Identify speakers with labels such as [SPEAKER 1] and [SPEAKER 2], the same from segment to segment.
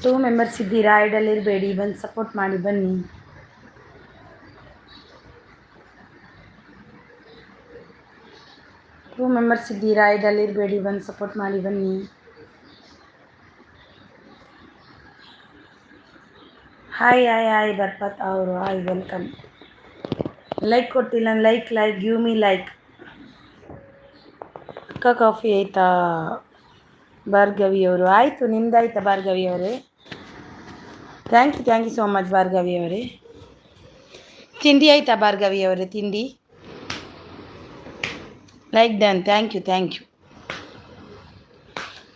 [SPEAKER 1] Two members ಇದ್ದೀರಾ? ಐಡಲ್ಲಿರಬೇಡಿ, ಬಂದು support ಮಾಡಿ ಬನ್ನಿ. ಟೂ ಮೆಂಬರ್ಸ್ ಇದ್ದೀರಾ? ಐಡಲ್ಲಿರಬೇಡಿ, ಬಂದು ಸಪೋರ್ಟ್ ಮಾಡಿ ಬನ್ನಿ. ಹಾಯ್ ಹಾಯ್ ಹಾಯ್ ಬರ್ಪತ್ ಅವರು, ಹಾಯ್ ವೆಲ್ಕಮ್. ಲೈಕ್ ಕೊಟ್ಟಿಲ್ಲ, ಲೈಕ್ ಗಿವ್ ಮೀ ಲೈಕ್. ಅಕ್ಕ ಕಾಫಿ ಆಯಿತಾ ಭಾರ್ಗವಿಯವರು? ಆಯಿತು, ನಿಮ್ದಾಯ್ತಾ ಭಾರ್ಗವಿಯವರೇ? ಥ್ಯಾಂಕ್ ಯು ಸೋ ಮಚ್ ಭಾರ್ಗವಿಯವರೇ. ತಿಂಡಿ ಆಯಿತಾ ಭಾರ್ಗವಿಯವರೇ? ತಿಂಡಿ ಲೈಕ್ ಡನ್. Thank you.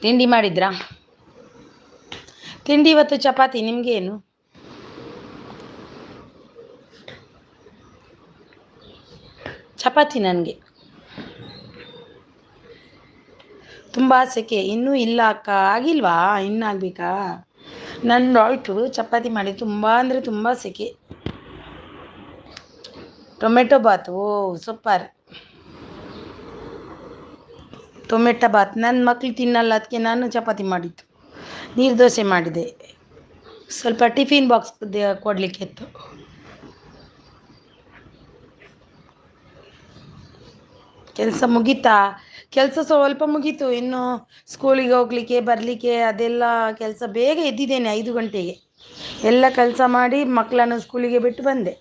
[SPEAKER 1] ತಿಂಡಿ ಮಾಡಿದ್ರಾ? ತಿಂಡಿ ಇವತ್ತು ಚಪಾತಿ. ನಿಮಗೇನು? ಚಪಾತಿ ನನಗೆ. ತುಂಬ ಸೆಕೆ ಇನ್ನೂ ಇಲ್ಲ ಅಕ್ಕ. ಆಗಿಲ್ವಾ? ಇನ್ನೂ ಆಗಬೇಕಾ? ನಂದು ಆಯಿತು, ಚಪಾತಿ ಮಾಡಿ. ತುಂಬ ಅಂದರೆ ತುಂಬ ಸೆಕೆ. ಟೊಮೆಟೊ ಬಾತ್, ಓ ಸೂಪರ್. ಟೊಮೆಟೊ ಬಾತ್ ನನ್ನ ಮಕ್ಕಳು ತಿನ್ನಲ್ಲ, ಅದಕ್ಕೆ ನಾನು ಚಪಾತಿ ಮಾಡಿದ್ದು. ನೀರು ದೋಸೆ ಮಾಡಿದೆ, ಸ್ವಲ್ಪ ಟಿಫಿನ್ ಬಾಕ್ಸ್ ಕೊಡಲಿಕ್ಕೆ ಇತ್ತು. ಕೆಲಸ ಮುಗೀತಾ? ಕೆಲಸ ಸ್ವಲ್ಪ ಮುಗೀತು. ಇನ್ನು ಸ್ಕೂಲಿಗೆ ಹೋಗಲಿಕ್ಕೆ ಬರಲಿಕ್ಕೆ ಅದೆಲ್ಲ ಕೆಲಸ. ಬೇಗ ಎದ್ದಿದ್ದೇನೆ, 5 ಗಂಟೆಗೆ ಎಲ್ಲ ಕೆಲಸ ಮಾಡಿ ಮಕ್ಕಳನ್ನು ಸ್ಕೂಲಿಗೆ ಬಿಟ್ಟು ಬಂದೆ.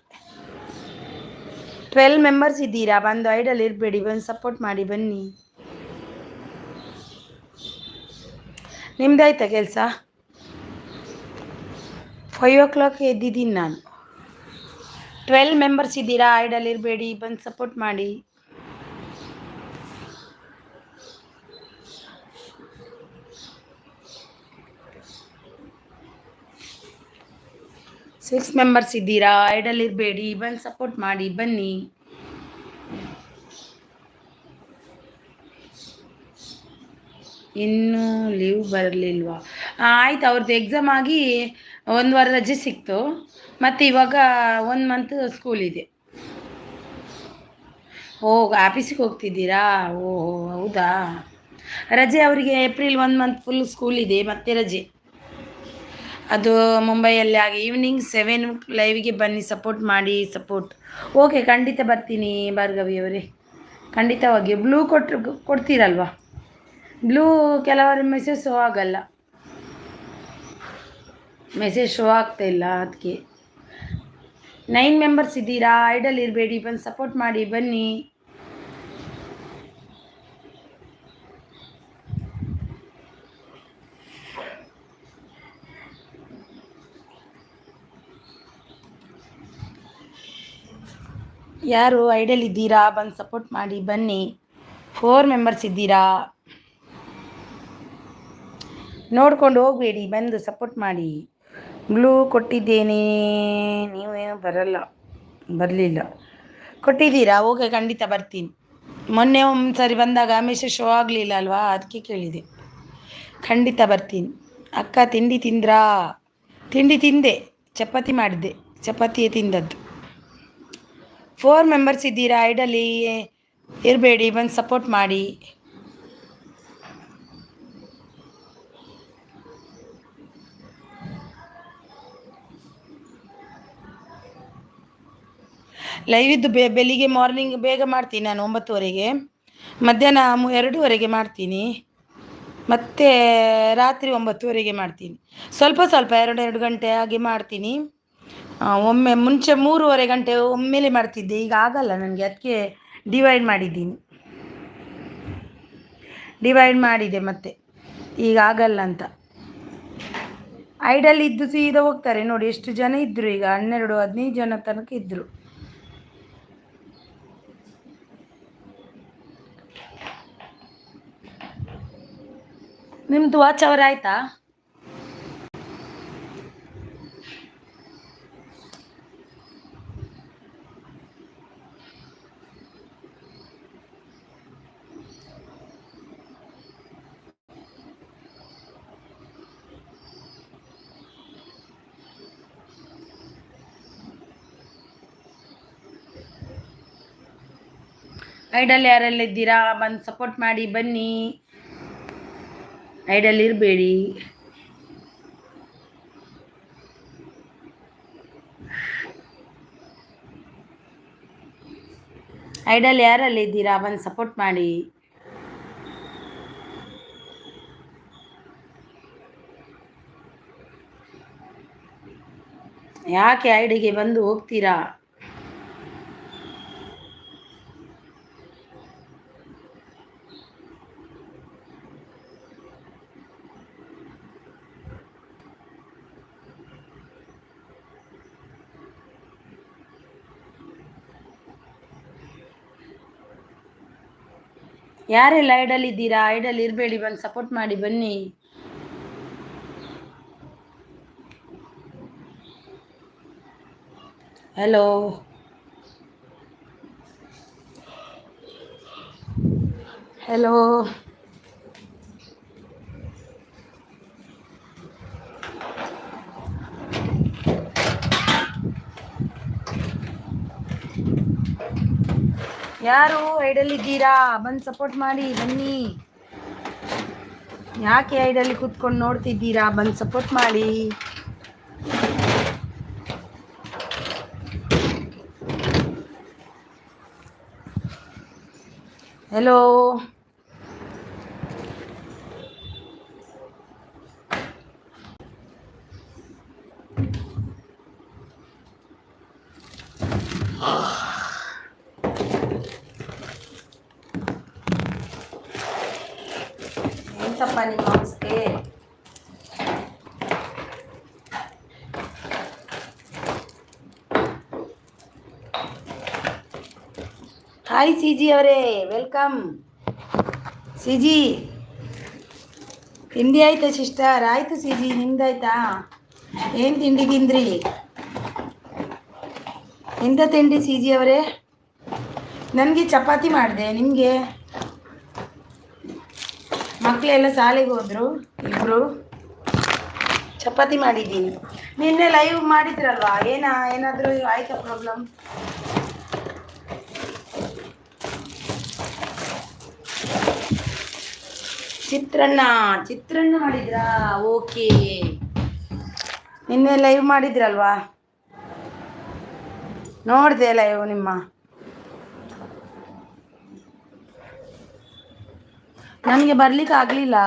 [SPEAKER 1] 12 ಮೆಂಬರ್ಸ್ ಇದ್ದೀರಾ? ಬಂದು ಐಡಲ್ ಇರಬೇಡಿ, ಬಂದು ಸಪೋರ್ಟ್ ಮಾಡಿ ಬನ್ನಿ. ನಿಮ್ದಾಯ್ತಾ ಕೆಲಸ? 5 o'clock ಎದ್ದಿದ್ದೀನಿ ನಾನು. 12 ಮೆಂಬರ್ಸ್ ಇದ್ದೀರಾ? ಐಡಲ್ ಇರಬೇಡಿ, ಬಂದು ಸಪೋರ್ಟ್ ಮಾಡಿ. ಸಿಕ್ಸ್ ಮೆಂಬರ್ಸ್ ಇದ್ದೀರಾ? ಐಡಲ್ ಇರಬೇಡಿ, ಬಂದು ಸಪೋರ್ಟ್ ಮಾಡಿ ಬನ್ನಿ. ಇನ್ನೂ ಲೀವ್ ಬರಲಿಲ್ವಾ? ಆಯ್ತು, ಅವ್ರದ್ದು ಎಕ್ಸಾಮ್ ಆಗಿ 1 ವಾರ ರಜೆ ಸಿಕ್ತು. ಮತ್ತು ಇವಾಗ 1 ಮಂತ್ ಸ್ಕೂಲ್ ಇದೆ. ಓ, ಆಫೀಸಿಗೆ ಹೋಗ್ತಿದ್ದೀರಾ? ಓಹೋ, ಹೌದಾ. ರಜೆ ಅವರಿಗೆ ಏಪ್ರಿಲ್ 1 ಮಂತ್ ಫುಲ್ ಸ್ಕೂಲ್ ಇದೆ, ಮತ್ತೆ ರಜೆ. ಅದು ಮುಂಬೈಯಲ್ಲಿ ಆಗಿ ಈವ್ನಿಂಗ್ 7 ಲೈವ್ಗೆ ಬನ್ನಿ, ಸಪೋರ್ಟ್ ಮಾಡಿ. ಓಕೆ, ಖಂಡಿತ ಬರ್ತೀನಿ ಭಾರ್ಗವಿಯವರೇ, ಖಂಡಿತವಾಗಿ. ಬ್ಲೂ ಕೊಡ್ತೀರಲ್ವಾ? ಬ್ಲೂ ಕೆಲವರು ಮೆಸೇಜ್ ಶೋ ಆಗಲ್ಲ, ಮೆಸೇಜ್ ಶೋ ಆಗ್ತಾ ಇಲ್ಲ, ಅದಕ್ಕೆ. 9 ಮೆಂಬರ್ಸ್ ಇದ್ದೀರಾ? ಐಡಲ್ ಇರಬೇಡಿ, ಬಂದು ಸಪೋರ್ಟ್ ಮಾಡಿ ಬನ್ನಿ. ಯಾರು ಐಡಲ್ ಇದ್ದೀರಾ ಬಂದು ಸಪೋರ್ಟ್ ಮಾಡಿ ಬನ್ನಿ. 4 ಮೆಂಬರ್ಸ್ ಇದ್ದೀರಾ, ನೋಡ್ಕೊಂಡು ಹೋಗಬೇಡಿ, ಬಂದು ಸಪೋರ್ಟ್ ಮಾಡಿ. ಬ್ಲೂ ಕೊಟ್ಟಿದ್ದೇನೆ, ನೀವೇನು ಬರಲಿಲ್ಲ. ಕೊಟ್ಟಿದ್ದೀರಾ? ಓಕೆ, ಖಂಡಿತ ಬರ್ತೀನಿ. ಮೊನ್ನೆ ಒಂದು ಸರಿ ಬಂದಾಗ ಮೆಸೇಜ್ ಶೋ ಆಗಲಿಲ್ಲ ಅಲ್ವಾ, ಅದಕ್ಕೆ ಕೇಳಿದೆ. ಖಂಡಿತ ಬರ್ತೀನಿ. ಅಕ್ಕ ತಿಂಡಿ ತಿಂದ್ರಾ? ತಿಂಡಿ ತಿಂದೆ, ಚಪಾತಿ ಮಾಡಿದ್ದೆ, ಚಪಾತಿಯೇ ತಿಂದದ್ದು. 4 ಮೆಂಬರ್ಸ್ ಇದ್ದೀರಾ, ಐಡಲ್ಲಿ ಇರಬೇಡಿ, ಬಂದು ಸಪೋರ್ಟ್ ಮಾಡಿ. ಲೈವ್ ಇದ್ದು ಬೆಳಿಗ್ಗೆ ಮಾರ್ನಿಂಗ್ ಬೇಗ ಮಾಡ್ತೀನಿ ನಾನು 9:30ಗೆ, ಮಧ್ಯಾಹ್ನ 2:30ಗೆ ಮಾಡ್ತೀನಿ, ಮತ್ತು ರಾತ್ರಿ 9:30ಗೆ ಮಾಡ್ತೀನಿ. ಸ್ವಲ್ಪ 2 ಗಂಟೆ ಹಾಗೆ ಮಾಡ್ತೀನಿ. ಒಮ್ಮೆ ಮುಂಚೆ 3:30 ಗಂಟೆ ಒಮ್ಮೆಲೆ ಮಾಡ್ತಿದ್ದೆ, ಈಗ ಆಗಲ್ಲ ನನಗೆ, ಅದಕ್ಕೆ ಡಿವೈಡ್ ಮಾಡಿದೆ ಮತ್ತೆ, ಈಗ ಆಗಲ್ಲ ಅಂತ. ಐಡಲ್ ಇದ್ದು ಸೀದಾ ಹೋಗ್ತಾರೆ ನೋಡಿ, ಎಷ್ಟು ಜನ ಇದ್ದರು, ಈಗ 12-15 ಜನ ತನಕ ಇದ್ದರು. ನಿಮ್ಮದು ವಾಚ್ ಅವರ್ ಆಯಿತಾ? ಐಡಲ್ ಯಾರೆಲ್ಲ ಇದ್ದೀರಾ ಬಂದು ಸಪೋರ್ಟ್ ಮಾಡಿ ಬನ್ನಿ, ಐಡಲ್ ಇರಬೇಡಿ. ಐಡಲ್ ಯಾರೆಲ್ಲ ಇದ್ದೀರಾ ಬಂದು ಸಪೋರ್ಟ್ ಮಾಡಿ. ಯಾಕೆ ಐಡಿಗೆ ಬಂದು ಹೋಗ್ತೀರಾ? ಯಾರೆಲ್ಲ ಐಡಲ್ ಇದ್ದೀರಾ, ಐಡಲ್ ಇರಬೇಡಿ, ಬಂದು ಸಪೋರ್ಟ್ ಮಾಡಿ ಬನ್ನಿ. ಹಲೋ, ಹಲೋ, ಯಾರು ಐಡಲ್ ಇದ್ದೀರಾ ಬಂದು ಸಪೋರ್ಟ್ ಮಾಡಿ ಬನ್ನಿ. ಯಾಕೆ ಐಡಲ್ಲಿ ಕೂತ್ಕೊಂಡು ನೋಡ್ತಿದ್ದೀರಾ, ಬಂದು ಸಪೋರ್ಟ್ ಮಾಡಿ. ಹಲೋ, ಎಂತಪ್ಪ ನಿಮ್ಮ ಅವಸ್ಥೆ? ಹಾಯ್ ಸಿಜಿ ಅವರೇ, ವೆಲ್ಕಮ್. ಸಿಜಿ ತಿಂಡಿ ಆಯ್ತಾ ಸಿಸ್ಟರ್? ಆಯಿತು ಸಿಜಿ, ನಿಮ್ದಾಯ್ತಾ? ಏನು ತಿಂಡಿ ತಿಂದ್ರಿ? ಎಂತ ತಿಂಡಿ ಸಿಜಿ ಅವರೇ? ನನಗೆ ಚಪಾತಿ ಮಾಡಿದೆ. ನಿಮಗೆ? ಮಕ್ಕಳೆಲ್ಲ ಶಾಲೆಗೆ ಹೋದರು, ಇಬ್ಬರು. ಚಪಾತಿ ಮಾಡಿದ್ದೀನಿ. ನಿನ್ನೆ ಲೈವ್ ಮಾಡಿದ್ರಲ್ವಾ, ಏನಾದರೂ ಆಯ್ತಾ ಪ್ರಾಬ್ಲಮ್? ಚಿತ್ರಾನ್ನ ಮಾಡಿದ್ರಾ? ಓಕೆ, ನಿನ್ನೆ ಲೈವ್ ಮಾಡಿದ್ರಲ್ವಾ, ನೋಡಿದೆ ಲೈವ್ ನಿಮ್ಮ. ನನಗೆ ಬರ್ಲಿಕ್ಕೆ ಆಗಲಿಲ್ಲ.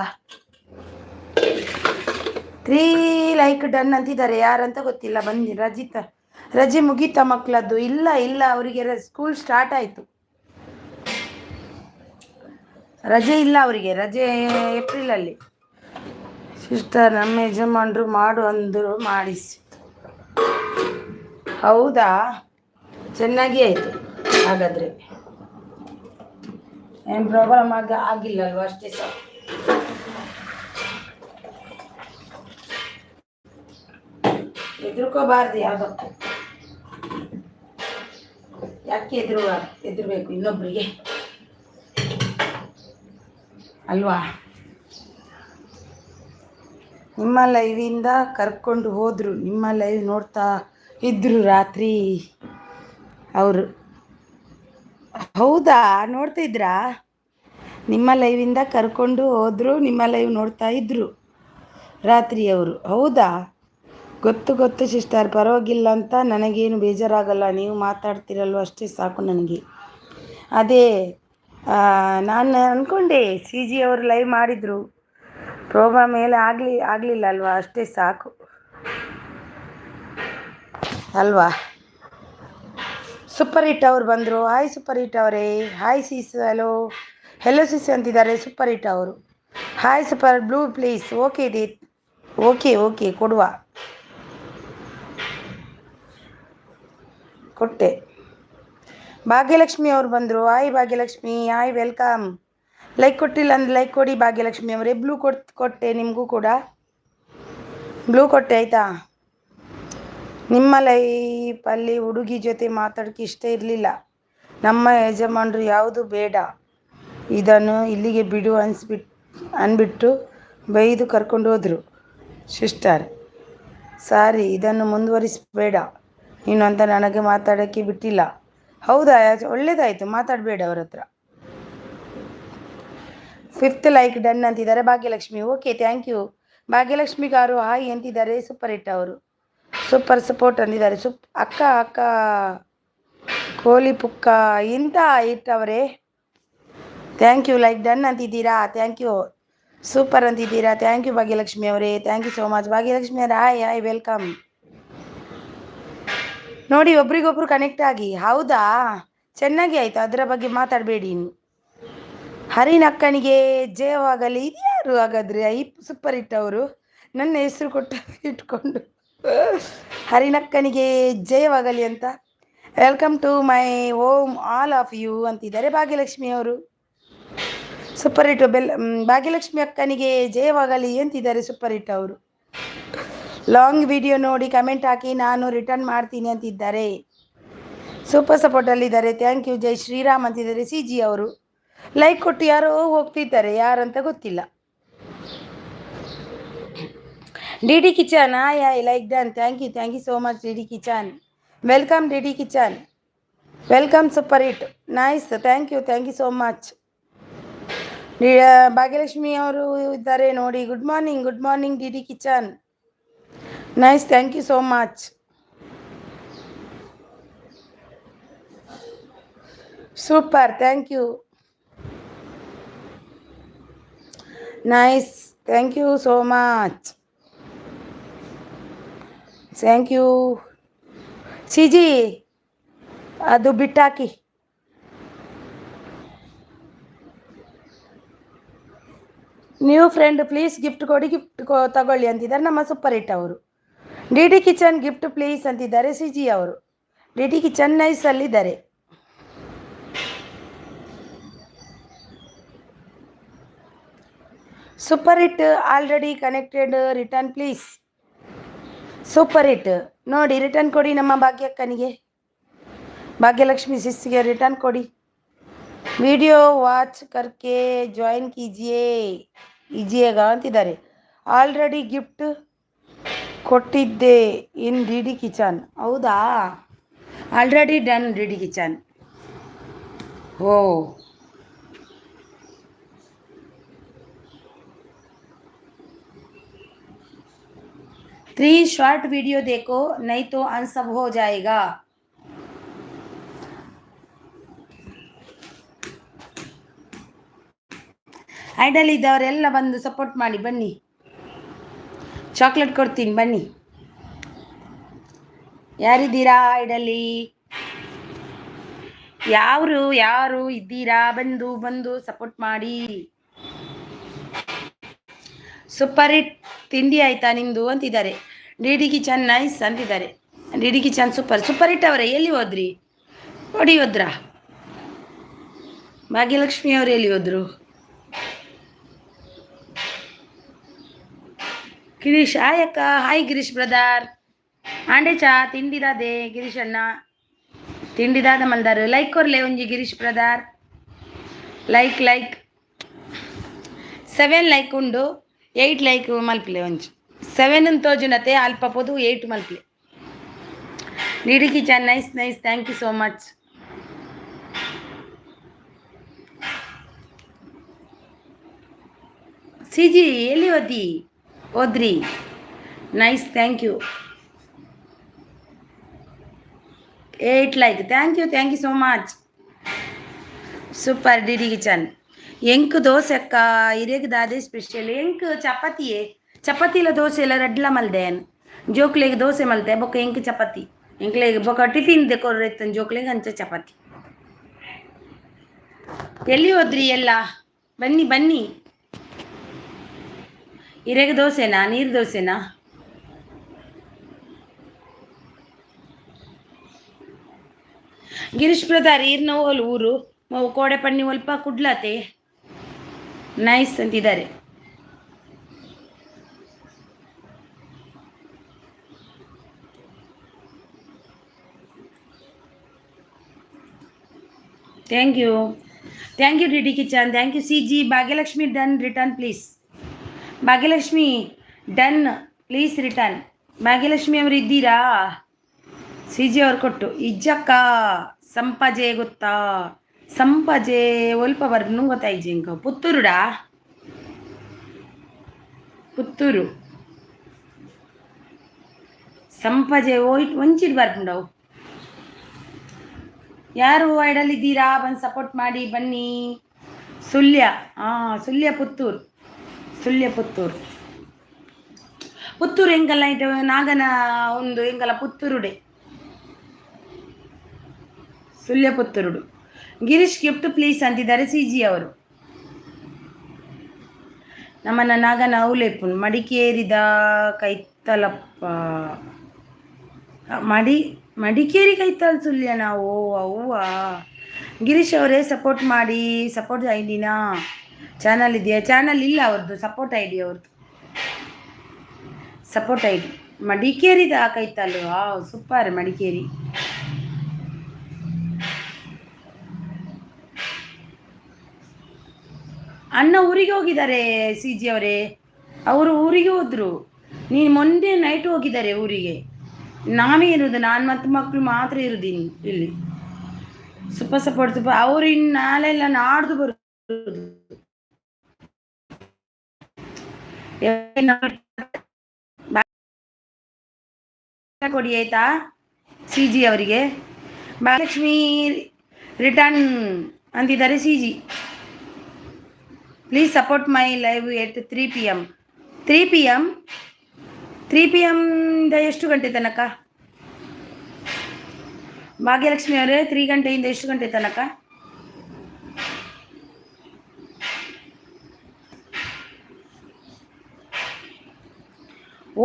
[SPEAKER 1] 3 ಲೈಕ್ ಡನ್ ಅಂತಿದ್ದಾರೆ, ಯಾರಂತ ಗೊತ್ತಿಲ್ಲ. ಬನ್ನಿ. ರಜೆ ಮುಗೀತಾ ಮಕ್ಕಳದ್ದು? ಇಲ್ಲ, ಅವರಿಗೆ ಸ್ಕೂಲ್ ಸ್ಟಾರ್ಟ್ ಆಯಿತು. ರಜೆ ಇಲ್ಲ ಅವರಿಗೆ, ರಜೆ ಏಪ್ರಿಲಲ್ಲಿ. ಸಿಸ್ಟರ್, ನಮ್ಮ ಯಜಮಾನ್ರು ಮಾಡು ಅಂದರು, ಮಾಡಿಸಿ. ಹೌದಾ, ಚೆನ್ನಾಗಿ ಆಯಿತು. ಹಾಗಾದರೆ ಏನು ಪ್ರಾಬ್ಲಮ್ ಆಗಿಲ್ಲಲ್ವ ಅಷ್ಟೇ ಸಾಕು. ಹೆದರ್ಕೋಬಾರ್ದು ಯಾವುದಕ್ಕೂ. ಯಾಕೆ ಹೆದರ್ಬೇಕು ಇನ್ನೊಬ್ಬರಿಗೆ ಅಲ್ವಾ? ನಿಮ್ಮ ಲೈವಿಂದ ಕರ್ಕೊಂಡು ಹೋದರು, ನಿಮ್ಮ ಲೈವ್ ನೋಡ್ತಾ ಇದ್ದರು ರಾತ್ರಿ ಅವರು. ಹೌದಾ, ನೋಡ್ತಾ ಇದ್ರಾ? ನಿಮ್ಮ ಲೈವಿಂದ ಕರ್ಕೊಂಡು ಹೋದರು, ನಿಮ್ಮ ಲೈವ್ ನೋಡ್ತಾ ಇದ್ದರು ರಾತ್ರಿ ಅವರು. ಹೌದಾ, ಗೊತ್ತು ಸಿಸ್ಟರ್, ಪರವಾಗಿಲ್ಲ ಅಂತ ನನಗೇನು ಬೇಜಾರಾಗಲ್ಲ. ನೀವು ಮಾತಾಡ್ತಿರಲ್ವ ಅಷ್ಟೇ ಸಾಕು ನನಗೆ. ಅದೇ ನಾನು ಅಂದ್ಕೊಂಡೆ ಸಿ ಜಿ ಅವರು ಲೈವ್ ಮಾಡಿದರು, ಪ್ರೋಗ್ರಾಮ್ ಮೇಲೆ ಆಗಲಿಲ್ಲ ಅಲ್ವಾ, ಅಷ್ಟೇ ಸಾಕು ಅಲ್ವಾ? ಸೂಪರ್ ಹಿಟ್ ಅವ್ರು ಬಂದರು. ಹಾಯ್ ಸೂಪರ್ ಹಿಟ್ ಅವರೇ. ಹಾಯ್ ಸಿಸ್. ಹೆಲೋ ಸಿಸ್ ಅಂತಿದ್ದಾರೆ ಸೂಪರ್ ಹಿಟ್ ಅವರು. Hi super blue please. Okay they, okay ಕೊಟ್ಟೆ. ಭಾಗ್ಯಲಕ್ಷ್ಮಿ ಅವ್ರು ಬಂದರು. Hi Bhagyalakshmi, hi welcome. Like ಕೊಟ್ಟಿಲ್ಲ ಅಂದರೆ ಲೈಕ್ ಕೊಡಿ ಭಾಗ್ಯಲಕ್ಷ್ಮಿ ಅವರೇ. ಬ್ಲೂ ಕೊಟ್ಟೆ, ನಿಮಗೂ ಕೂಡ ಬ್ಲೂ ಕೊಟ್ಟೆ ಆಯಿತಾ? ನಿಮ್ಮ ಲೈಫಲ್ಲಿ ಹುಡುಗಿ ಜೊತೆ ಮಾತಾಡೋಕ್ಕೆ ಇಷ್ಟ ಇರಲಿಲ್ಲ, ನಮ್ಮ ಯಜಮಾನರು ಯಾವುದು ಬೇಡ, ಇದನ್ನು ಇಲ್ಲಿಗೆ ಬಿಡು ಅಂದ್ಬಿಟ್ಟು ಬೈದು ಕರ್ಕೊಂಡು ಹೋದರು ಸಿಸ್ಟರ್. ಸಾರಿ, ಇದನ್ನು ಮುಂದುವರಿಸಬೇಡ ನೀನು ಅಂತ ನನಗೆ ಮಾತಾಡೋಕ್ಕೆ ಬಿಟ್ಟಿಲ್ಲ. ಹೌದಾ, ಒಳ್ಳೇದಾಯಿತು, ಮಾತಾಡಬೇಡ ಅವ್ರ ಹತ್ರ. 5th ಲೈಕ್ ಡನ್ ಅಂತಿದ್ದಾರೆ Bhagyalakshmi. Okay, thank you Bhagyalakshmi garu. Hi ಅಂತಿದ್ದಾರೆ ಸೂಪರ್ ಹಿಟ್ ಅವರು. ಸೂಪರ್ ಸಪೋರ್ಟ್ ಅಂದಿದ್ದಾರೆ. ಅಕ್ಕ ಕೋಲಿ ಪುಕ್ಕ ಇಂಥ ಹಿಟ್ ಅವರೇ. ಥ್ಯಾಂಕ್ ಯು, ಲೈಕ್ ಡನ್ ಅಂತಿದ್ದೀರಾ, ಥ್ಯಾಂಕ್ ಯು. ಸೂಪರ್ ಅಂತಿದ್ದೀರಾ, ಥ್ಯಾಂಕ್ ಯು ಭಾಗ್ಯಲಕ್ಷ್ಮಿ ಅವರೇ, thank you so much Bhagyalakshmi ಅವರೇ. Hi welcome. ನೋಡಿ, ಒಬ್ರಿಗೊಬ್ರು ಕನೆಕ್ಟ್ ಆಗಿ. ಹೌದಾ, ಚೆನ್ನಾಗಿ ಆಯಿತು, ಅದರ ಬಗ್ಗೆ ಮಾತಾಡಬೇಡಿ ಇನ್ನು. ಹರಿನಕ್ಕನಿಗೆ ಜಯವಾಗಲಿ. ಇದ್ಯಾರು ಹಾಗಾದರೆ ಈ ಸೂಪರ್ ಹಿಟ್ ಅವರು? ನನ್ನ ಹೆಸರು ಇಟ್ಕೊಂಡು ಹರಿನಕ್ಕನಿಗೆ ಜಯವಾಗಲಿ ಅಂತ. Welcome to my home all of you ಅಂತಿದ್ದಾರೆ ಭಾಗ್ಯಲಕ್ಷ್ಮಿ ಅವರು. ಸೂಪರ್ ಹಿಟ್ ಭಾಗ್ಯಲಕ್ಷ್ಮಿ ಅಕ್ಕನಿಗೆ ಜಯವಾಗಲಿ ಅಂತಿದ್ದಾರೆ ಸೂಪರ್ ಹಿಟ್ ಅವರು. ಲಾಂಗ್ ವಿಡಿಯೋ ನೋಡಿ ಕಮೆಂಟ್ ಹಾಕಿ, ನಾನು ರಿಟರ್ನ್ ಮಾಡ್ತೀನಿ ಅಂತಿದ್ದಾರೆ. ಸೂಪರ್ ಸಪೋರ್ಟಲ್ಲಿದ್ದಾರೆ, ಥ್ಯಾಂಕ್ ಯು. ಜೈ ಶ್ರೀರಾಮ್ ಅಂತಿದ್ದಾರೆ ಸಿ ಜಿ ಅವರು. ಲೈಕ್ ಕೊಟ್ಟು ಯಾರೋ ಹೋಗ್ತಿದ್ದಾರೆ, ಯಾರಂತ ಗೊತ್ತಿಲ್ಲ. D D kitchen, hi like done, thank you so much D D kitchen. Welcome D D kitchen, welcome super hit, nice, thank you so much. Bhagyalakshmi ಅವರು ಇದ್ದಾರೆ ನೋಡಿ. Good morning D D kitchen, nice, thank you so much. Super, thank you, nice, thank you so much, thank you. CG ಅದು ಬಿಟ್ಟಾಕಿ. New friend please gift ಕೊಡಿ, ತಗೊಳ್ಳಿ ಅಂತಿದ್ದಾರೆ ನಮ್ಮ super hit ಅವರು. D D kitchen gift please ಅಂತಿದ್ದಾರೆ C G ಅವರು. D D kitchen ನೈಸಲ್ಲಿದ್ದಾರೆ. Super hit already connected, return please. Super hit ನೋಡಿ, ರಿಟರ್ನ್ ಕೊಡಿ ನಮ್ಮ ಭಾಗ್ಯಕ್ಕನಿಗೆ, ಭಾಗ್ಯಲಕ್ಷ್ಮಿ ಸಿಸ್ಗೆ ರಿಟರ್ನ್ ಕೊಡಿ. ವಿಡಿಯೋ ವಾಚ್ ಕರ್ಕೆ ಜಾಯಿನ್ ಕೀಜಿಯೇಗಾ ಅಂತಿದ್ದಾರೆ. ಆಲ್ರೆಡಿ ಗಿಫ್ಟ್ ಕೊಟ್ಟಿದ್ದೆ ಇನ್ ಡಿ ಡಿ ಕಿಚನ್. ಹೌದಾ, already done D D kitchen. Oh, three short video देखो नहीं तो अनसब हो जाएगा. ಐಡಲ್ ಇದ್ದವರೆಲ್ಲ ಬಂದು ಸಪೋರ್ಟ್ ಮಾಡಿ ಬನ್ನಿ, ಚಾಕ್ಲೇಟ್ ಕೊಡ್ತೀನಿ ಬನ್ನಿ. ಯಾರಿದ್ದೀರಾ ಐಡಲ್ಲಿ? ಯಾರು ಇದ್ದೀರಾ? ಬಂದು ಸಪೋರ್ಟ್ ಮಾಡಿ. ಸೂಪರ್ ಹಿಟ್ ತಿಂಡಿ ಆಯ್ತಾ ನಿಮ್ಮದು ಅಂತಿದ್ದಾರೆ. ಡಿ ಡಿ ಕಿಚನ್ ನೈಸ್ ಅಂತಿದ್ದಾರೆ. D D kitchen super hit ಅವರೇ, ಎಲ್ಲಿ ಹೋದ್ರಿ? ನೋಡಿ ಹೋದ್ರಾ? ಭಾಗ್ಯಲಕ್ಷ್ಮಿ ಅವರು ಎಲ್ಲಿ ಹೋದ್ರು? ಗಿರೀಶ್ ಹಾಯ್ ಅಕ್ಕ. Hi Girish brother. ಆಂಡೆ ಚಾ ತಿಂಡಿದಾದೆ ಗಿರೀಶ್ ಅಣ್ಣ, ತಿಂಡಿದಾದ ಮಲ್ದಾರು. ಲೈಕ್ ಕೊರ್ಲೆ ಒಂಜಿ ಗಿರೀಶ್ ಬ್ರದರ್. ಲೈಕ್ 7 ಲೈಕ್ ಉಂಡು, 8 ಲೈಕ್ ಮಲ್ಪಲೆ ಒಂಜಿ 7 ತೋಜುನತೆ ಅಲ್ಪ ಪೋದು 8 ಮಲ್ಪಲೆ. DD kitchen nice thank you so much. CG ಎಲ್ಲಿ ಓದ್ರಿ? Nice thank you. 8 like thank you so much. Super DD kitchen. ಎಂಕ್ ದೋಸೆ ಅಕ್ಕ ಇರೇಗದ ಅದೇ ಸ್ಪೆಷಲ್. ಎಂಕ್ ಚಪಾತಿಲ ದೋಸೆ ಎಲ್ಲ ರಡ್ಲ ಮಲ್ದೇನ್ ಜೋಕ್ಲೆಗೆ ದೋಸೆ ಮಲ್ತೆ ಬೊಕ್ಕ ಎಂಕ್ ಚಪಾತಿ ಎಂಕ್ಲೆಗೆ ಬೊಕ್ಕ ಟಿಫಿನ್ ದೆಕೊರೆತ್ತನ್ ಜೋಕ್ಲೆಗೆ ಅಂಚ ಚಪಾತಿ. ಎಲ್ಲಿ ಹೋದ್ರಿ ಎಲ್ಲ? ಬನ್ನಿ. ಇರೇಗ ದೋಸೆನಾ ನೀರು ದೋಸೆನಾ? ಗಿರೀಶ್ ಬ್ರದರ್ ಈರ್ನ ಹೋಲ್ ಊರು ಕೋಡೆ ಪಣ್ಣಿ ಒಲ್ಪ ಕುಡ್ಲತೆ ನೈಸ್ ಅಂತಿದ್ದಾರೆ. Thank you DD kitchen. Thank you CG. Bhagyalakshmi done return please. Bhagyalakshmi done please return. Bhagyalakshmi ಅವರು ಇದ್ದೀರಾ? ಸಿಜಿ ಅವ್ರು ಕೊಟ್ಟು ಇಜ್ಜಕ್ಕ ಸಂಪಜೆ ಗೊತ್ತಾ? ಸಂಪಜೆ ಒಲ್ಪ ಬರ್ನು ಗೊತ್ತಾಯ್ಜಿ ಇಂಕ ಪುತ್ತೂರುಡಾ? ಪುತ್ತೂರು ಸಂಪಜೆ ಒಂಚಿಡ್ ಬರ್ಪುಂಡವು. ಯಾರು ಐಡಲ್ಲಿದ್ದೀರಾ? ಬಂದು ಸಪೋರ್ಟ್ ಮಾಡಿ ಬನ್ನಿ. ಸುಳ್ಯ ಪುತ್ತೂರು ಎಂಕಲ್ಲ ಇಟ್ಟು ನಾಗನ ಒಂದು ಎಂಕಲ್ಲ ಪುತ್ತೂರುಡೆ ಸುಳ್ಯ ಪುತ್ತೂರುಡು. ಗಿರೀಶ್ ಗಿಫ್ಟ್ ಪ್ಲೀಸ್ ಅಂತಿದ್ದಾರೆ ಸಿಜಿ ಅವರು. ನಮ್ಮನ್ನ ನಾಗನ ಅವಲೇಪುನ್ ಮಡಿಕೇರಿದ ಕೈತಲಪ್ಪ ಮಡಿಕೇರಿ ಕೈತಲ್ ಸುಳ್ಯ ನಾವು ಅವ್ವ. ಗಿರೀಶ್ ಅವರೇ ಸಪೋರ್ಟ್ ಮಾಡಿ. ಸಪೋರ್ಟ್ ಐಡಿನ ಚಾನಲ್ ಇದೆಯಾ? ಚಾನಲ್ ಇಲ್ಲ ಅವ್ರದ್ದು, ಸಪೋರ್ಟ್ ಐಡಿ ಅವ್ರದ್ದು. ಸಪೋರ್ಟ್ ಐಡಿ ಮಡಿಕೇರಿದ ಕೈತಲ್. ಸೂಪರ್ ಮಡಿಕೇರಿ. ಅಣ್ಣ ಊರಿಗೆ ಹೋಗಿದ್ದಾರೆ ಸಿಜಿ ಅವರೇ. ಅವರು ಊರಿಗೆ ಹೋದ್ರು. ನೀನು ಮೊನ್ನೆ ನೈಟ್ ಹೋಗಿದ್ದಾರೆ ಊರಿಗೆ. ನಾವೇ ಇರೋದು, ನಾನು ಮತ್ತು ಮಕ್ಕಳು ಮಾತ್ರ ಇರೋದೀನಿ ಇಲ್ಲಿ. ಸಪೋರ್ಟ್ ಅವರು ಇನ್ನು ನಾಳೆ ಎಲ್ಲ ನಾಡ್ದು ಬರೋದು. ಕೊಡಿ ಆಯ್ತಾ ಸಿಜಿ ಅವರಿಗೆ. ಭಾಗ್ಯಲಕ್ಷ್ಮಿ ರಿಟರ್ನ್ ಅಂತಿದ್ದಾರೆ CG. Please support my live at 3 PM. 3 PM ಎಷ್ಟು ಗಂಟೆ ತನಕ? ಭಾಗ್ಯಲಕ್ಷ್ಮಿ ಅವರೇ 3 ಗಂಟೆಯಿಂದ ಎಷ್ಟು ಗಂಟೆ ತನಕ?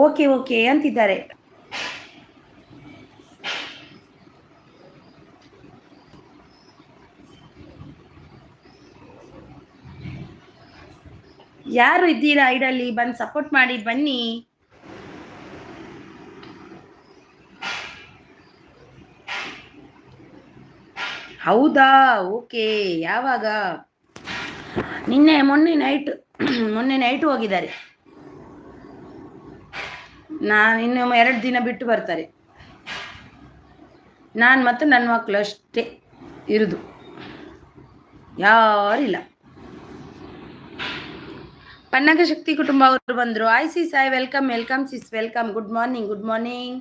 [SPEAKER 1] ಓಕೆ ಅಂತಿದ್ದಾರೆ. ಯಾರು ಇದ್ದೀರಾ ಐಡಲ್ಲಿ? ಬಂದು ಸಪೋರ್ಟ್ ಮಾಡಿ ಬನ್ನಿ. ಹೌದಾ? ಓಕೆ. ಯಾವಾಗ? ಮೊನ್ನೆ ನೈಟ್ ಹೋಗಿದ್ದಾರೆ. ಇನ್ನು 2 ದಿನ ಬಿಟ್ಟು ಬರ್ತಾರೆ. ನಾನು ಮತ್ತು ನನ್ನ ಮಕ್ಕಳು ಅಷ್ಟೇ ಇರುದು, ಯಾರಿಲ್ಲ. ಪನ್ನಗ ಶಕ್ತಿ ಕುಟುಂಬ ಅವರು ಬಂದರು. C Sai welcome sis welcome. Good morning.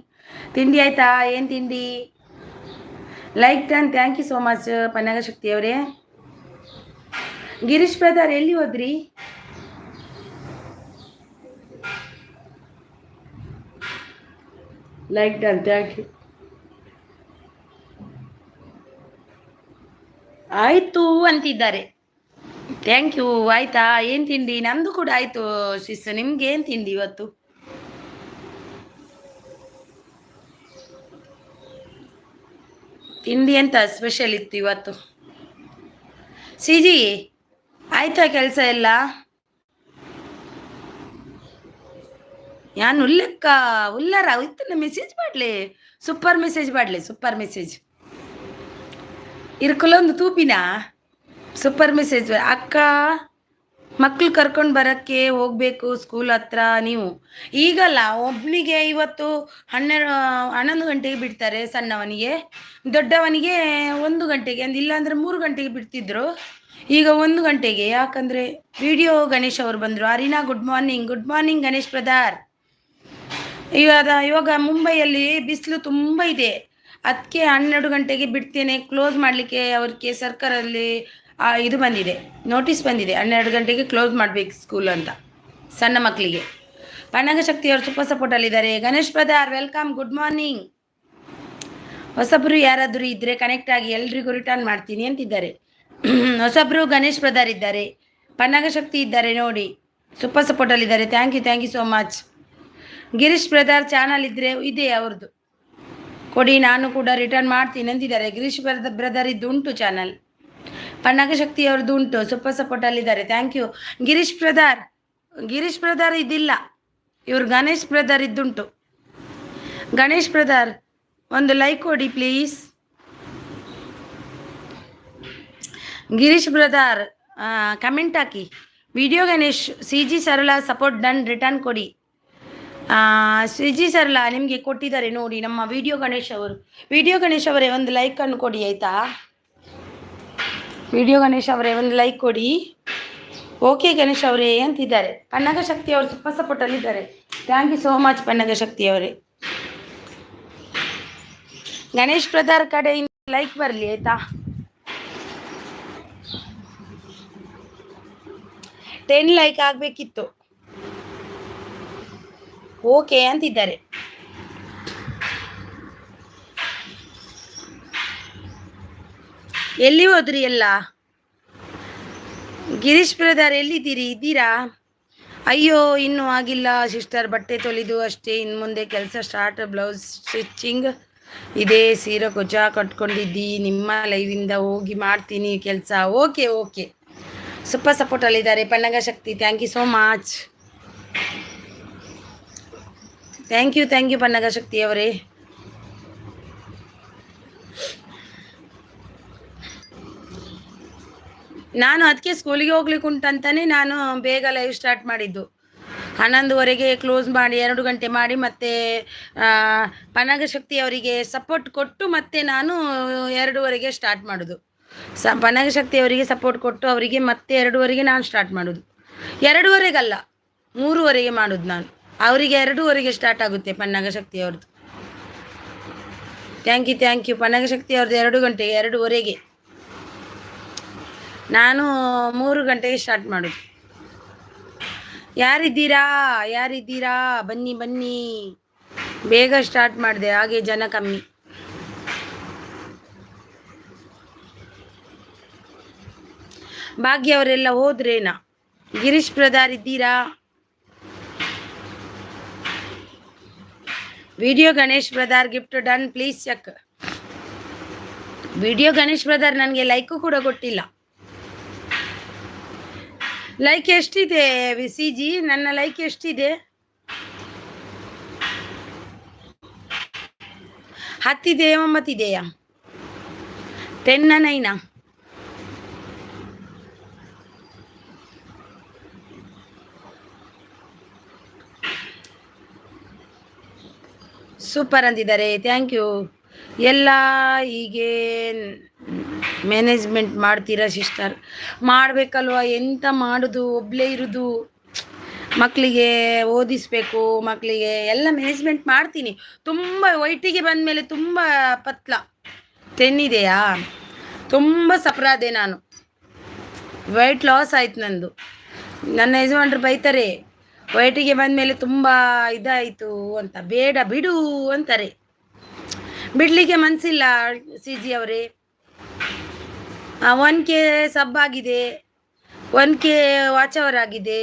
[SPEAKER 1] ತಿಂಡಿ ಆಯ್ತಾ? ಏನು ತಿಂಡಿ? Like done. Thank you so much Pannaga Shakti ಅವರೇ. ಗಿರೀಶ್ ಬ್ರದರ್ ಎಲ್ಲಿ ಹೋದ್ರಿ? Like done. Thank you. ಆಯ್ತು ಅಂತಿದ್ದಾರೆ. Thank you. ಆಯ್ತಾ? ಏನು ತಿಂಡಿ? ನಮ್ದು ಕೂಡ ಆಯ್ತು ಸಿಸ್. ನಿಮ್ಗೆ ಏನು ತಿಂಡಿ ಇವತ್ತು? ತಿಂಡಿ ಎಂತ ಸ್ಪೆಷಲ್ ಇತ್ತು ಇವತ್ತು? ಸಿ ಜಿ ಆಯ್ತಾ ಕೆಲಸ ಎಲ್ಲ? ಯಾನ್ ಉಲ್ಲಕ್ಕ ಉಲ್ಲರ ಇತ್ತನ ಮೆಸೇಜ್ ಮಾಡ್ಲೆ, ಸೂಪರ್ ಮೆಸೇಜ್ ಮಾಡ್ಲೆ, ಸೂಪರ್ ಮೆಸೇಜ್ ಇರ್ಕೊಲ್ಲೊಂದು ತೂಪಿನ ಸೂಪರ್ ಮೆಸೇಜ್. ಅಕ್ಕ ಮಕ್ಳು ಕರ್ಕೊಂಡು ಬರೋಕ್ಕೆ ಹೋಗಬೇಕು ಸ್ಕೂಲ್ ಹತ್ರ ನೀವು. ಈಗಲ್ಲ, ಒಬ್ಬನಿಗೆ ಇವತ್ತು 11 ಗಂಟೆಗೆ ಬಿಡ್ತಾರೆ ಸಣ್ಣವನಿಗೆ, ದೊಡ್ಡವನಿಗೆ 1 ಗಂಟೆಗೆ, ಇಲ್ಲಾಂದರೆ 3 ಗಂಟೆಗೆ ಬಿಡ್ತಿದ್ರು. ಈಗ 1 ಗಂಟೆಗೆ, ಯಾಕಂದರೆ ವಿಡಿಯೋ ಗಣೇಶ್ ಅವರು ಬಂದರು. ಅರಿನಾ good morning. Good morning Ganesh brother. ಇವಾಗ ಮುಂಬೈಯಲ್ಲಿ ಬಿಸಿಲು ತುಂಬ ಇದೆ, ಅದಕ್ಕೆ 12 ಗಂಟೆಗೆ ಬಿಡ್ತೇನೆ, ಕ್ಲೋಸ್ ಮಾಡಲಿಕ್ಕೆ ಅವ್ರಿಗೆ ಸರ್ಕಾರಲ್ಲಿ ಇದು ಬಂದಿದೆ, ನೋಟಿಸ್ ಬಂದಿದೆ, 12 ಗಂಟೆಗೆ ಕ್ಲೋಸ್ ಮಾಡಬೇಕು ಸ್ಕೂಲ್ ಅಂತ ಸಣ್ಣ ಮಕ್ಕಳಿಗೆ. ಪನ್ನಗ ಶಕ್ತಿಯವರು ಸೂಪರ್ ಸಪೋರ್ಟಲ್ಲಿದ್ದಾರೆ. Ganesh brother welcome, good morning. ಹೊಸಬ್ರು ಯಾರಾದರೂ ಇದ್ದರೆ ಕನೆಕ್ಟ್ ಆಗಿ, ಎಲ್ರಿಗೂ ರಿಟರ್ನ್ ಮಾಡ್ತೀನಿ ಅಂತಿದ್ದಾರೆ. ಹೊಸಬ್ರು ಗಣೇಶ್ ಬ್ರದರ್ ಇದ್ದಾರೆ, ಪನ್ನಗ ಶಕ್ತಿ ಇದ್ದಾರೆ ನೋಡಿ, ಸೂಪರ್ ಸಪೋರ್ಟಲ್ಲಿದ್ದಾರೆ. Thank you so much. Girish brother channel ಇದ್ದರೆ ಇದೆ ಅವ್ರದ್ದು ಕೊಡಿ, ನಾನು ಕೂಡ ರಿಟರ್ನ್ ಮಾಡ್ತೀನಿ ಅಂತಿದ್ದಾರೆ. ಗಿರೀಶ್ ಬ್ರದರ್ ಇದ್ದು ಉಂಟು ಚಾನಲ್, ಪನ್ನಗ ಶಕ್ತಿ ಅವ್ರದ್ದು ಉಂಟು, ಸೂಪರ್ ಸಪೋರ್ಟಲ್ಲಿದ್ದಾರೆ. ಥ್ಯಾಂಕ್ ಯು ಗಿರೀಶ್ ಬ್ರದರ್ ಇದ್ದಿಲ್ಲ, ಇವ್ರು ಗಣೇಶ್ ಬ್ರದರ್ ಇದ್ದುಂಟು. ಗಣೇಶ್ ಬ್ರದರ್ ಒಂದು ಲೈಕ್ ಕೊಡಿ ಪ್ಲೀಸ್. ಗಿರೀಶ್ ಬ್ರದರ್ ಕಮೆಂಟ್ ಹಾಕಿ. Video Ganesh C G Sarala support done, return ಕೊಡಿ. ಸಿ ಜಿ ಸರಳ ನಿಮಗೆ ಕೊಟ್ಟಿದ್ದಾರೆ ನೋಡಿ ನಮ್ಮ ವಿಡಿಯೋ ಗಣೇಶ್ ಅವರೇ ಒಂದು ಲೈಕನ್ನು ಕೊಡಿ ಆಯಿತಾ. ವಿಡಿಯೋ ಗಣೇಶ್ ಅವರೇ ಒಂದು ಲೈಕ್ ಕೊಡಿ. ಓಕೆ ಗಣೇಶ್ ಅವರೇ ಅಂತಿದ್ದಾರೆ. ಪನ್ನಗ ಶಕ್ತಿ ಅವರು ಸೂಪರ್ ಸಪೋರ್ಟಲ್ಲಿದ್ದಾರೆ. Thank you so much Pannaga Shakti ಅವರೇ. ಗಣೇಶ್ ಬ್ರದರ್ ಕಡೆಯಿಂದ ಲೈಕ್ ಬರಲಿ ಆಯಿತಾ. 10 ಲೈಕ್ ಆಗಬೇಕಿತ್ತು. ಓಕೆ ಅಂತಿದ್ದಾರೆ. ಎಲ್ಲಿ ಹೋದ್ರಿ ಎಲ್ಲ? ಗಿರೀಶ್ ಬ್ರದರ್ ಇದ್ದೀರಾ? ಅಯ್ಯೋ ಇನ್ನೂ ಆಗಿಲ್ಲ ಸಿಸ್ಟರ್, ಬಟ್ಟೆ ತೊಳೆದು ಅಷ್ಟೇ, ಇನ್ನು ಮುಂದೆ ಕೆಲಸ ಸ್ಟಾರ್ಟ್. ಬ್ಲೌಸ್ ಸ್ಟಿಚಿಂಗ್ ಇದೆ, ಸೀರೆ ಕೊಚ್ಚ ಕಟ್ಕೊಂಡಿದ್ದಿ, ನಿಮ್ಮ ಲೈವಿಂದ ಹೋಗಿ ಮಾಡ್ತೀನಿ ಕೆಲಸ. ಓಕೆ ಸೂಪರ್ ಸಪೋರ್ಟಲ್ಲಿದ್ದಾರೆ Pannaga Shakti. Thank you so much. Thank you Pannaga Shakti ಅವರೇ. ನಾನು ಅದಕ್ಕೆ ಸ್ಕೂಲಿಗೆ ಹೋಗ್ಲಿಕ್ಕೆ ಉಂಟಂತಾನೆ ನಾನು ಬೇಗ ಲೈವ್ ಸ್ಟಾರ್ಟ್ ಮಾಡಿದ್ದು. 11ವರೆಗೆ ಕ್ಲೋಸ್ ಮಾಡಿ 2 ಗಂಟೆ ಮಾಡಿ ಮತ್ತೆ ಪನ್ನಗ ಶಕ್ತಿ ಅವರಿಗೆ ಸಪೋರ್ಟ್ ಕೊಟ್ಟು ಮತ್ತೆ ನಾನು 2ವರೆಗೆ ಸ್ಟಾರ್ಟ್ ಮಾಡೋದು. ಪನ್ನಗ ಶಕ್ತಿ ಅವರಿಗೆ ಸಪೋರ್ಟ್ ಕೊಟ್ಟು ಅವರಿಗೆ ಮತ್ತೆ 2ವರೆಗೆ ನಾನು ಸ್ಟಾರ್ಟ್ ಮಾಡೋದು. 2ವರೆಗಲ್ಲ 3ವರೆಗೆ ಮಾಡೋದು ನಾನು. ಅವರಿಗೆ 2ವರೆಗೆ ಸ್ಟಾರ್ಟ್ ಆಗುತ್ತೆ ಪನ್ನಗ ಶಕ್ತಿ ಅವ್ರದ್ದು. ಥ್ಯಾಂಕ್ ಯು ಪನ್ನಗ ಶಕ್ತಿ ಅವ್ರದ್ದು 2 ಗಂಟೆಗೆ 2ವರೆಗೆ, ನಾನು 3 ಗಂಟೆಗೆ ಸ್ಟಾರ್ಟ್ ಮಾಡೋದು. ಯಾರಿದ್ದೀರಾ ಬನ್ನಿ. ಬೇಗ ಸ್ಟಾರ್ಟ್ ಮಾಡಿದೆ, ಹಾಗೆ ಜನ ಕಮ್ಮಿ. ಭಾಗ್ಯ ಅವರೆಲ್ಲ ಹೋದ್ರೇನಾ? ಗಿರೀಶ್ ಬ್ರದರ್ ಇದ್ದೀರಾ? Video Ganesh brother gift done, please check. Video Ganesh brother ನನಗೆ ಲೈಕು ಕೂಡ ಕೊಟ್ಟಿಲ್ಲ. ಲೈಕ್ ಎಷ್ಟಿದೆ ಸಿ ಜಿ? ನನ್ನ ಲೈಕ್ ಎಷ್ಟಿದೆ? 10 ಇದೆ, 9 ಇದೆಯಾ? 10 9? ಸೂಪರ್ ಅಂತಿದ್ದಾರೆ. Thank you. ಎಲ್ಲ ಹೀಗೆ ಮ್ಯಾನೇಜ್ಮೆಂಟ್ ಮಾಡ್ತೀರಾ ಸಿಸ್ಟರ್? ಮಾಡಬೇಕಲ್ವ, ಎಂತ ಮಾಡೋದು, ಒಬ್ಬಳೇ ಇರೋದು, ಮಕ್ಕಳಿಗೆ ಓದಿಸ್ಬೇಕು, ಮಕ್ಕಳಿಗೆ ಎಲ್ಲ ಮ್ಯಾನೇಜ್ಮೆಂಟ್ ಮಾಡ್ತೀನಿ. ತುಂಬ ವೈಟಿಗೆ ಬಂದಮೇಲೆ ತುಂಬ ಪತ್ಲ 10 ಇದೆಯಾ, ತುಂಬ ಸಪ್ರಾದೆ ನಾನು. ವೆಯ್ಟ್ ಲಾಸ್ ಆಯ್ತು ನಂದು. ನನ್ನ ಯಜಮಾನ್ರು ಬೈತಾರೆ, ವೈಟಿಗೆ ಬಂದಮೇಲೆ ತುಂಬ ಇದಾಯಿತು ಅಂತ. ಬೇಡ ಬಿಡು ಅಂತಾರೆ. ಬಿಡಲಿಕ್ಕೆ ಮನಸ್ಸಿಲ್ಲ ಸಿ ಜಿ ಅವರೇ. 1K ಸಬ್ ಆಗಿದೆ, 1K ವಾಚ್ ಅವರ್ ಆಗಿದೆ.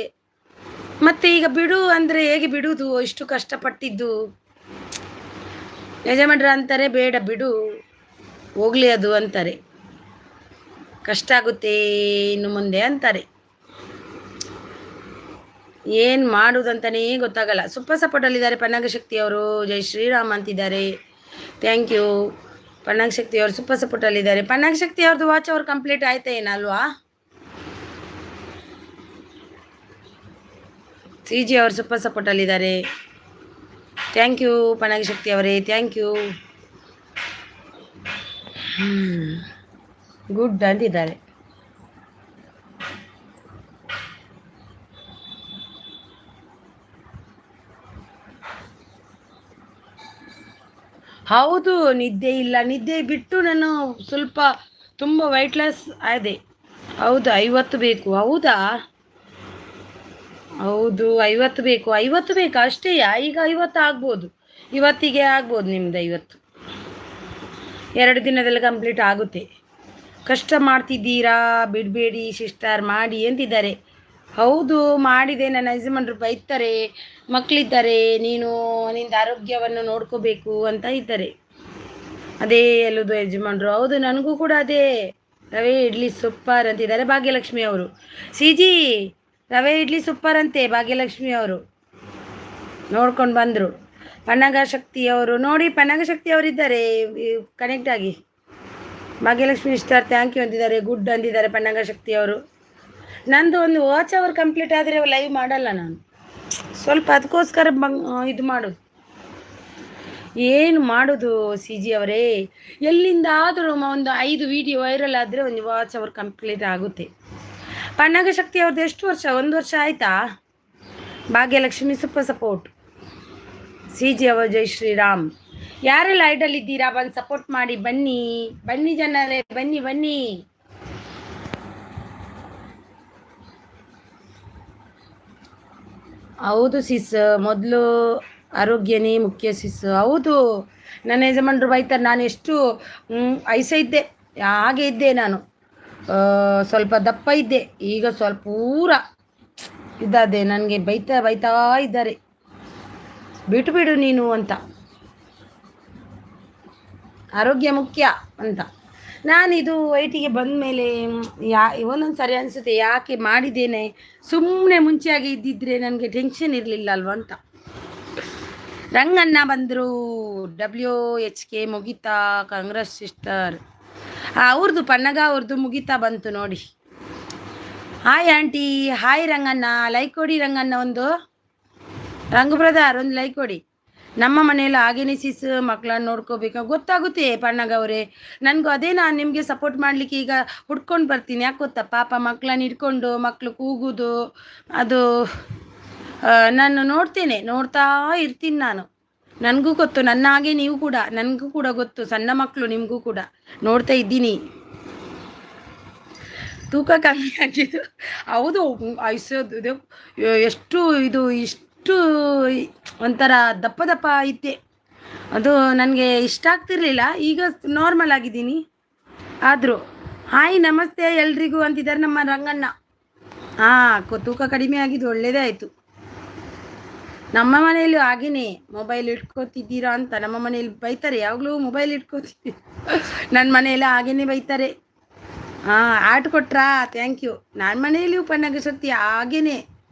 [SPEAKER 1] ಮತ್ತು ಈಗ ಬಿಡು ಅಂದರೆ ಹೇಗೆ ಬಿಡುವುದು? ಇಷ್ಟು ಕಷ್ಟಪಟ್ಟಿದ್ದು. ಯಜಮಾನ್ರು ಅಂತಾರೆ ಬೇಡ ಬಿಡು, ಹೋಗಲಿ ಅದು ಅಂತಾರೆ. ಕಷ್ಟ ಆಗುತ್ತೆ ಇನ್ನು ಮುಂದೆ ಅಂತಾರೆ. ಏನು ಮಾಡೋದಂತಲೇ ಗೊತ್ತಾಗಲ್ಲ. ಸೂಪರ್ ಸಪೋರ್ಟಲ್ಲಿದ್ದಾರೆ ಪನ್ನಗ ಶಕ್ತಿ ಅವರು. ಜೈ ಶ್ರೀರಾಮ್ ಅಂತಿದ್ದಾರೆ. Thank you. ಪನ್ನಗ ಶಕ್ತಿ ಅವರು ಸೂಪರ್ ಸಪೋರ್ಟಲ್ಲಿದ್ದಾರೆ. ಪನ್ನಗ ಶಕ್ತಿ ಅವ್ರದ್ದು ವಾಚ್ ಅವ್ರು ಕಂಪ್ಲೀಟ್ ಆಯ್ತಾ ಏನಲ್ವಾ? ಸಿ ಜಿ ಅವರು ಸೂಪರ್ ಸಪೋರ್ಟಲ್ಲಿದ್ದಾರೆ. ಥ್ಯಾಂಕ್ ಯು ಪನ್ನಗ ಶಕ್ತಿ ಅವರೇ, ಥ್ಯಾಂಕ್ ಯು. ಗುಡ್ ಅಂತಿದ್ದಾರೆ. ಹೌದು, ನಿದ್ದೆ ಇಲ್ಲ. ನಿದ್ದೆ ಬಿಟ್ಟು ನಾನು ಸ್ವಲ್ಪ ತುಂಬ ವೈಟ್ ಲಾಸ್ ಆದೆ. ಹೌದು, 50 ಬೇಕು. ಹೌದಾ? ಹೌದು, 50 ಬೇಕು. 50 ಬೇಕಾ? ಅಷ್ಟೇಯಾ? ಈಗ 50 ಆಗ್ಬೋದು. ಇವತ್ತಿಗೆ ಆಗ್ಬೋದು ನಿಮ್ದು 50. 2 ದಿನದಲ್ಲಿ ಕಂಪ್ಲೀಟ್ ಆಗುತ್ತೆ. ಕಷ್ಟ ಮಾಡ್ತಿದ್ದೀರಾ, ಬಿಡಬೇಡಿ ಸಿಸ್ಟರ್, ಮಾಡಿ ಅಂತಿದ್ದಾರೆ. ಹೌದು, ಮಾಡಿದೆ. ನನ್ನ ಯಜಮಾನ್ರು ಬೈತಾರೆ, ಮಕ್ಕಳಿದ್ದಾರೆ, ನೀನು ನಿಂದ ಆರೋಗ್ಯವನ್ನು ನೋಡ್ಕೋಬೇಕು ಅಂತ ಇದ್ದಾರೆ. ಅದೇ ಹೇಳೋದು ಯಜಮಾನ್ರು. ಹೌದು, ನನಗೂ ಕೂಡ ಅದೇ. ರವೆ ಇಡ್ಲಿ ಸೂಪರ್ ಅಂತಿದ್ದಾರೆ ಭಾಗ್ಯಲಕ್ಷ್ಮಿ ಅವರು. ಸಿ ಜಿ, ರವೆ ಇಡ್ಲಿ ಸೂಪರ್ ಅಂತೆ ಭಾಗ್ಯಲಕ್ಷ್ಮಿ ಅವರು ನೋಡ್ಕೊಂಡು ಬಂದರು. ಪನ್ನಗ ಶಕ್ತಿ ಅವರು ನೋಡಿ, ಪನ್ನಗ ಶಕ್ತಿ ಅವರಿದ್ದಾರೆ ಕನೆಕ್ಟ್ ಆಗಿ. ಭಾಗ್ಯಲಕ್ಷ್ಮಿ ಸ್ಟಾರ್ ಥ್ಯಾಂಕ್ ಯು ಅಂತಿದ್ದಾರೆ. ಗುಡ್ ಅಂತಿದ್ದಾರೆ ಪನ್ನಗ ಶಕ್ತಿ ಅವರು. ನಂದು ಒಂದು ವಾಚ್ ಅವರ್ ಕಂಪ್ಲೀಟ್ ಆದರೆ ಲೈವ್ ಮಾಡಲ್ಲ ನಾನು, ಸ್ವಲ್ಪ ಅದಕ್ಕೋಸ್ಕರ ಇದು ಮಾಡೋದು. ಏನು ಮಾಡೋದು ಸಿ ಜಿ ಅವರೇ? ಎಲ್ಲಿಂದಾದರೂ ಒಂದು 5 ವಿಡಿಯೋ ವೈರಲ್ ಆದರೆ ಒಂದು ವಾಚ್ ಅವರ್ ಕಂಪ್ಲೀಟ್ ಆಗುತ್ತೆ. ಪನ್ನಗ ಶಕ್ತಿ ಅವ್ರದ್ದು ಎಷ್ಟು ವರ್ಷ? 1 ವರ್ಷ ಆಯಿತಾ? Bhagyalakshmi super support. C G ಅವರು ಜೈ ಶ್ರೀರಾಮ್. ಯಾರೆಲ್ಲ ಐಡಲ್ ಇದ್ದೀರಾ ಬಂದು ಸಪೋರ್ಟ್ ಮಾಡಿ. ಬನ್ನಿ ಬನ್ನಿ ಜನರೇ, ಬನ್ನಿ ಬನ್ನಿ. ಹೌದು ಸಿಸ್, ಮೊದಲು ಆರೋಗ್ಯನೇ ಮುಖ್ಯ ಸಿಸ್. ಹೌದು, ನನ್ನ ಯಜಮಾನ್ರು ಬೈತಾರೆ. ನಾನು ಎಷ್ಟು ಐಸ ಇದ್ದೆ, ಹಾಗೆ ಇದ್ದೆ ನಾನು. ಸ್ವಲ್ಪ ದಪ್ಪ ಇದ್ದೆ, ಈಗ ಸ್ವಲ್ಪ ಪೂರ ಇದ್ದಾದೆ. ನನಗೆ ಬೈತಾ ಬೈತಾ ಇದ್ದಾರೆ, ಬಿಟ್ಟು ಬಿಡು ನೀನು ಅಂತ. ಆರೋಗ್ಯ ಮುಖ್ಯ ಅಂತ. ನಾನಿದು ವೈಟಿಗೆ ಬಂದ ಮೇಲೆ ಒಂದೊಂದು ಸರಿ ಅನಿಸುತ್ತೆ, ಯಾಕೆ ಮಾಡಿದ್ದೇನೆ, ಸುಮ್ಮನೆ ಮುಂಚೆಯಾಗಿ ಇದ್ದಿದ್ರೆ ನನಗೆ ಟೆನ್ಷನ್ ಇರಲಿಲ್ಲ ಅಲ್ವ ಅಂತ. ರಂಗಣ್ಣ ಬಂದರು. WHK ಮುಗಿತಾ? ಕಾಂಗ್ರೆಸ್ ಸಿಸ್ಟರ್. ಅವ್ರದ್ದು ಪನ್ನಗ ಅವ್ರದ್ದು ಮುಗಿತಾ ಬಂತು ನೋಡಿ. Hi aunty, hi Ranganna. Like ಕೊಡಿ ರಂಗಣ್ಣ, ಒಂದು ರಂಗು ಬ್ರದರ್ ಒಂದು ಲೈಕ್ ಕೊಡಿ. ನಮ್ಮ ಮನೆಯಲ್ಲಿ ಹಾಗೇನೆ ಸಿಸ್, ಮಕ್ಕಳನ್ನ ನೋಡ್ಕೋಬೇಕು. ಗೊತ್ತಾಗುತ್ತೆ ಪನ್ನಗ ಅವರೇ, ನನಗೂ ಅದೇ. ನಾನು ನಿಮಗೆ ಸಪೋರ್ಟ್ ಮಾಡಲಿಕ್ಕೆ ಈಗ ಹುಡ್ಕೊಂಡು ಬರ್ತೀನಿ. ಯಾಕೆ ಗೊತ್ತಾ, ಪಾಪ ಮಕ್ಕಳನ್ನ ಇಟ್ಕೊಂಡು ಮಕ್ಕಳು ಕೂಗೋದು ಅದು ನಾನು ನೋಡ್ತೇನೆ, ನೋಡ್ತಾ ಇರ್ತೀನಿ ನಾನು. ನನಗೂ ಗೊತ್ತು, ನನ್ನ ಹಾಗೆ ನೀವು ಕೂಡ, ನನಗೂ ಕೂಡ ಗೊತ್ತು. ಸಣ್ಣ ಮಕ್ಕಳು ನಿಮಗೂ ಕೂಡ ನೋಡ್ತಾ ಇದ್ದೀನಿ. ತೂಕ ಕಮ್ಮಿ ಆಗಿದ್ದು ಹೌದು. ಐಸೋದು ಎಷ್ಟು ಇದು ಇಷ್ಟು ಒಂಥರ ದಪ್ಪ ದಪ್ಪ ಇದ್ದೆ, ಅದು ನನಗೆ ಇಷ್ಟ ಆಗ್ತಿರ್ಲಿಲ್ಲ. ಈಗ ನಾರ್ಮಲ್ ಆಗಿದ್ದೀನಿ. ಆದರೂ ಹಾಯ್ ನಮಸ್ತೆ ಎಲ್ರಿಗೂ ಅಂತಿದ್ದಾರೆ ನಮ್ಮ ರಂಗಣ್ಣ. ತೂಕ ಕಡಿಮೆ ಆಗಿದ್ದು ಒಳ್ಳೆಯದೇ ಆಯಿತು. ನಮ್ಮ ಮನೆಯಲ್ಲೂ ಹಾಗೇನೆ, ಮೊಬೈಲ್ ಇಟ್ಕೋತಿದ್ದೀರಾ ಅಂತ ನಮ್ಮ ಮನೇಲಿ ಬೈತಾರೆ. ಯಾವಾಗಲೂ ಮೊಬೈಲ್ ಇಟ್ಕೋತಿದ್ದೀವಿ. ನನ್ನ ಮನೆಯಲ್ಲ ಹಾಗೇನೆ ಬೈತಾರೆ. ಆರ್ಟ್ ಕೊಟ್ರಾ? Thank you. ನನ್ನ ಮನೆಯಲ್ಲಿಯೂ ಪನ್ನಗ ಶಕ್ತಿ ಹಾಗೇನೆ.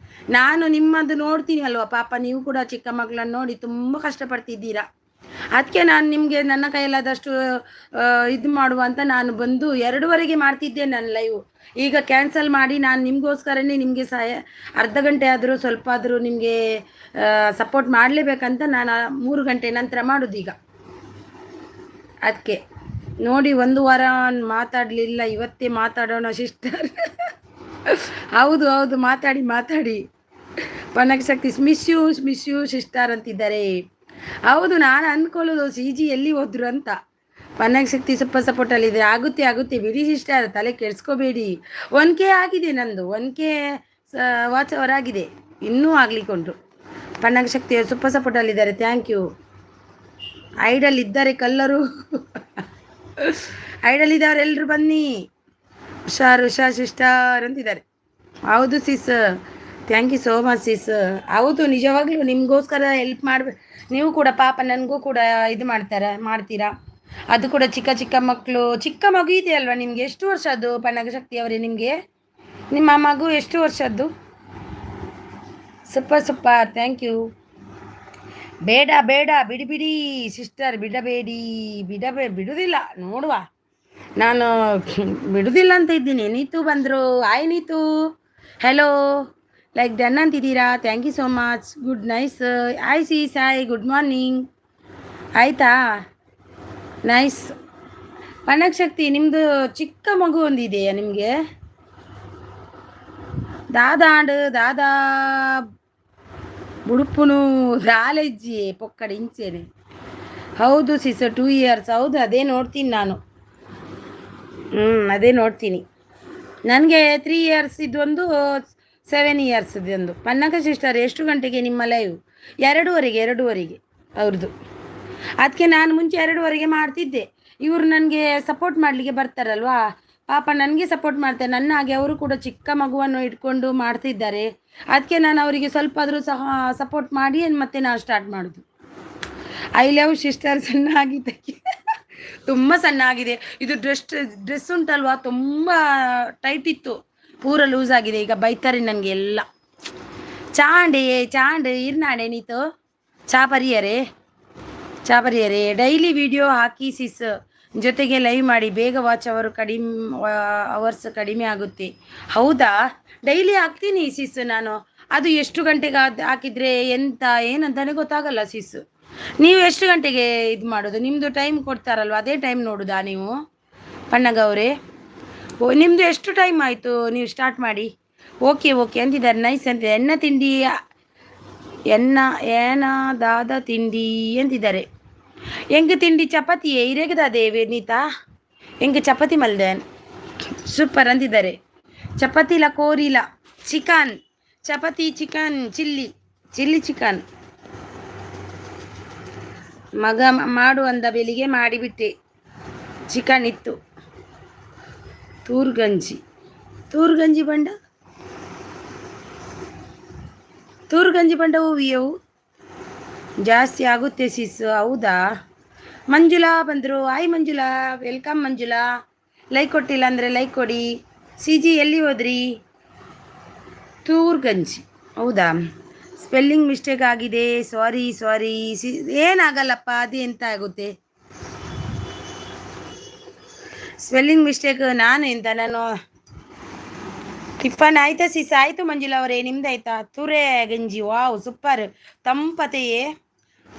[SPEAKER 1] ನಾನು ನಿಮ್ಮದು ನೋಡ್ತೀನಿ ಅಲ್ವಾ ಪಾಪ, ನೀವು ಕೂಡ ಚಿಕ್ಕ ಮಕ್ಕಳನ್ನು ನೋಡಿ ತುಂಬ ಕಷ್ಟಪಡ್ತಿದ್ದೀರಾ. ಅದಕ್ಕೆ ನಾನು ನಿಮಗೆ ನನ್ನ ಕೈಯಲ್ಲಾದಷ್ಟು ಇದು ಮಾಡುವ ಅಂತ ನಾನು ಬಂದು 2ವರೆಗೆ ಮಾಡ್ತಿದ್ದೆ ನನ್ನ ಲೈವ್. ಈಗ ಕ್ಯಾನ್ಸಲ್ ಮಾಡಿ ನಾನು ನಿಮಗೋಸ್ಕರನೇ ನಿಮಗೆ ಅರ್ಧ ಗಂಟೆ ಆದರೂ ಸ್ವಲ್ಪ ಆದರೂ ನಿಮಗೆ ಸಪೋರ್ಟ್ ಮಾಡಲೇಬೇಕಂತ ನಾನು 3 ಗಂಟೆ ನಂತರ ಮಾಡೋದು ಈಗ. ಅದಕ್ಕೆ ನೋಡಿ, 1 ವಾರ ಮಾತಾಡಲಿಲ್ಲ, ಇವತ್ತೇ ಮಾತಾಡೋಣ ಸಿಸ್ಟರ್. ಹೌದು ಹೌದು, ಮಾತಾಡಿ. ಪನ್ನಗ ಶಕ್ತಿ ಮಿಸ್ ಯು ಸಿಸ್ಟರ್ ಅಂತಿದ್ದಾರೆ. ಹೌದು, ನಾನು ಅಂದ್ಕೊಳ್ಳೋದು ಸಿ ಜಿ ಎಲ್ಲಿ ಹೋದ್ರು ಅಂತ. ಪನ್ನಗ ಶಕ್ತಿ ಸೂಪರ್ ಸಪೋರ್ಟಲ್ಲಿದೆ. ಆಗುತ್ತೆ ಬಿಡಿ ಸಿಸ್ಟರ್, ತಲೆ ಕೆಡಿಸ್ಕೋಬೇಡಿ. 1K ಆಗಿದೆ ನಂದು, 1K ವಾಚ್ ಅವರ್ ಆಗಿದೆ, ಇನ್ನೂ ಆಗ್ಲಿಕ್ಕೊಂಡ್ರು. ಪನ್ನಗ ಶಕ್ತಿ ಸೂಪರ್ ಸಪೋರ್ಟಲ್ಲಿದ್ದಾರೆ. Thank you. ಐಡಲ್ ಇದ್ದಾರೆ ಕಲ್ಲರು. ಐಡಲ್ ಇದ್ದವ್ರು ಎಲ್ಲರೂ ಬನ್ನಿ. ಉಷಾ ಸಿಸ್ಟರ್ ಅಂತಿದ್ದಾರೆ. ಹೌದು sis, thank you so much sis. ಹೌದು, ನಿಜವಾಗ್ಲೂ ನಿಮಗೋಸ್ಕರ ಹೆಲ್ಪ್ ಮಾಡಬೇಕು. ನೀವು ಕೂಡ ಪಾಪ ನನಗೂ ಕೂಡ ಇದು ಮಾಡ್ತೀರಾ. ಅದು ಕೂಡ ಚಿಕ್ಕ ಚಿಕ್ಕ ಮಕ್ಕಳು. ಚಿಕ್ಕ ಮಗು ಇದೆಯಲ್ವಾ ನಿಮಗೆ? ಎಷ್ಟು ವರ್ಷ ಅದು ಪನ್ನಗಶಕ್ತಿ ಅವರೇ ನಿಮಗೆ? ನಿಮ್ಮ ಮಗು ಎಷ್ಟು ವರ್ಷದ್ದು? Super super, thank you. ಬೇಡ ಬೇಡ, ಬಿಡಿ ಬಿಡಿ ಸಿಸ್ಟರ್, ಬಿಡಬೇಡಿ. ಬಿಡುವುದಿಲ್ಲ, ನೋಡುವ. ನಾನು ಬಿಡುವುದಿಲ್ಲ ಅಂತ ಇದ್ದೀನಿ. ನೀತು ಬಂದರು. Hi Neetu, hello. Like done ಅಂತಿದ್ದೀರಾ? Thank you so much. Good nice. Hi C Sai, good morning. ಆಯಿತಾ? ನೈಸ್. ಪನ್ನಗಶಕ್ತಿ, ನಿಮ್ಮದು ಚಿಕ್ಕ ಮಗು ಒಂದಿದೆಯಾ ನಿಮಗೆ? ದಾದಾ ಬುಡುಪುನು ರಾಲೆಜ್ಜಿ ಪೊಕ್ಕಡೆ ಇಂಚೇನೆ. ಹೌದು ಸಿಸ್, 2 ಇಯರ್ಸ್. ಹೌದು, ಅದೇ ನೋಡ್ತೀನಿ ನಾನು. ಅದೇ ನೋಡ್ತೀನಿ. ನನಗೆ 3 ಇಯರ್ಸ್ ಇದೊಂದು, 7 ಇಯರ್ಸ್ ಇದೊಂದು. ಪನ್ನಗ ಸಿಸ್ಟರ್, ಎಷ್ಟು ಗಂಟೆಗೆ ನಿಮ್ಮ ಲೈವ್? 2:30 ಅವ್ರದ್ದು. ಅದಕ್ಕೆ ನಾನು ಮುಂಚೆ 2:30 ಮಾಡ್ತಿದ್ದೆ. ಇವರು ನನಗೆ ಸಪೋರ್ಟ್ ಮಾಡಲಿಕ್ಕೆ ಬರ್ತಾರಲ್ವಾ, ಪಾಪ ನನಗೆ ಸಪೋರ್ಟ್ ಮಾಡ್ತಾರೆ. ನನ್ನ ಹಾಗೆ ಅವರು ಕೂಡ ಚಿಕ್ಕ ಮಗುವನ್ನು ಇಟ್ಕೊಂಡು ಮಾಡ್ತಿದ್ದಾರೆ. ಅದಕ್ಕೆ ನಾನು ಅವರಿಗೆ ಸ್ವಲ್ಪ ಆದರೂ ಸಹ ಸಪೋರ್ಟ್ ಮಾಡಿ ಮತ್ತೆ ನಾನು ಸ್ಟಾರ್ಟ್ ಮಾಡೋದು. I love sister. ಸಣ್ಣ ಆಗಿದ್ದಕ್ಕೆ ತುಂಬ ಸಣ್ಣ ಆಗಿದೆ. ಇದು ಡ್ರೆಸ್ ಉಂಟಲ್ವಾ, ತುಂಬ ಟೈಟ್ ಇತ್ತು, ಪೂರ ಲೂಸ್ ಆಗಿದೆ. ಈಗ ಬೈತಾರೆ ನನಗೆ ಎಲ್ಲ. ಚಾಂಡೆ ಇರ್ನಾಡೆ ನೀತು ಚಾ ಪರಿಯರೆ ಡೈಲಿ ವಿಡಿಯೋ ಹಾಕಿ ಸಿಸ್, ಜೊತೆಗೆ ಲೈವ್ ಮಾಡಿ. ಬೇಗ ವಾಚ್ ಅವರ್ಸ್ ಕಡಿಮೆ ಆಗುತ್ತೆ. ಹೌದಾ? ಡೈಲಿ ಹಾಕ್ತೀನಿ ಸಿಸ್ ನಾನು. ಅದು ಎಷ್ಟು ಗಂಟೆಗೆ ಹಾಕಿದರೆ ಏನಂತಾನೆ ಗೊತ್ತಾಗಲ್ಲ ಸಿಸ್. ನೀವು ಎಷ್ಟು ಗಂಟೆಗೆ ಇದು ಮಾಡೋದು? ನಿಮ್ಮದು ಟೈಮ್ ಕೊಡ್ತಾರಲ್ವ, ಅದೇ ಟೈಮ್ ನೋಡೋದಾ ನೀವು ಪನ್ನಗ ಅವರೇ? ನಿಮ್ಮದು ಎಷ್ಟು ಟೈಮ್ ಆಯಿತು ನೀವು ಸ್ಟಾರ್ಟ್ ಮಾಡಿ? ಓಕೆ ಅಂತಿದ್ದಾರೆ. ನೈಸ್ ಅಂತಿದ್ದಾರೆ. ಏನಾದಾದ ತಿಂಡಿ ಅಂತಿದ್ದಾರೆ. ಹೆಂಗೆ ತಿಂಡಿ? ಚಪಾತಿಯೇ ಇರೇಗದೇವೆ ನೀತಾ? ಹೆಂಗೆ ಚಪಾತಿ ಮಲ್ದೇನ್? ಸೂಪರ್ ಅಂತಿದ್ದಾರೆ. ಚಪಾತಿಲ ಕೋರಿಲ ಚಿಕನ್, ಚಪಾತಿ ಚಿಕನ್, ಚಿಲ್ಲಿ ಚಿಕನ್. ಮಗ ಮಾಡು ಅಂದ ಬೆಳಿಗ್ಗೆ ಮಾಡಿಬಿಟ್ಟೆ. ಚಿಕನ್ ಇತ್ತು. ತೂರ್ಗಂಜಿ ಬಂಡ ಹೂವಿಯವು ಜಾಸ್ತಿ ಆಗುತ್ತೆ ಸಿಸ್. ಹೌದಾ? ಮಂಜುಳಾ ಬಂದರು. ಆಯ್ ಮಂಜುಳಾ, ವೆಲ್ಕಮ್ ಮಂಜುಳಾ. ಲೈಕ್ ಕೊಟ್ಟಿಲ್ಲ ಅಂದರೆ ಲೈಕ್ ಕೊಡಿ. CG ಎಲ್ಲಿ ಹೋದ್ರಿ? ತೂರ್ಗಂಜಿ. ಹೌದಾ? ಸ್ಪೆಲ್ಲಿಂಗ್ ಮಿಸ್ಟೇಕ್ ಆಗಿದೆ, ಸಾರಿ. ಏನಾಗಲ್ಲಪ್ಪ, ಅದು ಎಂತ ಆಗುತ್ತೆ ಸ್ಪೆಲ್ಲಿಂಗ್ ಮಿಸ್ಟೇಕ್. ನಾನು ಟಿಫನ್ ಆಯ್ತಾ ಸಿಸ್? ಆಯಿತು ಮಂಜುಳಾ ಅವರೇ, ನಿಮ್ದಾಯ್ತಾ? ತುರೆ ಗಂಜಿ, ವಾವ್ ಸೂಪರ್.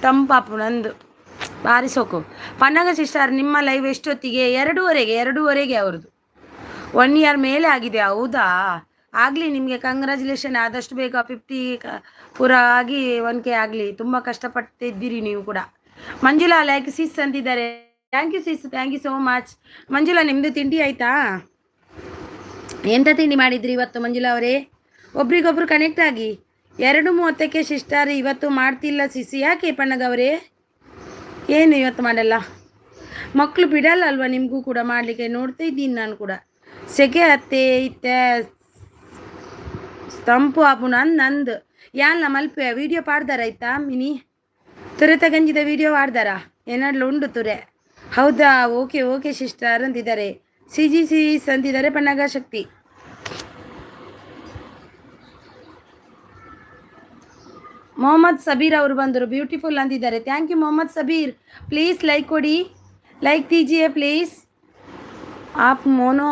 [SPEAKER 1] ತಂಪಾಪು ನಂದು ಭಾರಿ ಸೋಕು. ಪನ್ನಗ ಸಿಸ್ಟರ್, ನಿಮ್ಮ ಲೈವ್ ಎಷ್ಟೊತ್ತಿಗೆ? 2:30 ಅವ್ರದ್ದು. 1 ಇಯರ್ ಮೇಲೆ ಆಗಿದೆ. ಹೌದಾ? ಆಗಲಿ, ನಿಮಗೆ ಕಂಗ್ರ್ಯಾಚುಲೇಷನ್. ಆದಷ್ಟು ಬೇಗ 50 ಪೂರ ಆಗಿ 1K ಆಗಲಿ. ತುಂಬ ಕಷ್ಟಪಟ್ಟಿದ್ದೀರಿ ನೀವು ಕೂಡ. ಮಂಜುಳಾ ಲೈಕ್ ಸಿಸ್ ಅಂತಿದ್ದಾರೆ. Thank you sis, thank you so much. Manjula, ನಿಮ್ಮದು ತಿಂಡಿ ಆಯಿತಾ? ಎಂಥ ತಿಂಡಿ ಮಾಡಿದ್ರಿ ಇವತ್ತು ಮಂಜುಳಾ ಅವರೇ? ಒಬ್ರಿಗೊಬ್ರು ಕನೆಕ್ಟ್ ಆಗಿ. 2:30 ಸಿಸ್ಟರ್, ಇವತ್ತು ಮಾಡ್ತಿಲ್ಲ ಸಿಸಿ. ಯಾಕೆ ಪನ್ನಗ ಅವರೇ? ಏನು ಇವತ್ತು ಮಾಡಲ್ಲ? ಮಕ್ಕಳು ಬಿಡಲ್ಲ ಅಲ್ವಾ ನಿಮಗೂ ಕೂಡ ಮಾಡಲಿಕ್ಕೆ? ನೋಡ್ತಾ ಇದ್ದೀನಿ ನಾನು ಕೂಡ. ಸೆಕೆ ಹತ್ತೆ ಇತ್ತೆ ತಂಪು ಆಪು ನಂದು ಯಾಲ್ಲ ಮಲ್ಪೆ ವಿಡಿಯೋ ಪಾಡ್ದಾರಾಯ್ತಾ? ಮಿನಿ ತುರೆ ತಗಂಜಿದ ವಿಡಿಯೋ ಪಾಡ್ದಾರ? ಏನಾಡ್ಲು ಉಂಡು ತುರೆ? ಹೌದಾ? ಓಕೆ ಸಿಸ್ಟರ್ ಅಂತಿದ್ದಾರೆ. CG ಅಂತಿದ್ದಾರೆ. ಪನ್ನಗ ಶಕ್ತಿ. ಮೊಹಮ್ಮದ್ ಸಬೀರ್ ಅವರು ಬಂದರು. ಬ್ಯೂಟಿಫುಲ್ ಅಂತಿದ್ದಾರೆ. Thank you Mohammed Sabir. Please like ಕೊಡಿ, ಲೈಕ್ ದೀಜಿಯೇ ಪ್ಲೀಸ್. ಆಪ್ ಮೋನೋ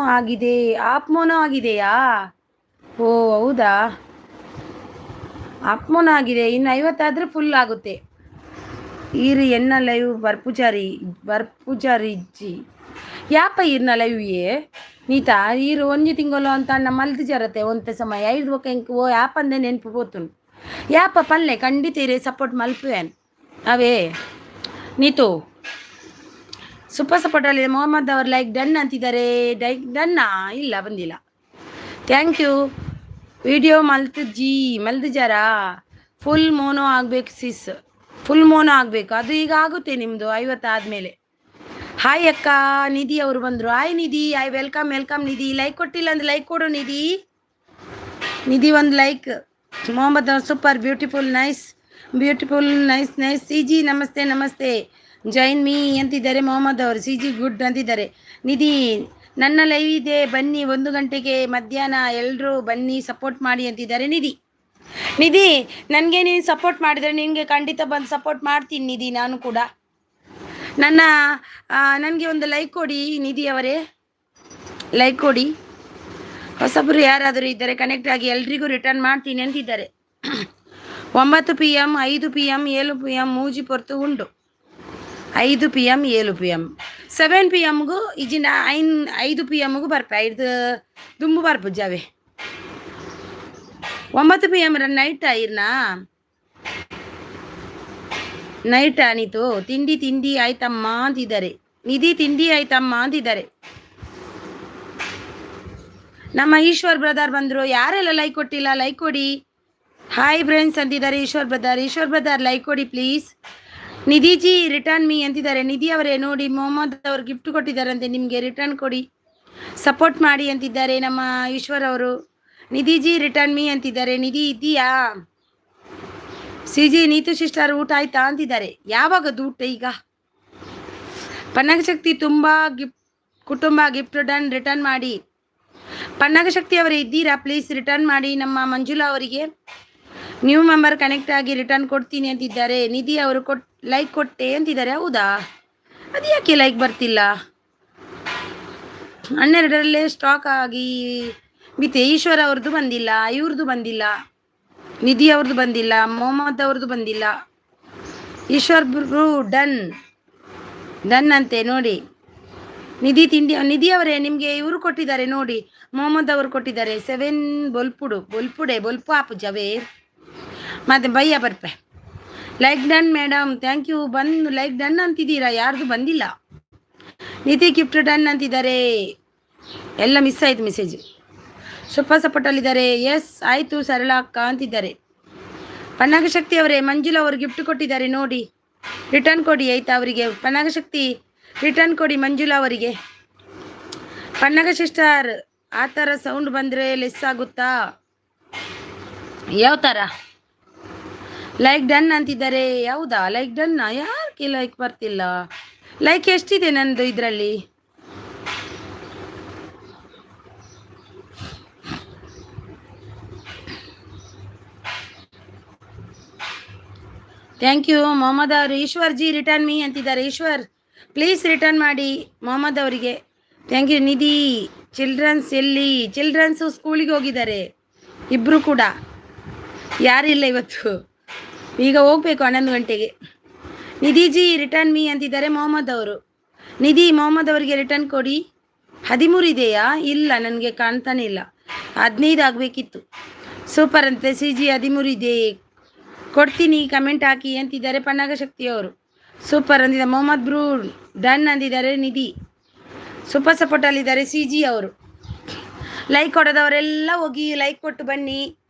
[SPEAKER 1] ಆಗಿದೆಯಾ? ಓ ಹೌದಾ? ಆಪ್ ಮೋನೋ ಆಗಿದೆ. ಇನ್ನು 50 ಆದರೆ ಫುಲ್ ಆಗುತ್ತೆ. ಈರು ಎನ್ನ ಲೈವ್ ಬರ್ಪುಜಾರಿಜ್ಜಿ ಯಾಪ ಈರ್ನ ಲೈವ್ ನೀತಾ ಈರು ಒಂಜಿ ತಿಂಗಳು ಅಂತ ಮಲ್ದು ಜರತ್ತೆ ಒಂತೆ ಸಮಯ 5 ಬೊಕ್ಕ ಇಂಕ್ ಓ ಯಾಪ್ ಅಂದೆ ನೆನಪು పోతుంది. ಯಾಪ ಪಲ್ಲೆ ಖಂಡಿತ ಇರೇ ಸಪೋರ್ಟ್ ಮಲ್ಪುವೇನ್ ಅವೇ ನೀತು ಸೂಪರ್ ಸಪೋರ್ಟ್ ಅಲ್ಲಿ. ಮೊಹಮ್ಮದ್ ಅವರು ಲೈಕ್ ಡನ್ ಅಂತಿದ್ದಾರೆ. ಡನ್ನಾ? ಇಲ್ಲ, ಬಂದಿಲ್ಲ. Thank you. ವಿಡಿಯೋ ಮಲ್ದು ಜರ ಫುಲ್ ಮೋನೋ ಆಗಬೇಕು ಸಿಸ್. ಫುಲ್ ಮೋನೋ ಆಗಬೇಕು. ಅದು ಈಗ ಆಗುತ್ತೆ ನಿಮ್ಮದು 50 ಆದಮೇಲೆ. ಹಾಯ್ ಅಕ್ಕ. ನಿಧಿ ಅವರು ಬಂದರು. ಹಾಯ್ ನಿಧಿ. ವೆಲ್ಕಮ್ ನಿಧಿ. ಲೈಕ್ ಕೊಟ್ಟಿಲ್ಲ ಅಂದ್ರೆ ಲೈಕ್ ಕೊಡು ನಿಧಿ ಒಂದು ಲೈಕ್. ಮೊಹಮ್ಮದ್ ಅವರು ಸೂಪರ್ ಬ್ಯೂಟಿಫುಲ್ ನೈಸ್. CG ನಮಸ್ತೆ. ಜಾಯಿನ್ ಮೀ ಅಂತಿದ್ದಾರೆ ಮೊಹಮ್ಮದ್ ಅವರು. ಸಿ ಜಿ ಗುಡ್ ಅಂತಿದ್ದಾರೆ. ನಿಧಿ ನನ್ನ ಲೈವ್ ಇದೆ ಬನ್ನಿ 1 ಗಂಟೆಗೆ ಮಧ್ಯಾಹ್ನ ಎಲ್ಲರೂ ಬನ್ನಿ ಸಪೋರ್ಟ್ ಮಾಡಿ ಅಂತಿದ್ದಾರೆ ನಿಧಿ. ನಿಧಿ ನನಗೆ ನೀನು ಸಪೋರ್ಟ್ ಮಾಡಿದರೆ ನಿನಗೆ ಖಂಡಿತ ಬಂದು ಸಪೋರ್ಟ್ ಮಾಡ್ತೀನಿ ನಿಧಿ. ನಾನು ಕೂಡ ನನಗೆ ಒಂದು ಲೈಕ್ ಕೊಡಿ ನಿಧಿ ಅವರೇ, ಲೈಕ್ ಕೊಡಿ. ಹೊಸಬರು ಯಾರಾದರೂ ಇದ್ದರೆ ಕನೆಕ್ಟ್ ಆಗಿ ಎಲ್ರಿಗೂ ರಿಟರ್ನ್ ಮಾಡ್ತೀನಿ ಅಂತಿದ್ದಾರೆ. 9 PM 5 PM 7 PM ಮೂಜಿ ಪೊರ್ತು ಉಂಟು. 5 PM 7 PM 7 PMಗೂ ಇಜಿನ 5 PMಗೂ ಬರ್ಪೆ 5 ದುಂಬು ಬರ್ಪು ಜಾವೆ 9 PM ನೈಟ್ ಇರ್ನಾ ನೈಟ್ ಅನಿತು. ತಿಂಡಿ ಆಯ್ತಮ್ಮ ಅಂತಿದ್ದಾರೆ ನಿಧಿ. ತಿಂಡಿ ಆಯ್ತಮ್ಮ ಅಂತಿದ್ದಾರೆ. ನಮ್ಮ ಈಶ್ವರ್ ಬ್ರದರ್ ಬಂದರು. ಯಾರೆಲ್ಲ ಲೈಕ್ ಕೊಟ್ಟಿಲ್ಲ ಲೈಕ್ ಕೊಡಿ. ಹಾಯ್ ಫ್ರೆಂಡ್ಸ್ ಅಂತಿದ್ದಾರೆ ಈಶ್ವರ್ ಬ್ರದರ್ ಲೈಕ್ ಕೊಡಿ ಪ್ಲೀಸ್. ನಿಧಿಜಿ ರಿಟರ್ನ್ ಮೀ ಅಂತಿದ್ದಾರೆ. ನಿಧಿ ಅವರೇ ನೋಡಿ ಮೊಹಮ್ಮದ್ ಅವರು ಗಿಫ್ಟ್ ಕೊಟ್ಟಿದ್ದಾರಂತೆ, ನಿಮಗೆ ರಿಟರ್ನ್ ಕೊಡಿ ಸಪೋರ್ಟ್ ಮಾಡಿ ಅಂತಿದ್ದಾರೆ ನಮ್ಮ ಈಶ್ವರ್ ಅವರು. ನಿಧಿಜಿ ರಿಟರ್ನ್ ಮೀ ಅಂತಿದ್ದಾರೆ. ನಿಧಿ ಇದೆಯಾ? ಸಿ ಜಿ ನೀತು ಸಿಸ್ಟರ್ ಊಟ ಆಯ್ತಾ ಅಂತಿದ್ದಾರೆ. ಯಾವಾಗದು ಊಟ? ಈಗ ಪನ್ನಗ ಶಕ್ತಿ ತುಂಬ ಕುಟುಂಬ ಗಿಫ್ಟ್ ಡನ್ ರಿಟರ್ನ್ ಮಾಡಿ. ಪನ್ನಗ ಶಕ್ತಿ ಅವರೇ ಇದ್ದೀರಾ? ಪ್ಲೀಸ್ ರಿಟರ್ನ್ ಮಾಡಿ. ನಮ್ಮ ಮಂಜುಳಾ ಅವರಿಗೆ ನ್ಯೂ ಮೆಂಬರ್ ಕನೆಕ್ಟ್ ಆಗಿ ರಿಟರ್ನ್ ಕೊಡ್ತೀನಿ ಅಂತಿದ್ದಾರೆ. ನಿಧಿ ಅವರು ಲೈಕ್ ಕೊಟ್ಟೆ ಅಂತಿದ್ದಾರೆ. ಹೌದಾ? ಅದು ಯಾಕೆ ಲೈಕ್ ಬರ್ತಿಲ್ಲ? 12ರಲ್ಲೇ ಸ್ಟಾಕ್ ಆಗಿ ಬಿತ್ತೆ. ಈಶ್ವರ ಅವ್ರದ್ದು ಬಂದಿಲ್ಲ, ಇವ್ರದ್ದು ಬಂದಿಲ್ಲ, ನಿಧಿ ಅವ್ರದ್ದು ಬಂದಿಲ್ಲ, ಮೊಹಮ್ಮದ್ ಅವ್ರದ್ದು ಬಂದಿಲ್ಲ. ಈಶ್ವರ್ ಡನ್ ಅಂತೆ ನೋಡಿ. ನಿಧಿ ಅವರೇ ನಿಮಗೆ ಇವರು ಕೊಟ್ಟಿದ್ದಾರೆ ನೋಡಿ, ಮೊಹಮ್ಮದ್ ಅವರು ಕೊಟ್ಟಿದ್ದಾರೆ. 7 ಬೊಲ್ಪು ಆಪು ಜವೇ ಮತ್ತೆ ಬಯ್ಯ ಬರ್ಪೆ. Like done madam thank you. ಬಂದು ಲೈಕ್ ಡನ್ ಅಂತಿದ್ದೀರಾ? ಯಾರ್ದು ಬಂದಿಲ್ಲ. ನಿಧಿ ಗಿಫ್ಟ್ ಡನ್ ಅಂತಿದ್ದಾರೆ. ಎಲ್ಲ ಮಿಸ್ ಆಯ್ತು ಮೆಸೇಜ್. ಸಪೋರ್ಟಲ್ಲಿದ್ದಾರೆ. ಎಸ್ ಆಯಿತು ಸರಳ ಅಕ್ಕ ಅಂತಿದ್ದಾರೆ. ಪನ್ನಗ ಶಕ್ತಿ ಅವರೇ ಮಂಜುಳಾ ಅವರು ಗಿಫ್ಟ್ ಕೊಟ್ಟಿದ್ದಾರೆ ನೋಡಿ, ರಿಟರ್ನ್ ಕೊಡಿ ಆಯ್ತಾ ಅವರಿಗೆ. ಪನ್ನಗ ಶಕ್ತಿ ರಿಟರ್ನ್ ಕೊಡಿ ಮಂಜುಳಾ ಅವರಿಗೆ. ಪನ್ನಗ ಸಿಸ್ಟರ್ ಆ ಥರ ಸೌಂಡ್ ಬಂದರೆ ಲೆಸ್ ಆಗುತ್ತಾ? ಯಾವ ಥರ? ಲೈಕ್ ಡನ್ ಅಂತಿದ್ದಾರೆ. ಯಾವುದಾ ಲೈಕ್ ಡನ್ನ? ಯಾಕೆ ಲೈಕ್ ಬರ್ತಿಲ್ಲ? ಲೈಕ್ ಎಷ್ಟಿದೆ ನನ್ನದು ಇದರಲ್ಲಿ? ಥ್ಯಾಂಕ್ ಯು ಮೊಹಮ್ಮದ್ ಅವರು. ಈಶ್ವರ್ ಜಿ ರಿಟರ್ನ್ ಮೀ ಅಂತಿದ್ದಾರೆ. ಈಶ್ವರ್ ಪ್ಲೀಸ್ ರಿಟರ್ನ್ ಮಾಡಿ ಮೊಹಮ್ಮದ್ ಅವರಿಗೆ. Thank you. ನಿಧಿ ಚಿಲ್ಡ್ರನ್ಸ್ ಎಲ್ಲಿ? ಚಿಲ್ಡ್ರನ್ಸು ಸ್ಕೂಲಿಗೆ ಹೋಗಿದ್ದಾರೆ ಇಬ್ಬರು ಕೂಡ. ಯಾರಿಲ್ಲ ಇವತ್ತು, ಈಗ ಹೋಗಬೇಕು 11 ಗಂಟೆಗೆ. ನಿಧಿಜಿ ರಿಟರ್ನ್ ಮೀ ಅಂತಿದ್ದಾರೆ ಮೊಹಮ್ಮದ್ ಅವರು. ನಿಧಿ ಮೊಹಮ್ಮದ್ ಅವರಿಗೆ ರಿಟರ್ನ್ ಕೊಡಿ. 13 ಇದೆಯಾ? ಇಲ್ಲ ನನಗೆ ಕಾಣ್ತಾನೆ ಇಲ್ಲ. 15 ಆಗಬೇಕಿತ್ತು. ಸೂಪರ್ ಅಂತೆ. ಸಿ ಜಿ 13 ಇದೆ ಕೊಡ್ತೀನಿ ಕಮೆಂಟ್ ಹಾಕಿ ಅಂತಿದ್ದಾರೆ ಪನ್ನಗ ಶಕ್ತಿಯವರು. ಸೂಪರ್ ಅಂದಿದ್ದಾರೆ. ಮೊಹಮ್ಮದ್ ಡನ್ ಅಂದಿದ್ದಾರೆ. ನಿಧಿ ಸೂಪರ್ ಸಪೋರ್ಟಲ್ಲಿದ್ದಾರೆ. ಸಿ ಜಿ ಅವರು ಲೈಕ್ ಕೊಡೋದವರೆಲ್ಲ ಹೋಗಿ ಲೈಕ್ ಕೊಟ್ಟು ಬನ್ನಿ.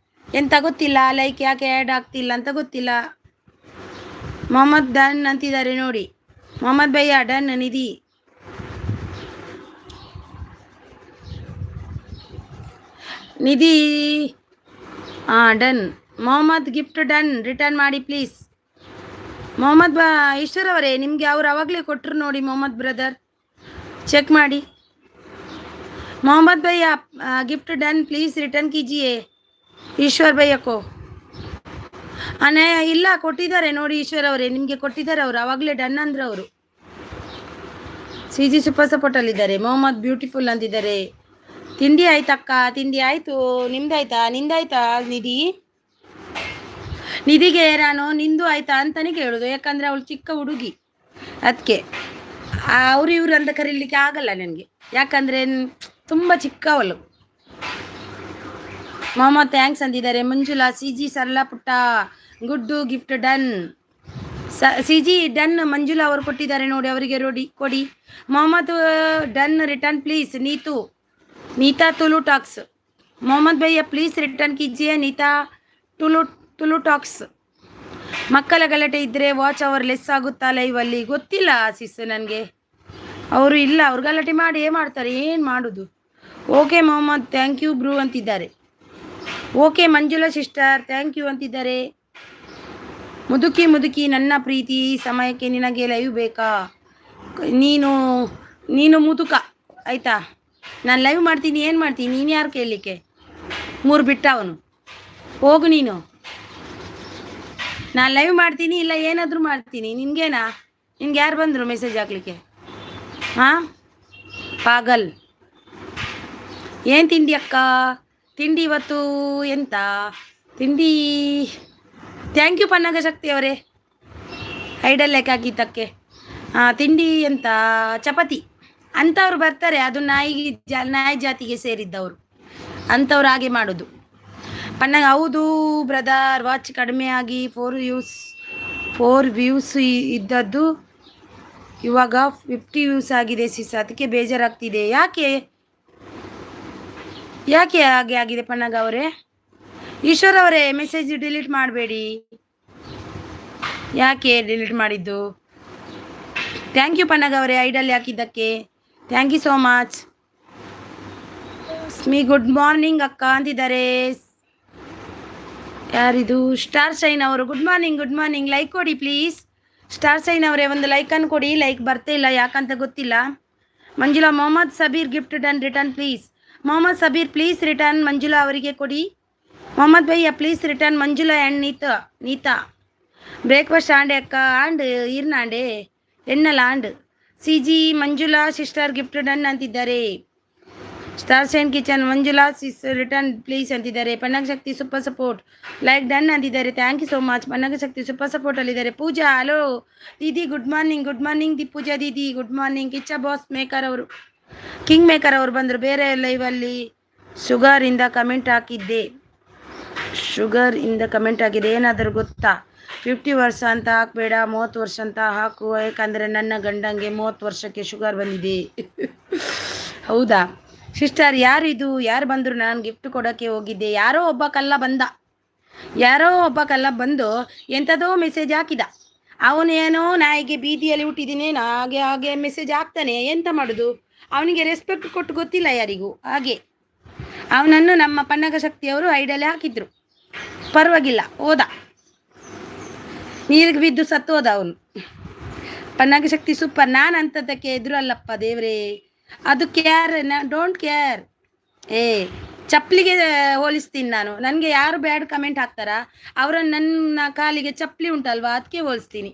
[SPEAKER 1] ಎಂತ ಗೊತ್ತಿಲ್ಲ ಲೈಕ್ ಯಾಕೆ ಆ್ಯಡ್ ಆಗ್ತಿಲ್ಲ ಅಂತ ಗೊತ್ತಿಲ್ಲ. ಮೊಹಮ್ಮದ್ ಡನ್ ಅಂತಿದ್ದಾರೆ ನೋಡಿ. ಮೊಹಮ್ಮದ್ ಭಯ್ಯ done. Nidhi done. Mohammed gift done return ಮಾಡಿ ಪ್ಲೀಸ್. ಮೊಹಮ್ಮದ್ ಈಶ್ವರ್ ಅವರೇ ನಿಮಗೆ ಅವ್ರು ಅವಾಗಲೇ ಕೊಟ್ಟರು ನೋಡಿ. ಮೊಹಮ್ಮದ್ ಬ್ರದರ್ ಚೆಕ್ ಮಾಡಿ. ಮೊಹಮ್ಮದ್ ಭಯ್ಯ ಗಿಫ್ಟ್ ಡನ್ ಪ್ಲೀಸ್ ರಿಟರ್ನ್ ಕೀಜಿಯೇ ಈಶ್ವರ್ ಭಯ್ಯಕ್ಕೋ. ಇಲ್ಲ ಕೊಟ್ಟಿದ್ದಾರೆ ನೋಡಿ ಈಶ್ವರ್ ಅವರೇ, ನಿಮಗೆ ಕೊಟ್ಟಿದ್ದಾರೆ ಅವರು ಅವಾಗಲೇ ಡನ್ ಅಂದ್ರೆ ಅವರು. ಸಿ ಜಿ ಸೂಪರ್ ಸಪೋರ್ಟಲ್ಲಿದ್ದಾರೆ. ಮೊಹಮ್ಮದ್ ಬ್ಯೂಟಿಫುಲ್ ಅಂತಿದ್ದಾರೆ. ತಿಂಡಿ ಆಯ್ತಕ್ಕ? ತಿಂಡಿ ಆಯಿತು. ನಿಮ್ದಾಯ್ತಾ? ನಿಂದಾಯ್ತಾ ನಿಧಿ? ನಿಧಿಗೆ ನಾನು ನಿಂದು ಆಯ್ತಾ ಅಂತಲೇ ಕೇಳೋದು, ಯಾಕಂದರೆ ಅವಳು ಚಿಕ್ಕ ಹುಡುಗಿ, ಅದಕ್ಕೆ ಅವ್ರು ಇವರು ಅಂತ ಕರೀಲಿಕ್ಕೆ ಆಗಲ್ಲ ನನಗೆ, ಯಾಕಂದರೆ ತುಂಬ ಚಿಕ್ಕವಳು. ಮೊಹಮ್ಮದ್ ಥ್ಯಾಂಕ್ಸ್ ಅಂದಿದ್ದಾರೆ. ಮಂಜುಳಾ ಸಿ ಜಿ ಸರಳ ಪುಟ್ಟ ಗುಡ್ಡು gift done. C G done. Manjula ಅವರು ಕೊಟ್ಟಿದ್ದಾರೆ ನೋಡಿ, ಅವರಿಗೆ ಕೊಡಿ. Mohammed done return please. Neeta Tulu talks. Mohammed ಭಯ್ಯ ಪ್ಲೀಸ್ ರಿಟರ್ನ್ कीजिए. ನೀತಾ ತುಲು ಟಾಕ್ಸ್. ಮಕ್ಕಳ ಗಲಾಟೆ ಇದ್ದರೆ ವಾಚ್ ಅವರ್ ಲೆಸ್ ಆಗುತ್ತಾ ಲೈವಲ್ಲಿ? ಗೊತ್ತಿಲ್ಲ ಸಿಸ್ ನನಗೆ. ಅವರು ಇಲ್ಲ, ಅವ್ರು ಗಲಾಟೆ ಮಾಡಿ ಮಾಡ್ತಾರೆ, ಏನು ಮಾಡೋದು. Okay Mohammed thank you bro ಅಂತಿದ್ದಾರೆ. Okay Manjula sister thank you ಅಂತಿದ್ದಾರೆ. ಮುದುಕಿ ಮುದುಕಿ ನನ್ನ ಪ್ರೀತಿ ಸಮಯಕ್ಕೆ ನಿನಗೆ ಲೈವ್ ಬೇಕಾ? ನೀನು ನೀನು ಮುದುಕ ಆಯಿತಾ? ನಾನು ಲೈವ್ ಮಾಡ್ತೀನಿ, ಏನು ಮಾಡ್ತೀನಿ, ನೀನು ಯಾರು ಕೇಳಲಿಕ್ಕೆ? 3 ಬಿಟ್ಟ ಅವನು, ಹೋಗು ನೀನು. ನಾನು ಲೈವ್ ಮಾಡ್ತೀನಿ, ಇಲ್ಲ ಏನಾದರೂ ಮಾಡ್ತೀನಿ, ನಿನಗೇನಾ? ನಿನ್ಗೆ ಯಾರು ಬಂದರು ಮೆಸೇಜ್ ಹಾಕ್ಲಿಕ್ಕೆ? ಹಾಂ ಪಾಗಲ್. ಏನು ತಿಂಡಿ ಅಕ್ಕ? ತಿಂಡಿ ಇವತ್ತು ಎಂತ ತಿಂಡಿ? ಥ್ಯಾಂಕ್ ಯು ಪನ್ನಗ ಶಕ್ತಿ ಅವರೇ, ಐಡಲ್ ಲೆಕ್ಕ ಹಾಕಿದ್ದಕ್ಕೆ. ತಿಂಡಿ ಎಂತ? ಚಪಾತಿ. ಅಂಥವ್ರು ಬರ್ತಾರೆ, ಅದು ನಾಯಿ ಜಾತಿಗೆ ಸೇರಿದ್ದವರು, ಅಂಥವ್ರು ಹಾಗೆ ಮಾಡೋದು. ಪನ್ನಗ ಹೌದು ಬ್ರದರ್, ವಾಚ್ ಕಡಿಮೆ ಆಗಿ 4 ವ್ಯೂಸ್ ಇದ್ದದ್ದು ಇವಾಗ 50 ವ್ಯೂಸ್ ಆಗಿದೆ ಸಿಸ್, ಅದಕ್ಕೆ ಬೇಜಾರಾಗ್ತಿದೆ. ಯಾಕೆ ಹಾಗೆ ಆಗಿದೆ ಪನ್ನಗ ಅವರೇ? ಈಶ್ವರ್ ಅವರೇ ಮೆಸೇಜ್ ಡಿಲೀಟ್ ಮಾಡಬೇಡಿ. ಯಾಕೆ ಡಿಲೀಟ್ ಮಾಡಿದ್ದು? ಥ್ಯಾಂಕ್ ಯು ಪನ್ನಗ ಅವರೇ ಐಡಲ್ ಹಾಕಿದ್ದಕ್ಕೆ, ಥ್ಯಾಂಕ್ ಯು ಸೋ ಮಚ್. ಸ್ಮಿ ಗುಡ್ ಮಾರ್ನಿಂಗ್ ಅಕ್ಕ ಅಂತಿದ್ದಾರೆ. ಯಾರಿದು? ಸ್ಟಾರ್ ಶೈನ್ ಅವರು. Good morning. ಲೈಕ್ ಕೊಡಿ ಪ್ಲೀಸ್. ಸ್ಟಾರ್ ಶೈನ್ ಅವರೇ ಒಂದು ಲೈಕನ್ನು ಕೊಡಿ. ಲೈಕ್ ಬರ್ತಾ ಇಲ್ಲ, ಯಾಕಂತ ಗೊತ್ತಿಲ್ಲ. Manjula Mohammed Sabir gift done return please. Mohammed Sabir please return Manjula ಅವರಿಗೆ ಕೊಡಿ. ಮೊಹಮ್ಮದ್ ಭಯ್ಯ please return Manjula and Neeta. Breakfast ಆಂಡೆ ಅಕ್ಕ ಆಂಡ್ ಇರ್ನಾಂಡೆ ಎನ್ನಲ್ಲ ಆಂಡ್ CG Manjula sister gift done ಅಂತಿದ್ದಾರೆ. Star shine kitchen Manjula sis return please ಅಂತಿದ್ದಾರೆ. Pannaga Shakti super support like done ಅಂತಿದ್ದಾರೆ. Thank you so much. Pannaga Shakti super support ಅಲ್ಲಿದ್ದಾರೆ. ಪೂಜಾ ಹಲೋ ದೀದಿ, ಗುಡ್ ಮಾರ್ನಿಂಗ್ ಪೂಜಾ ದೀದಿ, good morning. Kichcha boss maker ಅವರು, ಕಿಂಗ್ ಮೇಕರ್ ಅವರು ಬಂದರು. ಬೇರೆ ಲೈವಲ್ಲಿ ಶುಗರಿಂದ ಕಮೆಂಟ್ ಹಾಕಿದ್ದೆ. ಏನಾದರೂ ಗೊತ್ತಾ? 50 ವರ್ಷ ಅಂತ ಹಾಕಬೇಡ, 30 ವರ್ಷ ಅಂತ ಹಾಕು. ಯಾಕಂದರೆ ನನ್ನ ಗಂಡಂಗೆ 30 ವರ್ಷಕ್ಕೆ ಶುಗರ್ ಬಂದಿದೆ. ಹೌದಾ ಸಿಸ್ಟರ್? ಯಾರು ಬಂದರು? ನಾನು ಗಿಫ್ಟ್ ಕೊಡೋಕ್ಕೆ ಹೋಗಿದ್ದೆ. ಯಾರೋ ಒಬ್ಬ ಕಲ್ಲ ಬಂದು ಎಂಥದೋ ಮೆಸೇಜ್ ಹಾಕಿದ. ಅವನೇನೋ ನಾಯಿಗೆ ಬೀದಿಯಲ್ಲಿ ಹುಟ್ಟಿದ್ದೀನಿ ಹಾಗೆ ಮೆಸೇಜ್ ಹಾಕ್ತಾನೆ. ಎಂತ ಮಾಡೋದು? ಅವನಿಗೆ ರೆಸ್ಪೆಕ್ಟ್ ಕೊಟ್ಟು ಗೊತ್ತಿಲ್ಲ ಯಾರಿಗೂ. ಹಾಗೆ ಅವನನ್ನು ನಮ್ಮ ಪನ್ನಗ ಶಕ್ತಿಯವರು ಐಡಲ್ ಹಾಕಿದ್ರು. ಪರವಾಗಿಲ್ಲ, ಹೋದ, ನೀರಿಗೆ ಬಿದ್ದು ಸತ್ತೋದ ಅವನು. ಪನ್ನಗ ಶಕ್ತಿ ಸೂಪರ್. ನಾನು ಅಂಥದ್ದಕ್ಕೆ ಎದುರಲ್ಲಪ್ಪ ದೇವ್ರೇ. ಅದು ಡೋಂಟ್ ಕೇರ್. ಚಪ್ಪಲಿಗೆ ಹೋಲಿಸ್ತೀನಿ ನಾನು. ನನಗೆ ಯಾರು ಬ್ಯಾಡ್ ಕಮೆಂಟ್ ಹಾಕ್ತಾರಾ ಅವರನ್ನು ನನ್ನ ಕಾಲಿಗೆ ಚಪ್ಪಲಿ ಉಂಟಲ್ವಾ ಅದಕ್ಕೆ ಹೋಲಿಸ್ತೀನಿ.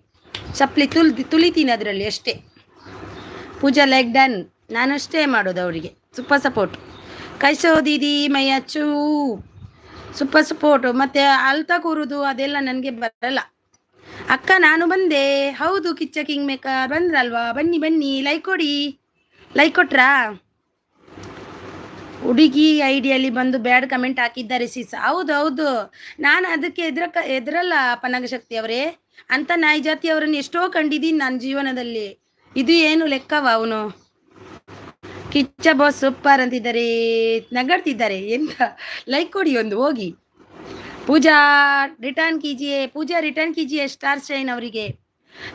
[SPEAKER 1] ಚಪ್ಪಲಿ ತುಳಿತೀನಿ ಅದರಲ್ಲಿ ಅಷ್ಟೇ. Pooja like done. ನಾನು ಅಷ್ಟೇ ಮಾಡೋದು ಅವರಿಗೆ. Super support. ಕೈಸೋ ದೀದಿ ಮೈಯಚ್ಚು ಸೂಪರ್ ಸಪೋರ್ಟು. ಮತ್ತು ಅಳ್ತಾ ಕೂರುದು ಅದೆಲ್ಲ ನನಗೆ ಬರಲ್ಲ. ಅಕ್ಕ ನಾನು ಬಂದೆ. ಹೌದು ಕಿಚ್ಚ ಕಿಂಗ್ ಮೇಕರ್ ಬಂದ್ರಲ್ವಾ? ಬನ್ನಿ ಲೈಕ್ ಕೊಡಿ. ಲೈಕ್ ಕೊಟ್ರಾ? ಹುಡುಗಿ ಐಡಿಯಲ್ಲಿ ಬಂದು ಬ್ಯಾಡ್ ಕಮೆಂಟ್ ಹಾಕಿದ್ದಾರೆ ಸಿಸ್. ಹೌದು ನಾನು ಅದಕ್ಕೆ ಎದುರಲ್ಲ ಪನ್ನಗ ಶಕ್ತಿ ಅವರೇ. ಅಂತ ನಾಯಿ ಜಾತಿ ಅವರನ್ನು ಎಷ್ಟೋ ಕಂಡಿದ್ದೀನಿ ನನ್ನ ಜೀವನದಲ್ಲಿ. ಇದು ಏನು ಲೆಕ್ಕವ? ಅವನು ಕಿಚ್ಚ ಬಾಸ್ ಸೂಪರ್ ಅಂತಿದ್ದಾರೆ, ನಗಾಡ್ತಿದ್ದಾರೆ. ಎಂತ ಲೈಕ್ ಕೊಡಿ ಒಂದು ಹೋಗಿ. ಪೂಜಾ ರಿಟರ್ನ್ ಕೀಜಿಯೇ ಸ್ಟಾರ್ ಶೈನ್ ಅವರಿಗೆ.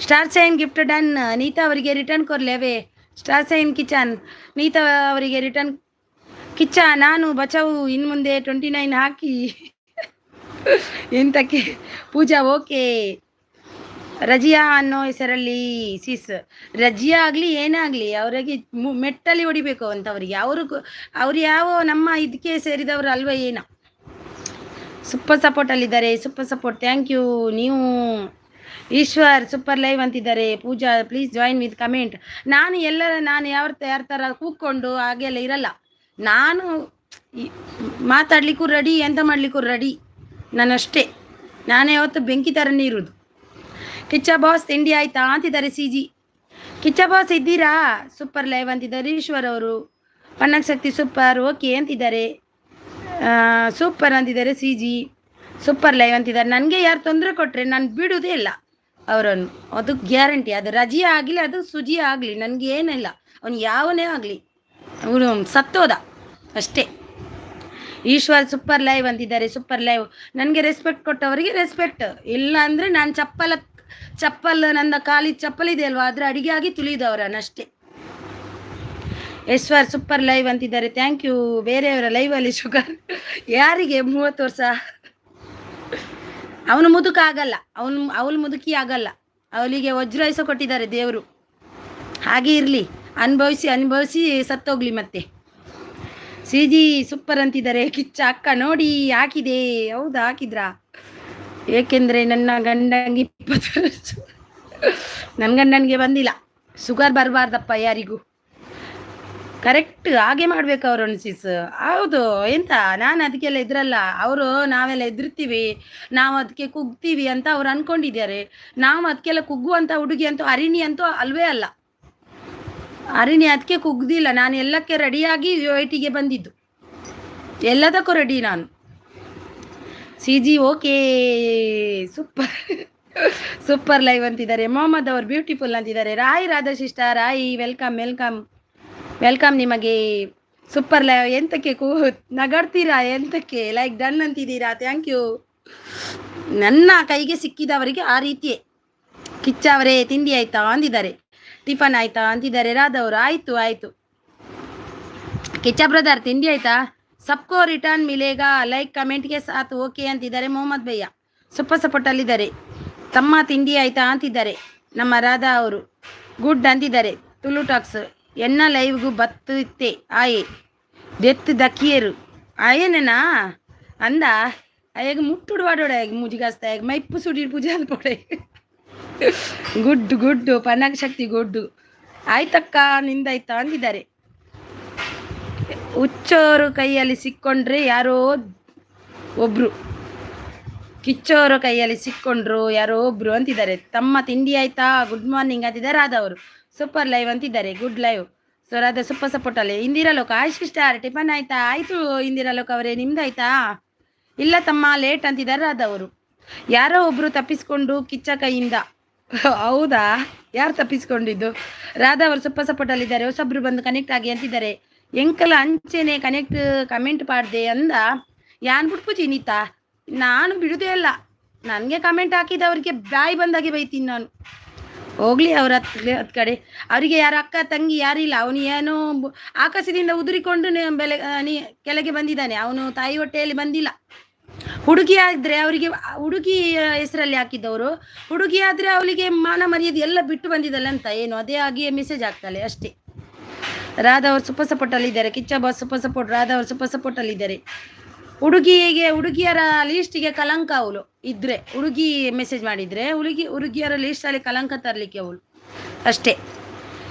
[SPEAKER 1] Star shine gift done. Neeta ಅವರಿಗೆ ರಿಟರ್ನ್ ಕೊರ್ಲೇವೆ. ಸ್ಟಾರ್ ಶೈನ್ ಕಿಚನ್ ನೀತಾ ಅವರಿಗೆ ರಿಟರ್ನ್. ಕಿಚ್ಚ ನಾನು ಬಚಾವು ಇನ್ನು ಮುಂದೆ 29 ಹಾಕಿ ಎಂತಕ್ಕೆ? ಪೂಜಾ ಓಕೆ. ರಜಿಯಾ ಅನ್ನೋ ಹೆಸರಲ್ಲಿ ಸಿಸ್. ರಜಿಯಾ ಆಗಲಿ ಏನೇ ಆಗಲಿ ಅವರಿಗೆ ಮೆಟ್ಟಲ್ಲಿ ಹೊಡಿಬೇಕು ಅಂತವ್ರಿಗೆ. ಅವರು ಯಾವ ನಮ್ಮ ಇದಕ್ಕೆ ಸೇರಿದವರು ಅಲ್ವ ಏನೋ. ಸೂಪರ್ ಸಪೋರ್ಟಲ್ಲಿದ್ದಾರೆ. Super support. Thank you. ನೀವು ಈಶ್ವರ್ ಸೂಪರ್ ಲೈವ್ ಅಂತಿದ್ದಾರೆ. Pooja please join with comment. ನಾನು ಯಾರ ಥರ ಕೂತ್ಕೊಂಡು ಹಾಗೆಲ್ಲ ಇರಲ್ಲ. ನಾನು ಮಾತಾಡಲಿಕ್ಕೂ ರೆಡಿ, ಎಂತ ಮಾಡಲಿಕ್ಕೂ ರೆಡಿ. ನಾನಷ್ಟೇ. ನಾನೇ ಯಾವತ್ತು ಬೆಂಕಿ ಥರನೇ ಇರೋದು. ಕಿಚ್ಚ ಬಾಸ್ ತಿಂಡಿ ಆಯ್ತಾ ಅಂತಿದ್ದಾರೆ. CG ಕಿಚ್ಚ ಬಾಸ್ ಇದ್ದೀರಾ? ಸೂಪರ್ ಲೈವ್ ಅಂತಿದ್ದಾರೆ. ಈಶ್ವರ್ ಅವರು. ಪನ್ನಗ ಶಕ್ತಿ ಸೂಪರ್ ಓಕೆ ಅಂತಿದ್ದಾರೆ. ಸೂಪರ್ ಅಂತಿದ್ದಾರೆ. CG ಸೂಪರ್ ಲೈವ್ ಅಂತಿದ್ದಾರೆ. ನನಗೆ ಯಾರು ತೊಂದರೆ ಕೊಟ್ಟರೆ ನಾನು ಬಿಡೋದೇ ಇಲ್ಲ ಅವರನ್ನು. ಅದು ಗ್ಯಾರಂಟಿ. ಅದು ರಜಿಯಾ ಆಗಲಿ, ಅದು ಸುಜಿ ಆಗಲಿ, ನನಗೆ ಏನಿಲ್ಲ. ಅವನು ಯಾವನೇ ಆಗಲಿ, ಅವನು ಸತ್ತೋದ ಅಷ್ಟೇ. ಈಶ್ವರ್ ಸೂಪರ್ ಲೈವ್ ಅಂತಿದ್ದಾರೆ. Super live. ನನಗೆ ರೆಸ್ಪೆಕ್ಟ್ ಕೊಟ್ಟವರಿಗೆ ರೆಸ್ಪೆಕ್ಟ್. ಇಲ್ಲ ಅಂದರೆ ನಾನು ಚಪ್ಪಲ್ ನನ್ನ ಕಾಲಿ ಚಪ್ಪಲಿದೆ ಅಲ್ವಾ, ಅದ್ರ ಅಡಿಗೆ ಆಗಿ ತುಳಿದವರನ್ನಷ್ಟೇ. ಈಶ್ವರ್ ಸೂಪರ್ ಲೈವ್ ಅಂತಿದ್ದಾರೆ. Thank you. ಬೇರೆಯವರ ಲೈವಲ್ಲಿ ಶುಗರ್ ಯಾರಿಗೆ? 30 ವರ್ಷ ಅವನು ಮುದುಕ ಆಗಲ್ಲ, ಅವಳು ಮುದುಕಿ ಆಗಲ್ಲ, ಅವಳಿಗೆ ವಜ್ರಾಯುಷ ಕೊಟ್ಟಿದ್ದಾರೆ ದೇವರು. ಹಾಗೆ ಇರಲಿ, ಅನುಭವಿಸಿ ಅನುಭವಿಸಿ ಸತ್ತೋಗ್ಲಿ ಮತ್ತೆ. ಸಿ ಜಿ ಸೂಪರ್ ಅಂತಿದ್ದಾರೆ. ಕಿಚ್ಚ ಅಕ್ಕ ನೋಡಿ ಹಾಕಿದೆ. ಹೌದಾ, ಹಾಕಿದ್ರಾ? ಏಕೆಂದರೆ ನನ್ನ ಗಂಡಂಗೆ 20 ವರ್ಷ, ನನ್ನ ಗಂಡನಿಗೆ ಬಂದಿಲ್ಲ. ಶುಗರ್ ಬರಬಾರ್ದಪ್ಪ ಯಾರಿಗೂ. ಕರೆಕ್ಟ್ ಹಾಗೆ ಮಾಡ್ಬೇಕು ಅವರು ಅನ್ಸಿಸ್. ಹೌದು, ಎಂತ ನಾನು ಅದಕ್ಕೆಲ್ಲ ಇದ್ರಲ್ಲ. ಅವರು ನಾವೆಲ್ಲ ಎದುರ್ತೀವಿ, ನಾವು ಅದಕ್ಕೆ ಕುಗ್ತೀವಿ ಅಂತ ಅವ್ರು ಅನ್ಕೊಂಡಿದ್ದಾರೆ. ನಾವು ಅದಕ್ಕೆಲ್ಲ ಕುಗ್ಗುವಂಥ ಹುಡುಗಿ ಅಂತೂ ಅರಿಣಿ ಅಂತೂ ಅಲ್ವೇ ಅಲ್ಲ. ಅರಿಣಿ ಅದಕ್ಕೆ ಕುಗ್ದಿಲ್ಲ. ನಾನು ಎಲ್ಲಕ್ಕೆ ರೆಡಿಯಾಗಿ ವೇಟಿಗೆ ಬಂದಿದ್ದು, ಎಲ್ಲದಕ್ಕೂ ರೆಡಿ ನಾನು. C G okay, super super live ಅಂತಿದ್ದಾರೆ. ಮೊಹಮ್ಮದ್ ಅವರು ಬ್ಯೂಟಿಫುಲ್ ಅಂತಿದ್ದಾರೆ. ರಾಯ್ ರಾಧಾಶಿಷ್ಟ ರಾಯ್, ವೆಲ್ಕಮ್ ವೆಲ್ಕಮ್ ವೆಲ್ಕಮ್ ನಿಮಗೆ. Super live. ಎಂತಕ್ಕೆ ನಗಾಡ್ತೀರಾ? ಎಂತಕ್ಕೆ ಲೈಕ್ ಡನ್ ಅಂತಿದ್ದೀರಾ? Thank you. ನನ್ನ ಕೈಗೆ ಸಿಕ್ಕಿದವರಿಗೆ ಆ ರೀತಿಯೇ. ಕಿಚ್ಚ ಅವರೇ ತಿಂಡಿ ಆಯ್ತಾ ಅಂದಿದ್ದಾರೆ. ಟಿಫನ್ ಆಯ್ತಾ ಅಂತಿದ್ದಾರೆ. ರಾಧವರು ಆಯಿತು ಆಯಿತು. ಕಿಚ್ಚ ಬ್ರದರ್ ತಿಂಡಿ ಆಯ್ತಾ? ಸಬ್ಕೋ ರಿಟರ್ನ್ ಮಿಲೇಗಾ, ಲೈಕ್ ಕಮೆಂಟ್ಗೆ ಸಾತ್ ಓಕೆ ಅಂತಿದ್ದಾರೆ. ಮೊಹಮ್ಮದ್ ಭಯ್ಯ ಸೂಪರ್ ಸಪೋರ್ಟಲ್ಲಿದ್ದಾರೆ. ತಮ್ಮ ತಿಂಡಿ ಆಯ್ತಾ ಅಂತಿದ್ದಾರೆ ನಮ್ಮ ರಾಧಾ ಅವರು. ಗುಡ್ ಅಂತಿದ್ದಾರೆ. ತುಳು ಟಾಕ್ಸ್ ಎನ್ನ ಲೈವ್ಗೂ ಬತ್ತಿತ್ತೆ ಆಯೆ ದೆತ್ತು ದಕ್ಕಿಯರು ಆಯೇನೇನಾ ಅಂದ ಅಯ್ಯಾಗ ಮುಟ್ಟುಡುವಾಡೋಡ ಮುಜಿಗಾಸ್ತಾಯಾಗ ಮೈಪ್ಪು ಸುಡೀರ್ ಪೂಜೆ ಅನ್ಪೋಡೆ. ಗುಡ್ ಗುಡ್ಡು ಪನ್ನಗ ಶಕ್ತಿ ಗುಡ್ಡು. ಆಯ್ತಕ್ಕ ನಿಂದಾಯ್ತಾ ಅಂದಿದ್ದಾರೆ. ಹುಚ್ಚೋರು ಕೈಯಲ್ಲಿ ಸಿಕ್ಕೊಂಡ್ರೆ ಯಾರೋ ಒಬ್ರು, ಕಿಚ್ಚೋರು ಕೈಯಲ್ಲಿ ಸಿಕ್ಕೊಂಡ್ರು ಯಾರೋ ಒಬ್ರು ಅಂತಿದ್ದಾರೆ. ತಮ್ಮ ತಿಂಡಿ ಆಯ್ತಾ? ಗುಡ್ ಮಾರ್ನಿಂಗ್ ಅಂತಿದ್ದಾರೆ. ರಾಧವರು ಸೂಪರ್ ಲೈವ್ ಅಂತಿದ್ದಾರೆ. Good live. So Radha super support ಅಲ್ಲೇ. ಇಂದಿರಾ ಲೋಕ ಆಯ್ತು ಸ್ಟಾರ್ ಟಿಫನ್ ಆಯ್ತಾ? ಆಯಿತು ಇಂದಿರಾ ಲೋಕ ಅವರೇ, ನಿಮ್ದಾಯ್ತಾ? ಇಲ್ಲ ತಮ್ಮ ಲೇಟ್ ಅಂತಿದ್ದಾರೆ ರಾಧವರು. ಯಾರೋ ಒಬ್ರು ತಪ್ಪಿಸ್ಕೊಂಡು ಕಿಚ್ಚ ಕೈಯಿಂದ. ಹೌದಾ, ಯಾರು ತಪ್ಪಿಸ್ಕೊಂಡಿದ್ದು? ರಾಧಾ ಅವರು ಸೂಪರ್ ಸಪೋರ್ಟ್ ಅಲ್ಲಿದ್ದಾರೆ. ಹೊಸಬ್ರು ಬಂದು ಕನೆಕ್ಟ್ ಆಗಿ ಅಂತಿದ್ದಾರೆ. ಎಂಕಲ ಅಂಚೆನೆ ಕಮೆಂಟ್ ಮಾಡಿದೆ ಅಂದ ಯಾನ್ ಬಿಟ್ಪುಜಿ ನೀತಾ, ನಾನು ಬಿಡುದೇ ಇಲ್ಲ. ನನಗೆ ಕಮೆಂಟ್ ಹಾಕಿದವ್ರಿಗೆ ಬಾಯಿ ಬಂದಾಗೆ ಬೈತೀನಿ ನಾನು. ಹೋಗ್ಲಿ ಅವ್ರ ಹತ್ತು ಕಡೆ. ಅವರಿಗೆ ಯಾರು ಅಕ್ಕ ತಂಗಿ ಯಾರಿಲ್ಲ. ಅವನು ಏನೋ ಆಕಾಶದಿಂದ ಉದುರಿಕೊಂಡು ಕೆಳಗೆ ಬಂದಿದ್ದಾನೆ. ಅವನು ತಾಯಿ ಹೊಟ್ಟೆಯಲ್ಲಿ ಬಂದಿಲ್ಲ. ಹುಡುಗಿ ಆದರೆ ಅವರಿಗೆ ಹುಡುಗಿ ಹೆಸರಲ್ಲಿ ಹಾಕಿದ್ದವರು. ಹುಡುಗಿ ಆದರೆ ಅವಳಿಗೆ ಮಾನ ಮರ್ಯಾದೆ ಎಲ್ಲ ಬಿಟ್ಟು ಬಂದಿದ್ದಲ್ಲ ಅಂತ ಏನು, ಅದೇ ಆಗಿಯೇ ಮೆಸೇಜ್ ಆಗ್ತಾಳೆ ಅಷ್ಟೇ. ರಾಧಾ ಅವರು ಸೂಪರ್ ಸಪೋರ್ಟಲ್ಲಿದ್ದಾರೆ. Kichcha boss super support. Radha ಅವರು ಸೂಪರ್ ಸಪೋರ್ಟಲ್ಲಿದ್ದಾರೆ. ಹುಡುಗಿಯರ ಲೀಸ್ಟಿಗೆ ಕಲಂಕ ಅವಳು ಇದ್ರೆ, ಹುಡುಗಿ ಮೆಸೇಜ್ ಮಾಡಿದರೆ ಹುಡುಗಿಯರ ಲೀಸ್ಟಲ್ಲಿ ಕಲಂಕ ತರಲಿಕ್ಕೆ ಅವಳು ಅಷ್ಟೇ.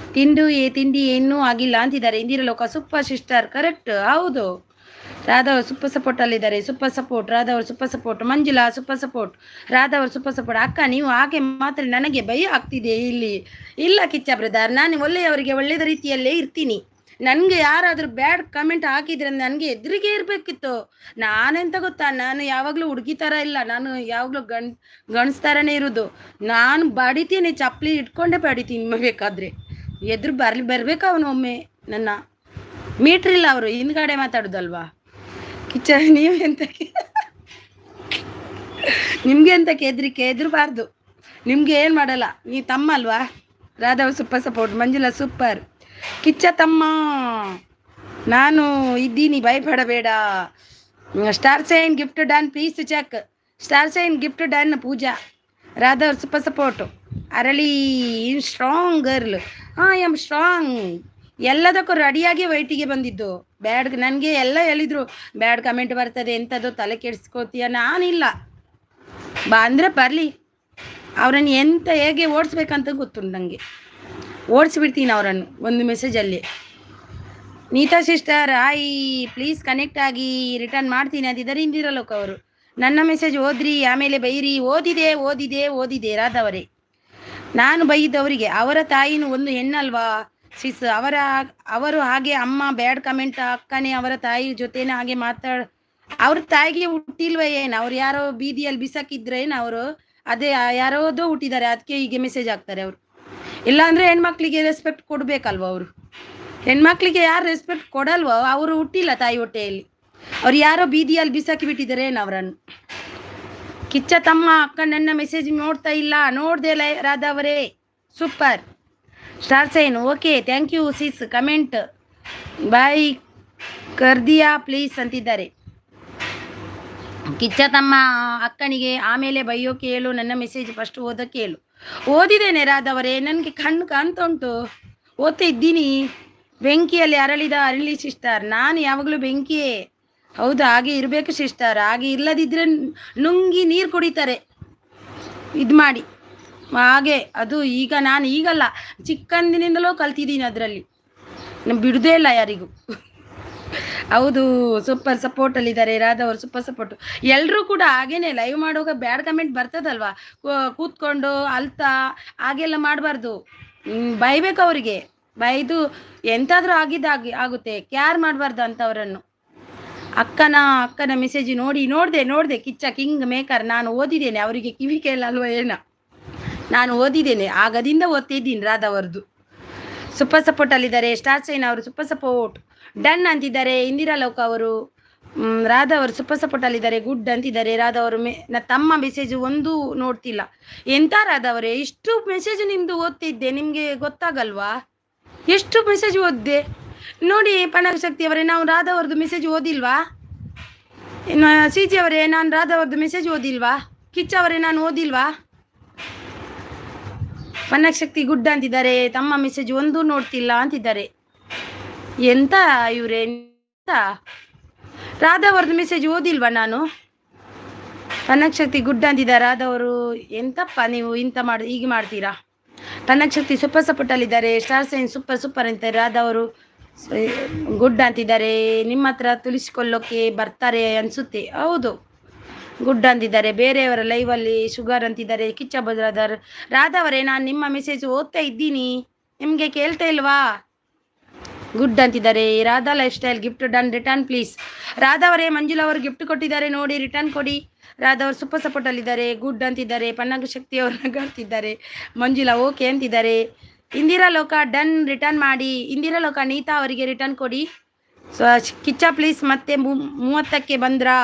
[SPEAKER 1] ತಿಂಡಿ ಇನ್ನೂ ಆಗಿಲ್ಲ ಅಂತಿದ್ದಾರೆ. ಇಂದಿರಾ ಲೋಕ ಸೂಪರ್ ಸಿಸ್ಟರ್. ಕರೆಕ್ಟ್, ಹೌದು. ರಾಧಾ ಅವರು ಸೂಪರ್ ಸಪೋರ್ಟಲ್ಲಿದ್ದಾರೆ. Super support. ರಾಧಾ ಅವರು super support. Manjula super support. Radha ಅವರು ಸೂಪರ್ ಸಪೋರ್ಟ್. ಅಕ್ಕ ನೀವು ಹಾಗೆ ಮಾತ್ರ ನನಗೆ ಭಯ ಆಗ್ತಿದೆ ಇಲ್ಲಿ. ಇಲ್ಲ ಕಿಚ್ಚ ಬ್ರದರ್, ನಾನು ಒಳ್ಳೆಯವರಿಗೆ ಒಳ್ಳೆಯದ ರೀತಿಯಲ್ಲೇ ಇರ್ತೀನಿ. ನನಗೆ ಯಾರಾದರೂ ಬ್ಯಾಡ್ ಕಮೆಂಟ್ ಹಾಕಿದ್ರೆ ನನಗೆ ಎದುರಿಗೆ ಇರಬೇಕಿತ್ತು. ನಾನೆಂತ ಗೊತ್ತಾ, ನಾನು ಯಾವಾಗಲೂ ಹುಡುಗಿ ಥರ ಇಲ್ಲ. ನಾನು ಯಾವಾಗಲೂ ಗಂಡ್ಸ್ ಥರನೇ ಇರೋದು. ನಾನು ಬಡಿತೀನಿ, ಚಪ್ಪಲಿ ಇಟ್ಕೊಂಡೇ ಬಡಿತೀನಿ ಬೇಕಾದರೆ. ಎದುರು ಬರಬೇಕು ಅವನು. ಒಮ್ಮೆ ನನ್ನ ಮೀಟ್ರಿಲ್ಲ ಅವರು, ಹಿಂದ್ಗಡೆ ಮಾತಾಡೋದಲ್ವಾ. ಕಿಚ್ಚ ನೀವು ನಿಮಗೆ ಎಂತಕ್ಕೆ ಎದುರಬಾರ್ದು. ನಿಮಗೆ ಏನು ಮಾಡಲ್ಲ, ನೀವು ತಮ್ಮ ಅಲ್ವಾ. Radha super support. Manjula super. Kichcha ತಮ್ಮ ನಾನು ಇದ್ದೀನಿ, ಭಯಪಡಬೇಡ. Star shine gift done, please check. Star shine gift done Pooja. Radha ಅವ್ರ ಸೂಪರ್ ಸಪೋರ್ಟು. ಅರಳಿ strong girl. I am strong. ಎಲ್ಲದಕ್ಕೂ ರೆಡಿಯಾಗಿ ವೈಟಿಗೆ ಬಂದಿದ್ದು. ಬ್ಯಾಡ್ ನನಗೆ ಎಲ್ಲ ಹೇಳಿದರು, ಬ್ಯಾಡ್ ಕಮೆಂಟ್ ಬರ್ತದೆ ಎಂಥದ್ದು ತಲೆ ಕೆಡಿಸ್ಕೋತೀಯ. ನಾನಿಲ್ಲ, ಬಾ ಅಂದರೆ ಬರಲಿ. ಅವರನ್ನು ಹೇಗೆ ಓಡಿಸ್ಬೇಕಂತ ಗೊತ್ತುಂಟು ನನಗೆ. ಓಡಿಸ್ಬಿಡ್ತೀನಿ ಅವರನ್ನು ಒಂದು ಮೆಸೇಜಲ್ಲಿ. ನೀತಾ ಸಿಸ್ಟರ್ ಆಯಿ ಪ್ಲೀಸ್ ಕನೆಕ್ಟ್ ಆಗಿ ರಿಟರ್ನ್ ಮಾಡ್ತೀನಿ ಅಂತಿದ್ದಾರೆ. ಇಂದಿರಾ ಲೋಕ ಅವರು. ನನ್ನ ಮೆಸೇಜ್ ಓದ್ರಿ ಆಮೇಲೆ ಬೈರಿ. ಓದಿದೆ ರಾಧವರೇ. ನಾನು ಬೈದವರಿಗೆ ಅವರ ತಾಯಿನೂ ಒಂದು ಹೆಣ್ಣಲ್ವಾ ಸಿಸ್. ಅವರು ಹಾಗೆ ಅಮ್ಮ ಬ್ಯಾಡ್ ಕಮೆಂಟ್ ಅಕ್ಕನೇ ಅವರ ತಾಯಿ ಜೊತೆನೇ ಹಾಗೆ ಅವ್ರ ತಾಯಿಗೆ ಹುಟ್ಟಿಲ್ವ ಏನು? ಅವ್ರು ಯಾರೋ ಬೀದಿಯಲ್ಲಿ ಬಿಸಾಕಿದ್ರೇನು ಅವರು? ಅದೇ ಯಾರೋದೋ ಹುಟ್ಟಿದ್ದಾರೆ, ಅದಕ್ಕೆ ಹೀಗೆ ಮೆಸೇಜ್ ಹಾಕ್ತಾರೆ ಅವರು. ಇಲ್ಲಾಂದರೆ ಹೆಣ್ಮಕ್ಳಿಗೆ ರೆಸ್ಪೆಕ್ಟ್ ಕೊಡಬೇಕಲ್ವ ಅವರು. ಹೆಣ್ಮಕ್ಳಿಗೆ ಯಾರು ರೆಸ್ಪೆಕ್ಟ್ ಕೊಡಲ್ವೋ ಅವರು ಹುಟ್ಟಿಲ್ಲ ತಾಯಿ ಹೊಟ್ಟೆಯಲ್ಲಿ. ಅವ್ರು ಯಾರೋ ಬೀದಿಯಲ್ಲಿ ಬಿಸಾಕಿ ಬಿಟ್ಟಿದ್ದಾರೆ ಏನು ಅವರನ್ನು. ಕಿಚ್ಚ ತಮ್ಮ ಅಕ್ಕ ನನ್ನ ಮೆಸೇಜ್ ನೋಡ್ತಾ ಇಲ್ಲ. ನೋಡ್ದೆ ರಾಧಾ ಅವರೇ. Super. Star shine okay, thank you sis. Comment ಬಾಯ್ ಕರ್ದಿಯಾ ಪ್ಲೀಸ್ ಅಂತಿದ್ದಾರೆ. ಕಿಚ್ಚ ತಮ್ಮ ಅಕ್ಕನಿಗೆ ಆಮೇಲೆ ಬೈಯೋಕೆ ಹೇಳು, ನನ್ನ ಮೆಸೇಜ್ ಫಸ್ಟ್ ಓದೋಕ್ಕೆ ಹೇಳು. ಓದಿದ್ದೇನೆ ರಾಧವರೇ, ನನಗೆ ಕಣ್ಣು ಕಾಣ್ತಾ ಉಂಟು, ಓದ್ತಾ ಇದ್ದೀನಿ. ಬೆಂಕಿಯಲ್ಲಿ ಅರಳಿ ಸಿಸ್ಟರ್, ನಾನು ಯಾವಾಗಲೂ ಬೆಂಕಿಯೇ. ಹೌದು, ಹಾಗೆ ಇರಬೇಕು ಸಿಸ್ಟರ್, ಹಾಗೆ ಇಲ್ಲದಿದ್ದರೆ ನುಂಗಿ ನೀರು ಕುಡಿತಾರೆ ಇದು ಮಾಡಿ ಹಾಗೆ. ಅದು ಈಗ ನಾನು ಈಗಲ್ಲ, ಚಿಕ್ಕಂದಿನಿಂದಲೂ ಕಲ್ತಿದ್ದೀನಿ ಅದರಲ್ಲಿ, ಬಿಡುದೇ ಇಲ್ಲ ಯಾರಿಗೂ. ಹೌದು, ಸೂಪರ್ ಸಪೋರ್ಟಲ್ಲಿದ್ದಾರೆ ರಾಧಾ ಅವರು, ಸೂಪರ್ ಸಪೋರ್ಟು. ಎಲ್ಲರೂ ಕೂಡ ಹಾಗೇನೆ ಲೈವ್ ಮಾಡುವಾಗ ಬ್ಯಾಡ್ ಕಮೆಂಟ್ ಬರ್ತದಲ್ವಾ, ಕೂತ್ಕೊಂಡು ಅಲ್ತಾ ಹಾಗೆಲ್ಲ ಮಾಡಬಾರ್ದು, ಬೈಬೇಕು ಅವರಿಗೆ. ಬೈದು ಎಂತಾದರೂ ಆಗುತ್ತೆ, ಕ್ಯಾರ್ ಮಾಡಬಾರ್ದು ಅಂಥವರನ್ನು. ಅಕ್ಕನ ಮೆಸೇಜ್ ನೋಡಿದೆ ಕಿಚ್ಚ ಕಿಂಗ್ ಮೇಕರ್, ನಾನು ಓದಿದ್ದೇನೆ, ಅವರಿಗೆ ಕಿವಿ ಕೇಳಲ್ವ ಏನೋ, ನಾನು ಓದಿದ್ದೇನೆ, ಆಗದಿಂದ ಓದ್ತಿದ್ದೀನಿ ರಾಧಾ ಅವ್ರದ್ದು. ಸೂಪರ್ ಸಪೋರ್ಟಲ್ಲಿದ್ದಾರೆ. ಸ್ಟಾರ್ ಸೈನ್ ಅವರು ಸೂಪರ್ ಸಪೋರ್ಟ್, ಡನ್ ಅಂತಿದ್ದಾರೆ. ಇಂದಿರಾ ಲೋಕ ಅವರು, ರಾಧಾ ಅವರು ಸೂಪರ್ ಸಪೋರ್ಟಲ್ಲಿದ್ದಾರೆ, ಗುಡ್ ಅಂತಿದ್ದಾರೆ. ರಾಧಾ ಅವರು ತಮ್ಮ ಮೆಸೇಜ್ ಒಂದು ನೋಡ್ತಿಲ್ಲ. ಎಂತ ರಾಧಾ ಅವರೇ, ಇಷ್ಟು ಮೆಸೇಜ್ ನಿಮ್ಮದು ಓದ್ತಿದ್ದೆ, ನಿಮಗೆ ಗೊತ್ತಾಗಲ್ವಾ? ಎಷ್ಟು ಮೆಸೇಜ್ ಓದಿದೆ ನೋಡಿ. ಪಣಶಕ್ತಿ ಅವರೇ, ನಾವು ರಾಧಾ ಅವ್ರದ್ದು ಮೆಸೇಜ್ ಓದಿಲ್ವಾ? ಇನ್ನು ಸಿ ಜಿ ಅವರೇ, ನಾನು ರಾಧಾ ಅವ್ರದ್ದು ಮೆಸೇಜ್ ಓದಿಲ್ವಾ? ಕಿಚ್ಚ ಅವರೇ, ನಾನು ಓದಿಲ್ವಾ? ಪನ್ನಶಕ್ತಿ ಗುಡ್ ಅಂತಿದ್ದಾರೆ. ತಮ್ಮ ಮೆಸೇಜ್ ಒಂದು ನೋಡ್ತಿಲ್ಲ ಅಂತಿದ್ದಾರೆ. ಎಂತ ಇವರೇ, ಎಂತ ರಾಧಾ ಅವ್ರದ್ದು ಮೆಸೇಜ್ ಓದಿಲ್ವಾ ನಾನು? ಪನ್ನಶಕ್ತಿ ಗುಡ್ ಅಂತಿದ್ದಾರೆ. ರಾಧಾ ಅವರು, ಎಂತಪ್ಪ ನೀವು ಇಂಥ ಈಗ ಮಾಡ್ತೀರಾ? ಪನ್ನಶಕ್ತಿ ಸೂಪರ್ ಸಪೋರ್ಟಲ್ಲಿದ್ದಾರೆ. ಸ್ಟಾರ್ ಸೈನ್ ಸೂಪರ್ ಅಂತಾರೆ. ರಾಧಾ ಅವರು ಗುಡ್ ಅಂತಿದ್ದಾರೆ. ನಿಮ್ಮ ಹತ್ರ ತುಳಿಸಿಕೊಳ್ಳೋಕೆ ಬರ್ತಾರೆ ಅನಿಸುತ್ತೆ. ಹೌದು, ಗುಡ್ ಅಂತಿದ್ದಾರೆ. ಬೇರೆಯವರ ಲೈವಲ್ಲಿ ಶುಗರ್ ಅಂತಿದ್ದಾರೆ. ಕಿಚ್ಚ ಬದ್ರಾದರ್, ರಾಧಾ ಅವರೇ, ನಾನು ನಿಮ್ಮ ಮೆಸೇಜ್ ಓದ್ತಾ ಇದ್ದೀನಿ, ನಿಮಗೆ ಕೇಳ್ತಾ ಇಲ್ವಾ? ಗುಡ್ ಅಂತಿದ್ದಾರೆ. Radha life style gift done, return please. Radha ಅವರೇ, ಮಂಜುಳಾ ಅವರು ಗಿಫ್ಟ್ ಕೊಟ್ಟಿದ್ದಾರೆ ನೋಡಿ, ರಿಟರ್ನ್ ಕೊಡಿ. ರಾಧಾ ಅವರು ಸೂಪರ್ ಸಪೋರ್ಟಲ್ಲಿದ್ದಾರೆ, ಗುಡ್ ಅಂತಿದ್ದಾರೆ. ಪನ್ನಗಶಕ್ತಿ ಅವರು ನಗಾಡ್ತಿದ್ದಾರೆ. ಮಂಜುಳಾ ಓಕೆ ಅಂತಿದ್ದಾರೆ. ಇಂದಿರಾ ಲೋಕ ಡನ್, ರಿಟರ್ನ್ ಮಾಡಿ. ಇಂದಿರಾ ಲೋಕ ನೀತಾ ಅವರಿಗೆ ರಿಟರ್ನ್ ಕೊಡಿ. ಕಿಚ್ಚ ಪ್ಲೀಸ್, ಮತ್ತೆ 30ಕ್ಕೆ ಬಂದ್ರಾ?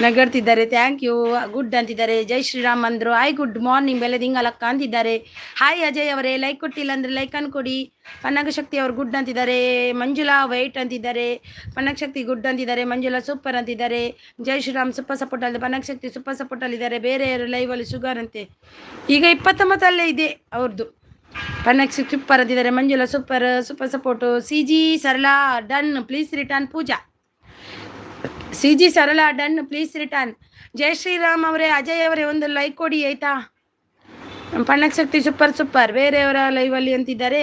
[SPEAKER 1] ನಗಡ್ತಿದ್ದಾರೆ. ಥ್ಯಾಂಕ್ ಯು, ಗುಡ್ ಅಂತಿದ್ದಾರೆ. ಜೈ ಶ್ರೀರಾಮ್ ಅಂದರು. ಹಾಯ್ ಗುಡ್ ಮಾರ್ನಿಂಗ್ ಬೆಳೆದಿಂಗಲಕ್ಕ ಅಂತಿದ್ದಾರೆ. ಹಾಯ್ ಅಜಯ್ ಅವರೇ, ಲೈಕ್ ಕೊಟ್ಟಿಲ್ಲ ಅಂದರೆ ಲೈಕ್ ಅನ್ಕೊಡಿ. ಪನ್ನಗಶಕ್ತಿ ಅವರು ಗುಡ್ ಅಂತಿದ್ದಾರೆ. ಮಂಜುಳಾ ವೈಟ್ ಅಂತಿದ್ದಾರೆ. ಪನ್ನಗಶಕ್ತಿ ಗುಡ್ ಅಂತಿದ್ದಾರೆ. ಮಂಜುಳಾ ಸೂಪರ್ ಅಂತಿದ್ದಾರೆ. ಜೈ ಶ್ರೀರಾಮ್ ಸೂಪರ್ ಸಪೋರ್ಟ್ ಅಲ್ಲಿ. ಪನ್ನಗಶಕ್ತಿ ಸೂಪರ್ ಸಪೋರ್ಟಲ್ಲಿದ್ದಾರೆ. ಬೇರೆ ಲೈವಲ್ಲಿ ಶುಗರ್ ಅಂತೆ, ಈಗ 29 ಇದೆ ಅವ್ರದ್ದು. ಪನ್ನಗಶಕ್ತಿ ಸೂಪರ್ ಅಂತಿದ್ದಾರೆ. Manjula super support. C G Sarala done, please return. Pooja C G Sarala done, please return. Jai Shriram ಅವರೇ, ಅಜಯ್ ಅವರೇ, ಒಂದು ಲೈಕ್ ಕೊಡಿ ಆಯಿತಾ? ಪನ್ನಗಶಕ್ತಿ ಸೂಪರ್. ಬೇರೆಯವರ ಲೈವಲ್ಲಿ ಅಂತಿದ್ದಾರೆ.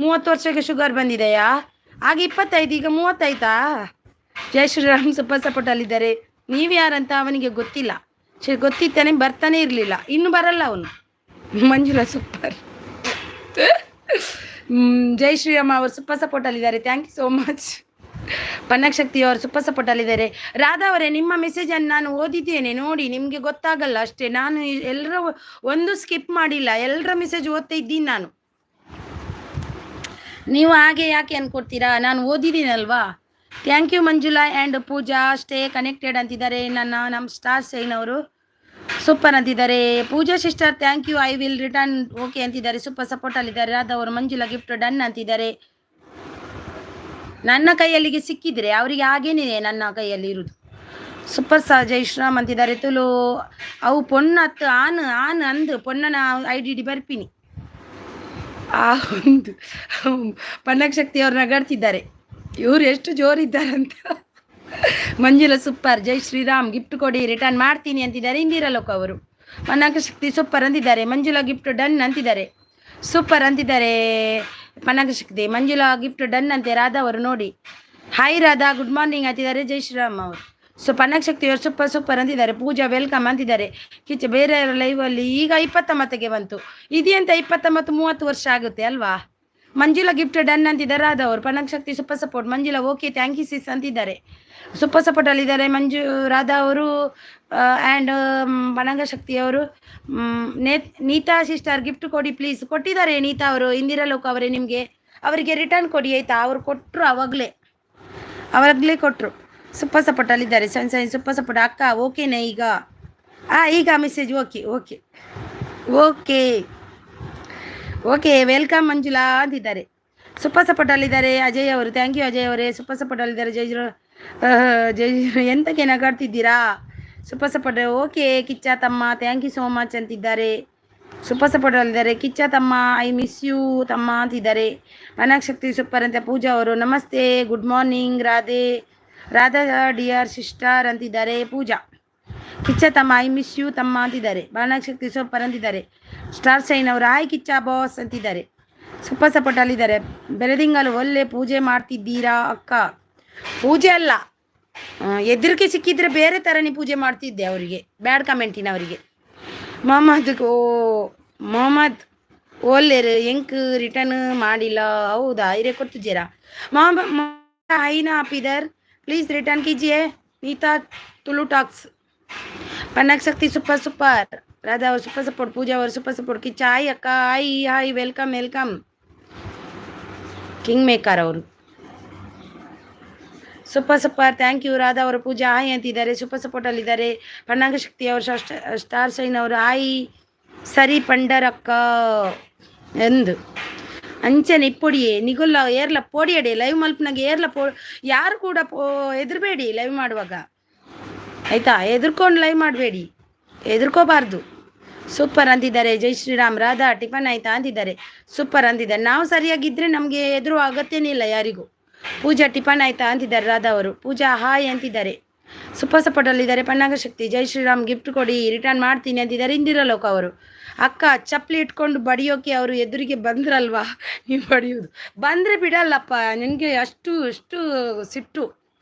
[SPEAKER 1] 30 ವರ್ಷಕ್ಕೆ ಶುಗರ್ ಬಂದಿದೆಯಾ? ಆಗ 25, ಈಗ 30 ಆಯ್ತಾ? ಜೈ ಶ್ರೀರಾಮ್ ಸೂಪರ್ ಸಪೋರ್ಟಲ್ಲಿದ್ದಾರೆ. ನೀವು ಯಾರಂತ ಅವನಿಗೆ ಗೊತ್ತಿಲ್ಲ, ಗೊತ್ತಿತ್ತಾನೆ ಬರ್ತಾನೆ ಇರಲಿಲ್ಲ, ಇನ್ನು ಬರಲ್ಲ ಅವನು. ಮಂಜುಳಾ ಸೂಪರ್. ಜೈ ಶ್ರೀರಾಮ್ ಅವರು ಸೂಪರ್ ಸಪೋರ್ಟಲ್ಲಿದ್ದಾರೆ. Thank you so much. Pannagashakti ಅವರು ಸೂಪರ್ ಸಪೋರ್ಟಲ್ಲಿದ್ದಾರೆ. ರಾಧಾ ಅವರೇ, ನಿಮ್ಮ ಮೆಸೇಜನ್ನು ನಾನು ಓದಿದ್ದೇನೆ ನೋಡಿ, ನಿಮಗೆ ಗೊತ್ತಾಗಲ್ಲ ಅಷ್ಟೇ. ನಾನು ಎಲ್ಲರ ಒಂದು ಸ್ಕಿಪ್ ಮಾಡಿಲ್ಲ, ಎಲ್ಲರ ಮೆಸೇಜ್ ಓದ್ತಾ ಇದ್ದೀನಿ ನಾನು. ನೀವು ಹಾಗೆ ಯಾಕೆ ಅನ್ಕೊಡ್ತೀರಾ? ನಾನು ಓದಿದ್ದೀನಲ್ವಾ. Thank you Manjula and Pooja, stay connected ಅಂತಿದ್ದಾರೆ. ನಮ್ಮ ಸ್ಟಾರ್ ಸೈನ್ ಅವರು ಸೂಪರ್ ಅಂತಿದ್ದಾರೆ. Pooja sister thank you, I will return okay ಅಂತಿದ್ದಾರೆ. ಸೂಪರ್ ಸಪೋರ್ಟಲ್ಲಿದ್ದಾರೆ. ರಾಧಾ ಅವರು ಮಂಜುಳಾ ಗಿಫ್ಟ್ ಡನ್ ಅಂತಿದ್ದಾರೆ. ನನ್ನ ಕೈಯಲ್ಲಿಗೆ ಸಿಕ್ಕಿದ್ರೆ ಅವರಿಗೆ ಹಾಗೇನಿದೆ ನನ್ನ ಕೈಯಲ್ಲಿ ಇರುವುದು. ಸೂಪರ್ ಜೈ ಶ್ರೀರಾಮ್ ಅಂತಿದ್ದಾರೆ. ತುಳು ಅವು ಪೊನ್ನತ್ತು ಆನ್ ಅಂದು ಪೊನ್ನನ IDD ಬರ್ಪಿನಿ ಆ ಒಂದು. ಪನ್ನಗಶಕ್ತಿ ಅವ್ರು ನಗಾಡ್ತಿದ್ದಾರೆ, ಇವರು ಎಷ್ಟು ಜೋರಿದ್ದಾರಂತ. ಮಂಜುಳಾ ಸೂಪರ್. ಜೈ ಶ್ರೀರಾಮ್ ಗಿಫ್ಟ್ ಕೊಡಿ, ರಿಟರ್ನ್ ಮಾಡ್ತೀನಿ ಅಂತಿದ್ದಾರೆ. ಇಂದಿರಾ ಲೋಕ ಅವರು. ಪನ್ನಗಶಕ್ತಿ ಸೂಪರ್ ಅಂತಿದ್ದಾರೆ. ಮಂಜುಳಾ ಗಿಫ್ಟ್ ಡನ್ ಅಂತಿದ್ದಾರೆ. ಸೂಪರ್ ಅಂತಿದ್ದಾರೆ. ಪನ್ನಗಶಕ್ತಿ ಮಂಜುಳಾ ಗಿಫ್ಟ್ ಡನ್ ಅಂತೆ. ರಾಧಾ ಅವರು ನೋಡಿ, ಹಾಯ್ ರಾಧಾ ಗುಡ್ ಮಾರ್ನಿಂಗ್ ಅಂತಿದ್ದಾರೆ. ಜೈ ಶ್ರೀರಾಮ್ ಅವರು. ಸೊ ಪನ್ನಗಶಕ್ತಿ ಅವರು ಸೂಪರ್ ಅಂತಿದ್ದಾರೆ. ಪೂಜಾ ವೆಲ್ಕಮ್ ಅಂತಿದ್ದಾರೆ. ಕಿಚ್ಚ ಬೇರೆ ಲೈವಲ್ಲಿ ಈಗ 29ಕ್ಕೆ ಬಂತು. ಇದೆಂತ 29 30 ವರ್ಷ ಆಗುತ್ತೆ ಅಲ್ವಾ? ಮಂಜುಳಾ ಗಿಫ್ಟ್ ಡನ್ ಅಂತಿದ್ದಾರೆ. ರಾಧಾ ಅವರು. Pannagashakti super support. Manjula okay thank you sis ಅಂತಿದ್ದಾರೆ. ಸೂಪರ್ ಸಪೋರ್ಟಲ್ಲಿದ್ದಾರೆ ರಾಧಾ ಅವರು ಆ್ಯಂಡ್ ಪನ್ನಗಶಕ್ತಿ ಅವರು. ನೀತಾ ಸಿಸ್ಟರ್ ಗಿಫ್ಟ್ ಕೊಡಿ ಪ್ಲೀಸ್. ಕೊಟ್ಟಿದ್ದಾರೆ ನೀತಾ ಅವರು. ಇಂದಿರಾ ಲೋಕ ಅವರೇ, ಅವರಿಗೆ ರಿಟರ್ನ್ ಕೊಡಿ ಆಯಿತಾ? ಅವರು ಕೊಟ್ಟರು, ಅವಾಗಲೇ ಕೊಟ್ಟರು. ಸೂಪರ್ ಸಪೋರ್ಟಲ್ಲಿದ್ದಾರೆ. Shine super support. ಅಕ್ಕ ಓಕೆನಾ ಈಗ? ಈಗ ಮೆಸೇಜ್ ಓಕೆ ವೆಲ್ಕಮ್ ಮಂಜುಳಾ ಅಂತಿದ್ದಾರೆ. ಸೂಪರ್ ಸಪೋರ್ಟಲ್ಲಿದ್ದಾರೆ. ಅಜಯ್ ಅವರು ಥ್ಯಾಂಕ್ ಯು ಅಜಯ್ ಅವರೇ. ಸೂಪರ್ ಸಪೋರ್ಟಲ್ಲಿದ್ದಾರೆ. ಜೈ ಎಂತಕ್ಕೆ ನಗಾಡ್ತಿದ್ದೀರಾ? Super support. ಓಕೆ ಕಿಚ್ಚ ತಮ್ಮ ಥ್ಯಾಂಕ್ ಯು ಸೋ ಮಚ್ ಅಂತಿದ್ದಾರೆ. ಸೂಪರ್ ಸಪೋರ್ಟ್ ಅಲ್ಲಿದ್ದಾರೆ. ಕಿಚ್ಚ ತಮ್ಮ ಐ ಮಿಸ್ ಯು ತಮ್ಮ ಅಂತಿದ್ದಾರೆ. ಅನಾಶಕ್ತಿ ಸೂಪರ್ ಅಂತ ಪೂಜಾ ಅವರು ನಮಸ್ತೆ good morning Radha dear sister ಅಂತಿದ್ದಾರೆ ಪೂಜಾ. ಕಿಚ್ಚ ತಮ್ಮ ಐ ಮಿಸ್ ಯು ತಮ್ಮ ಅಂತಿದ್ದಾರೆ. ಬಾಣಶಕ್ತಿ ಸೂಪರ್ ಅಂತಿದ್ದಾರೆ. ಸ್ಟಾರ್ ಸೈನ್ ಅವರು ಹಾಯ್ ಕಿಚ್ಚ ಬಾಸ್ ಅಂತಿದ್ದಾರೆ. ಸೂಪರ್ ಸಪೋರ್ಟ್ ಅಲ್ಲಿದ್ದಾರೆ. ಬೆಳದಿಂಗಲು ಒಳ್ಳೆ ಪೂಜೆ ಮಾಡ್ತಿದ್ದೀರಾ ಅಕ್ಕ? ಪೂಜೆ ಅಲ್ಲ, ಎದುರಿಗೆ ಸಿಕ್ಕಿದ್ರೆ ಬೇರೆ ಥರನೇ ಪೂಜೆ ಮಾಡ್ತಿದ್ದೆ ಅವರಿಗೆ, ಬ್ಯಾಡ್ ಕಮೆಂಟಿನವರಿಗೆ. ಮೊಹಮ್ಮದ್ ಓಲ್ಲೇರು ಎಂಕ್ ರಿಟರ್ನ್ ಮಾಡಿಲ್ಲ ಹೌದಾ? ಇರೇ ಕೊಡ್ತಿದ್ದೀರಾ ಮೊಹಮ್ಮದ್ ಐನಾ ಆಪಿದರ್ ಪ್ಲೀಸ್ ರಿಟರ್ನ್ कीजिए. नीता तुलू टॉक्स पन्नाक शक्ति सुपर सुपर राधा और सुपर सपोर्ट पूजा और सुपर सपोर्ट की चाय अक्का hi hi welcome welcome king maker ಅವರು super super thank you. Radha ಅವರು ಪೂಜಾ ಹಾಯ್ ಅಂತಿದ್ದಾರೆ. ಸೂಪರ್ ಸಪೋರ್ಟ್ ಅಲ್ಲಿದ್ದಾರೆ. ಪನ್ನಾಗ ಶಕ್ತಿ ಅವರು ಸ್ಟಾರ್ ಸೈನ್ ಅವರು ಹಾಯ್ ಸರಿ ಪಂಡರಕ್ಕ ಎಂದು ಅಂಚನೆ ಇಪ್ಪೊಡಿಯೇ ನಿಗುಲ್ಲ ಏರ್ಲ ಪೋಡಿಯಡಿ ಲೈವ್ ಮಲ್ಪ್ನಾಗ ಏರ್ಲ ಯಾರು ಕೂಡ ಹೆದರ್ಬೇಡಿ ಲೈವ್ ಮಾಡುವಾಗ ಆಯಿತಾ? ಹೆದರ್ಕೊಂಡು ಲೈವ್ ಮಾಡಬೇಡಿ, ಹೆದರ್ಕೋಬಾರ್ದು. ಸೂಪರ್ ಅಂತಿದ್ದಾರೆ. ಜೈ ಶ್ರೀರಾಮ್. ರಾಧಾ ಟಿಫನ್ ಆಯ್ತಾ ಅಂತಿದ್ದಾರೆ. ಸೂಪರ್ ಅಂತಿದ್ದಾರೆ. ನಾವು ಸರಿಯಾಗಿದ್ದರೆ ನಮಗೆ ಎದುರು ಅಗತ್ಯನೇ ಇಲ್ಲ ಯಾರಿಗೂ. ಪೂಜಾ ಟಿಫನ್ ಆಯ್ತಾ ಅಂತಿದ್ದಾರೆ ರಾಧಾ ಅವರು. ಪೂಜಾ ಹಾಯ್ ಅಂತಿದ್ದಾರೆ. ಸೂಪರ್ ಸಪೋರ್ಟಲ್ಲಿದ್ದಾರೆ. ಪನ್ನಾಗ ಶಕ್ತಿ ಜೈ ಶ್ರೀರಾಮ್ ಗಿಫ್ಟ್ ಕೊಡಿ ರಿಟರ್ನ್ ಮಾಡ್ತೀನಿ ಅಂತಿದ್ದಾರೆ. ಇಂದಿರಲೋಕ ಅವರು. ಅಕ್ಕ ಚಪ್ಪಲಿ ಇಟ್ಕೊಂಡು ಬಡಿಯೋಕೆ ಅವರು ಎದುರಿಗೆ ಬಂದ್ರಲ್ವಾ, ನೀವು ಬಡಿಯೋದು ಬಂದರೆ ಬಿಡಲ್ಲಪ್ಪ ನನಗೆ. ಅಷ್ಟು ಸಿಟ್ಟು,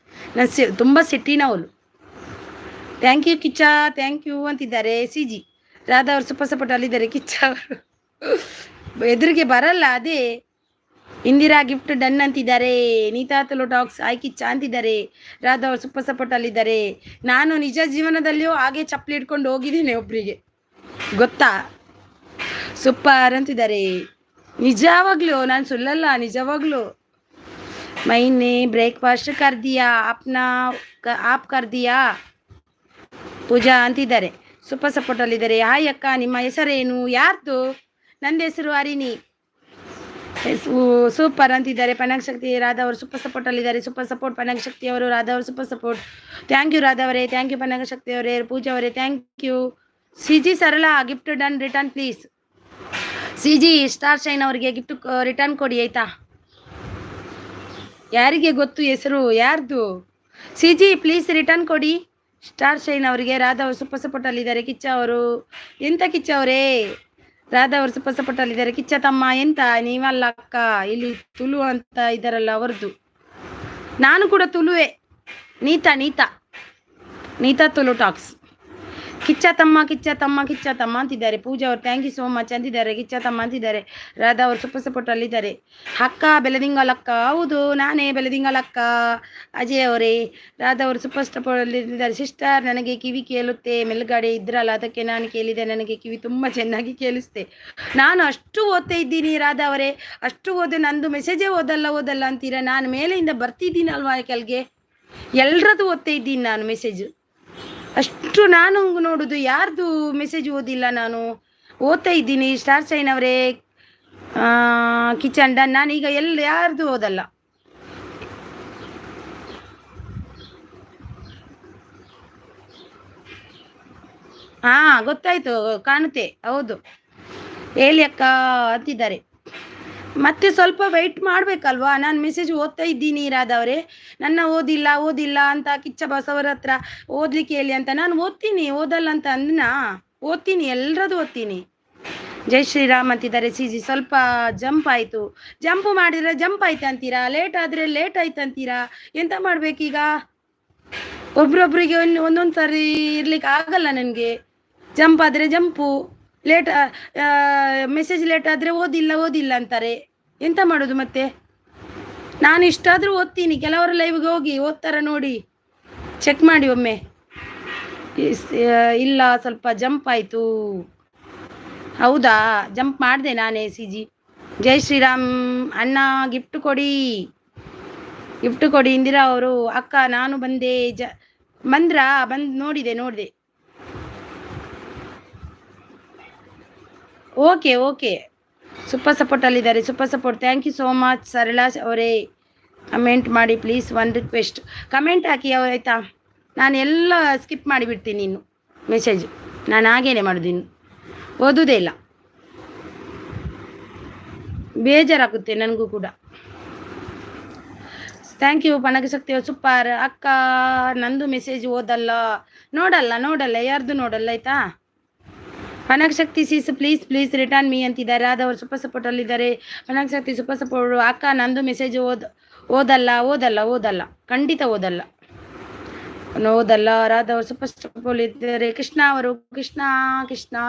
[SPEAKER 1] ನಾನು ತುಂಬ ಸಿಟ್ಟಿನವಳು. Thank you Kichcha thank you ಅಂತಿದ್ದಾರೆ. ಸಿ ಜಿ ರಾಧಾ ಅವರು ಸೂಪರ್ ಸಪೋರ್ಟ್ ಅಲ್ಲಿದ್ದಾರೆ. ಕಿಚ್ಚ ಅವರು ಎದುರಿಗೆ ಬರಲ್ಲ, ಅದೇ ಇಂದಿರಾ ಗಿಫ್ಟ್ ಡನ್ ಅಂತಿದ್ದಾರೆ. ನೀತಾ ತುಲು ಟಾಕ್ಸ್ ಆಯ್ ಕಿಚ್ಚ ಅಂತಿದ್ದಾರೆ. ರಾಧಾ ಅವರು ಸೂಪರ್ ಸಪೋರ್ಟ್ ಅಲ್ಲಿದ್ದಾರೆ. ನಾನು ನಿಜ ಜೀವನದಲ್ಲಿಯೂ ಹಾಗೆ ಚಪ್ಪಲಿ ಇಟ್ಕೊಂಡು ಹೋಗಿದ್ದೀನಿ ಒಬ್ಬರಿಗೆ, ಗೊತ್ತಾ? ಸೂಪರ್ ಅಂತಿದ್ದಾರೆ. ನಿಜವಾಗ್ಲೂ ನಾನು ಸುಳ್ಳಲ್ಲ, ನಿಜವಾಗ್ಲೂ. ಮೈನೆ ಬ್ರೇಕ್ಫಾಸ್ಟ್ ಕರ್ದಿಯಾ ಆಪ್ ಕರ್ದಿಯಾ ಪೂಜಾ ಅಂತಿದ್ದಾರೆ. Super support ಅಲ್ಲಿದ್ದಾರೆ. ಹಾಯ್ ಅಕ್ಕ ನಿಮ್ಮ ಹೆಸರೇನು? ಯಾರ್ದು? ನಂದು ಹೆಸರು ಹರಿಣಿ. ಸೂಪರ್ ಅಂತಿದ್ದಾರೆ. ಪನ್ನಾಗ ಶಕ್ತಿ ರಾಧಾ ಅವರು ಸೂಪರ್ ಸಪೋರ್ಟ್ ಅಲ್ಲಿದ್ದಾರೆ. ಸೂಪರ್ ಸಪೋರ್ಟ್ ಪನ್ನಾಗ ಶಕ್ತಿ ಅವರು. ರಾಧಾ ಅವರು super support. Thank you Radha ಅವರೇ, ಥ್ಯಾಂಕ್ ಯು ಪನ್ನಾಗ ಶಕ್ತಿ ಅವರೇ. ಪೂಜಾ ಅವರೇ thank you. C G Sarala gift done return please. C G star shine ಅವರಿಗೆ ಗಿಫ್ಟ್ ರಿಟರ್ನ್ ಕೊಡಿ ಆಯ್ತಾ? ಯಾರಿಗೆ ಗೊತ್ತು ಹೆಸರು ಯಾರ್ದು? ಸಿ ಜಿ ಪ್ಲೀಸ್ ರಿಟರ್ನ್ ಕೊಡಿ ಸ್ಟಾರ್ ಶೈನ್ ಅವರಿಗೆ. ರಾಧಾ ಅವರು ಸೂಪರ್ ಸಪೋರ್ಟ್ ಅಲ್ಲಿದ್ದಾರೆ. ಕಿಚ್ಚ ಅವರು ಎಂತ ಕಿಚ್ಚ ಅವರೇ? ರಾಧಾ ಅವರು ಸೂಪರ್ ಸಪೋರ್ಟ್ ಅಲ್ಲಿದ್ದಾರೆ. ಕಿಚ್ಚ ತಮ್ಮ ಎಂತ ನೀವಲ್ಲ ಅಕ್ಕ, ಇಲ್ಲಿ ತುಳು ಅಂತ ಇದ್ದಾರಲ್ಲ ಅವರದ್ದು. ನಾನು ಕೂಡ ತುಳುವೆ. ನೀತಾ ತುಳು ಟಾಕ್ಸ್. ಕಿಚ್ಚ ತಮ್ಮ ಅಂತಿದ್ದಾರೆ. ಪೂಜಾ ಅವರು ಥ್ಯಾಂಕ್ ಯು ಸೋ ಮಚ್ ಅಂತಿದ್ದಾರೆ. ಕಿಚ್ಚ ತಮ್ಮ ಅಂತಿದ್ದಾರೆ. ರಾಧಾ ಅವರು ಸೂಪರ್ ಸಪೋರ್ಟ್ ಅಲ್ಲಿದ್ದಾರೆ. ಅಕ್ಕ ಬೆಳದಿಂಗಲಕ್ಕ ಹೌದು ನಾನೇ ಬೆಳದಿಂಗಲಕ್ಕ. ಅಜಯ್ ಅವರೇ ರಾಧಾ ಅವರು ಸೂಪರ್ ಸಪೋರ್ಟ್ ಅಲ್ಲಿದ್ದಾರೆ. ಸಿಸ್ಟರ್ ನನಗೆ ಕಿವಿ ಕೇಳುತ್ತೆ, ಮೆಲ್ಗಡೆ ಇದ್ರಲ್ಲ ಅದಕ್ಕೆ ನಾನು ಕೇಳಿದೆ. ನನಗೆ ಕಿವಿ ತುಂಬ ಚೆನ್ನಾಗಿ ಕೇಳಿಸ್ತೆ. ನಾನು ಅಷ್ಟು ಓದ್ತಾ ಇದ್ದೀನಿ ರಾಧಾ ಅವರೇ, ಅಷ್ಟು ಓದಿ ನಂದು ಮೆಸೇಜೇ ಓದಲ್ಲ ಅಂತೀರಾ? ನಾನು ಮೇಲೆಯಿಂದ ಬರ್ತಿದ್ದೀನಲ್ವಾ ಕೆಳಗೆ, ಎಲ್ಲರದ್ದು ಓದ್ತಾ ಇದ್ದೀನಿ ನಾನು ಮೆಸೇಜು. ಅಷ್ಟು ನಾನು ನೋಡೋದು, ಯಾರ್ದು ಮೆಸೇಜ್ ಓದಿಲ್ಲ, ನಾನು ಓದ್ತಾ ಇದ್ದೀನಿ. ಸ್ಟಾರ್ ಸೈನ್ ಅವರೇ ಕಿಚನ್ ಡನ್. ನಾನೀಗ ಯಾರ್ದು ಓದಲ್ಲ. ಗೊತ್ತಾಯ್ತು, ಕಾಣುತ್ತೆ. ಹೌದು ಹೇಳಿ ಅಕ್ಕ ಅಂತಿದ್ದಾರೆ. ಮತ್ತೆ ಸ್ವಲ್ಪ ವೆಯ್ಟ್ ಮಾಡಬೇಕಲ್ವಾ? ನಾನು ಮೆಸೇಜ್ ಓದ್ತಾ ಇದ್ದೀನಿ ರಾಧವರೇ. ನನ್ನ ಓದಿಲ್ಲ ಅಂತ ಕಿಚ್ಚ ಬಸವರ ಹತ್ರ ಓದಲಿಕ್ಕೆ ಹೇಳಿ ಅಂತ. ನಾನು ಓದ್ತೀನಿ, ಓದಲ್ಲ ಅಂತ ಅಂದನಾ? ಓದ್ತೀನಿ, ಎಲ್ಲರದ್ದು ಓದ್ತೀನಿ. ಜೈ ಶ್ರೀರಾಮ್ ಅಂತಿದ್ದಾರೆ. ಸಿ ಜಿ ಸ್ವಲ್ಪ ಜಂಪ್ ಆಯಿತು. ಜಂಪ್ ಮಾಡಿದರೆ ಜಂಪ್ ಆಯ್ತು ಅಂತೀರಾ, ಲೇಟ್ ಆದರೆ ಲೇಟ್ ಆಯ್ತು ಅಂತೀರಾ. ಎಂತ ಮಾಡಬೇಕೀಗ? ಒಬ್ರೊಬ್ರಿಗೆ ಒಂದೊಂದು ಸಾರಿ ಇರ್ಲಿಕ್ಕೆ ಆಗಲ್ಲ ನನಗೆ. ಜಂಪ್ ಆದರೆ ಜಂಪು, ಮೆಸೇಜ್ ಲೇಟ್ ಆದರೆ ಓದಿಲ್ಲ ಅಂತಾರೆ. ಎಂತ ಮಾಡೋದು ಮತ್ತೆ? ನಾನು ಇಷ್ಟಾದರೂ ಓದ್ತೀನಿ. ಕೆಲವರು ಲೈವ್ಗೆ ಹೋಗಿ ಓದ್ತಾರ ನೋಡಿ, ಚೆಕ್ ಮಾಡಿ ಒಮ್ಮೆ. ಇಲ್ಲ ಸ್ವಲ್ಪ ಜಂಪ್ ಆಯಿತು. ಹೌದಾ, ಜಂಪ್ ಮಾಡಿದೆ ನಾನೇ. ಸಿ ಜಿ ಜೈ ಶ್ರೀರಾಮ್ ಅಣ್ಣ ಗಿಫ್ಟ್ ಕೊಡಿ ಇಂದಿರಾ ಅವರು. ಅಕ್ಕ ನಾನು ಬಂದೆ. ಬಂದ್ರಾ? ನೋಡಿದೆ. ಓಕೆ ಸೂಪರ್ ಸಪೋರ್ಟ್ ಅಲ್ಲಿದ್ದಾರೆ. Super support thank you so much Sarala ಅವರೇ. ಕಮೆಂಟ್ ಮಾಡಿ ಪ್ಲೀಸ್, ಒನ್ ರಿಕ್ವೆಸ್ಟ್, ಕಮೆಂಟ್ ಹಾಕಿ ಆಯಿತಾ. ನಾನು ಎಲ್ಲ ಸ್ಕಿಪ್ ಮಾಡಿಬಿಡ್ತೀನಿ ಇನ್ನು ಮೆಸೇಜ್, ನಾನು ಹಾಗೇನೆ ಮಾಡೋದು, ಇನ್ನು ಓದೋದೇ ಇಲ್ಲ, ಬೇಜಾರಾಗುತ್ತೆ ನನಗೂ ಕೂಡ. ಥ್ಯಾಂಕ್ ಯು ಪನಗಶಕ್ತಿ ಸೂಪರ್ ಅಕ್ಕ. ನಂದು ಮೆಸೇಜ್ ನೋಡಲ್ಲ ಯಾರ್ದು ನೋಡಲ್ಲ ಆಯ್ತಾ. ಪನಗಶಕ್ತಿ ಸೀಸ್ ಪ್ಲೀಸ್ ರಿಟರ್ನ್ ಮೀ ಅಂತಿದ್ದಾರೆ. ಆದವರು ಸೂಪರ್ ಸಪೋರ್ಟಲ್ಲಿದ್ದಾರೆ. ಪನಗಶಕ್ತಿ ಸೂಪರ್ ಸಪೋರ್ಟ್ ಅಕ್ಕ. ನಂದು ಮೆಸೇಜ್ ಓದಲ್ಲ, ಖಂಡಿತ ಓದಲ್ಲ. ರಾಧವರು ಸೂಪರ್ ಸಪೋರ್ಟ್ ಇದ್ದಾರೆ. ಕೃಷ್ಣ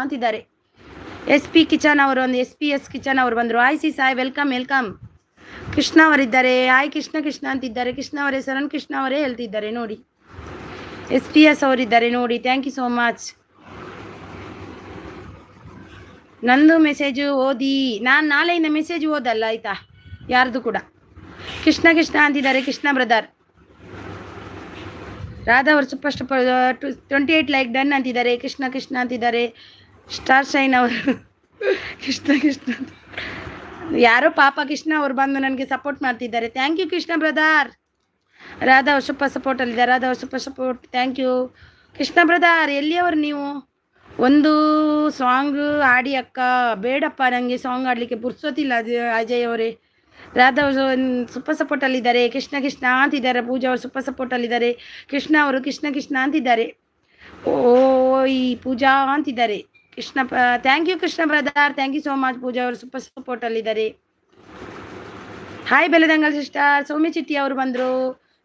[SPEAKER 1] ಅಂತಿದ್ದಾರೆ. SP ಕಿಚನ್ ಅವರು, ಒಂದು SPS ಕಿಚನ್ ಅವರು ಬಂದರು. Hi C Sai, welcome. Krishna ಅವರಿದ್ದಾರೆ. ಹಾಯ್ ಕೃಷ್ಣ ಅಂತಿದ್ದಾರೆ. ಕೃಷ್ಣ ಅವರೇ, ಸರಣ್ ಕೃಷ್ಣ ಅವರೇ ಹೇಳ್ತಿದ್ದಾರೆ ನೋಡಿ. SPS ಅವರಿದ್ದಾರೆ ನೋಡಿ. Thank you so much. ನಂದು ಮೆಸೇಜ್ ಓದಿ, ನಾನು ನಾಳೆಯಿಂದ ಮೆಸೇಜ್ ಓದಲ್ಲ ಆಯ್ತಾ ಯಾರ್ದು ಕೂಡ. ಕೃಷ್ಣ ಅಂತಿದ್ದಾರೆ. ಕೃಷ್ಣ ಬ್ರದರ್. ರಾಧಾ ಅವರು ಸೂಪರ್ 28 ಲೈಕ್ ಡನ್ ಅಂತಿದ್ದಾರೆ. ಕೃಷ್ಣ ಅಂತಿದ್ದಾರೆ. ಸ್ಟಾರ್ ಶೈನ್ ಅವರು ಕೃಷ್ಣ ಯಾರೋ ಪಾಪ ಕೃಷ್ಣ ಅವರು ಬಂದು ನನಗೆ ಸಪೋರ್ಟ್ ಮಾಡ್ತಿದ್ದಾರೆ. Thank you Krishna brother. Radha ಅವರು ಸೂಪರ್ ಸಪೋರ್ಟಲ್ಲಿದ್ದಾರೆ. ರಾಧಾ ಅವರು super support, thank you Krishna brother. ಎಲ್ಲಿಯವರು ನೀವು? ಒಂದು ಸಾಂಗ್ ಆಡಿ ಅಕ್ಕ. ಬೇಡಪ್ಪ, ನನಗೆ ಸಾಂಗ್ ಆಡಲಿಕ್ಕೆ ಪುರ್ಸೋತಿಲ್ಲ ಅಜಯ್ ಅವರೇ. ರಾಧಾ ಅವರು ಸೂಪರ್ ಸಪೋರ್ಟಲ್ಲಿದ್ದಾರೆ. ಕೃಷ್ಣ ಅಂತಿದ್ದಾರೆ. ಪೂಜಾ ಅವರು ಸೂಪರ್ ಸಪೋರ್ಟಲ್ಲಿದ್ದಾರೆ. ಕೃಷ್ಣ ಅವರು ಕೃಷ್ಣ ಅಂತಿದ್ದಾರೆ. ಈ ಪೂಜಾ ಅಂತಿದ್ದಾರೆ. Thank you Krishna brother. Thank you so much. Pooja ಅವರು ಸೂಪರ್ ಸಪೋರ್ಟಲ್ಲಿದ್ದಾರೆ. ಹಾಯ್ ಬೆಲೆದಂಗಲ್ ಸಿಸ್ಟರ್. ಸೌಮ್ಯ ಚಿಟ್ಟಿ ಅವರು ಬಂದರು.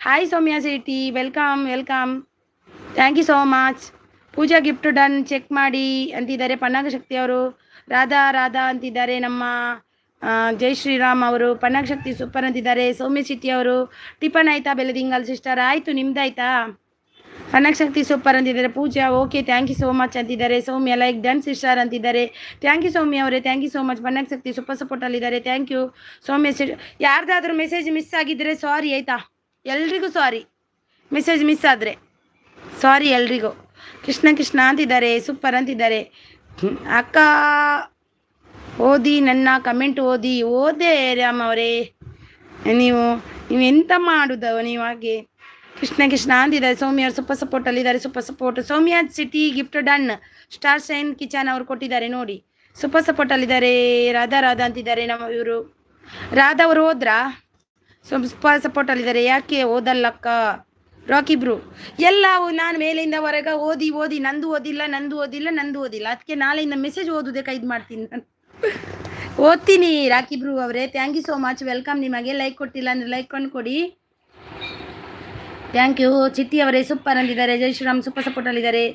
[SPEAKER 1] Hi Soumya Chitti, welcome. Thank you so much. Pooja gift done, check ಮಾಡಿ ಅಂತಿದ್ದಾರೆ. ಪನ್ನಗಶಕ್ತಿ ಅವರು. ರಾಧಾ ಅಂತಿದ್ದಾರೆ. ನಮ್ಮ ಜೈ ಶ್ರೀರಾಮ್ ಅವರು. ಪನ್ನಗಶಕ್ತಿ ಸೂಪರ್ ಅಂತಿದ್ದಾರೆ. ಸೌಮ್ಯ ಚಿಟ್ಟಿ ಅವರು. ಟಿಫನ್ ಆಯ್ತಾ ಬೆಲೆದಿಂಗಲ್ ಸಿಸ್ಟರ್? ಆಯಿತು, ನಿಮ್ದಾಯ್ತಾ? ಪನ್ನಗಶಕ್ತಿ ಸೂಪರ್ ಅಂತಿದ್ದಾರೆ. Pooja okay, thank you so much ಅಂತಿದ್ದಾರೆ. ಸೌಮ್ಯ ಲೈಕ್ ಡನ್ ಸಿಸ್ಟರ್ ಅಂತಿದ್ದಾರೆ. ಥ್ಯಾಂಕ್ ಯು ಸೌಮ್ಯ ಅವರೇ, thank you so much. Pannagashakti super ಸಪೋರ್ಟಲ್ಲಿದ್ದಾರೆ. Thank you Soumya. ಯಾರ್ದಾದ್ರೂ ಮೆಸೇಜ್ ಮಿಸ್ ಆಗಿದ್ದರೆ ಸಾರಿ ಆಯಿತಾ, ಎಲ್ರಿಗೂ ಸಾರಿ. ಮೆಸೇಜ್ ಮಿಸ್ ಆದರೆ ಸಾರಿ ಎಲ್ರಿಗೂ. ಕೃಷ್ಣ ಅಂತಿದ್ದಾರೆ. ಸೂಪರ್ ಅಂತಿದ್ದಾರೆ. ಅಕ್ಕ ಓದಿ, ನನ್ನ ಕಮೆಂಟ್ ಓದೇ ರಾಮ್ ಅವರೇ. ನೀವು ಎಂತ ಮಾಡೋದು ನೀವು ಹಾಗೆ. ಕೃಷ್ಣ ಅಂತಿದ್ದಾರೆ. ಸೌಮ್ಯ ಅವರು ಸೂಪರ್ ಸಪೋರ್ಟಲ್ಲಿದ್ದಾರೆ. Super support. ಸೌಮ್ಯ ಸಿಟಿ gift done. Star shine kitchen ಅವರು ಕೊಟ್ಟಿದ್ದಾರೆ ನೋಡಿ. ಸೂಪರ್ ಸಪೋರ್ಟಲ್ಲಿದ್ದಾರೆ. ರಾಧಾ ಅಂತಿದ್ದಾರೆ. ನಮ್ಮ ಇವರು ರಾಧಾ ಅವರು ಹೋದ್ರಾ? ಸೂಪರ್ ಸಪೋರ್ಟಲ್ಲಿದ್ದಾರೆ. ಯಾಕೆ ಓದಲ್ಲಕ್ಕ? ರಾಕಿ ಬ್ರೂ ಎಲ್ಲ ನಾನು ಮೇಲಿಂದ ಹೊರಗೆ ಓದಿ ನಂದು ಓದಿಲ್ಲ. ಅದಕ್ಕೆ ನಾಳೆಯಿಂದ ಮೆಸೇಜ್ ಓದೋದೇ ಕೈದು ಮಾಡ್ತೀನಿ ನಾನು. ಓದ್ತೀನಿ ರಾಕಿ ಬ್ರೂ ಅವರೇ. Thank you so much. Welcome. ನಿಮಗೆ ಲೈಕ್ ಕೊಟ್ಟಿಲ್ಲ ಅಂದರೆ ಲೈಕ್ ಕೊಡಿ. Thank you. ಚಿಟ್ಟಿ ಅವರೇ ಸೂಪರ್ ಅಂತಿದ್ದಾರೆ. ಜೈ ಶ್ರೀರಾಮ್ ಸೂಪರ್ ಸಪೋರ್ಟಲ್ಲಿದ್ದಾರೆ.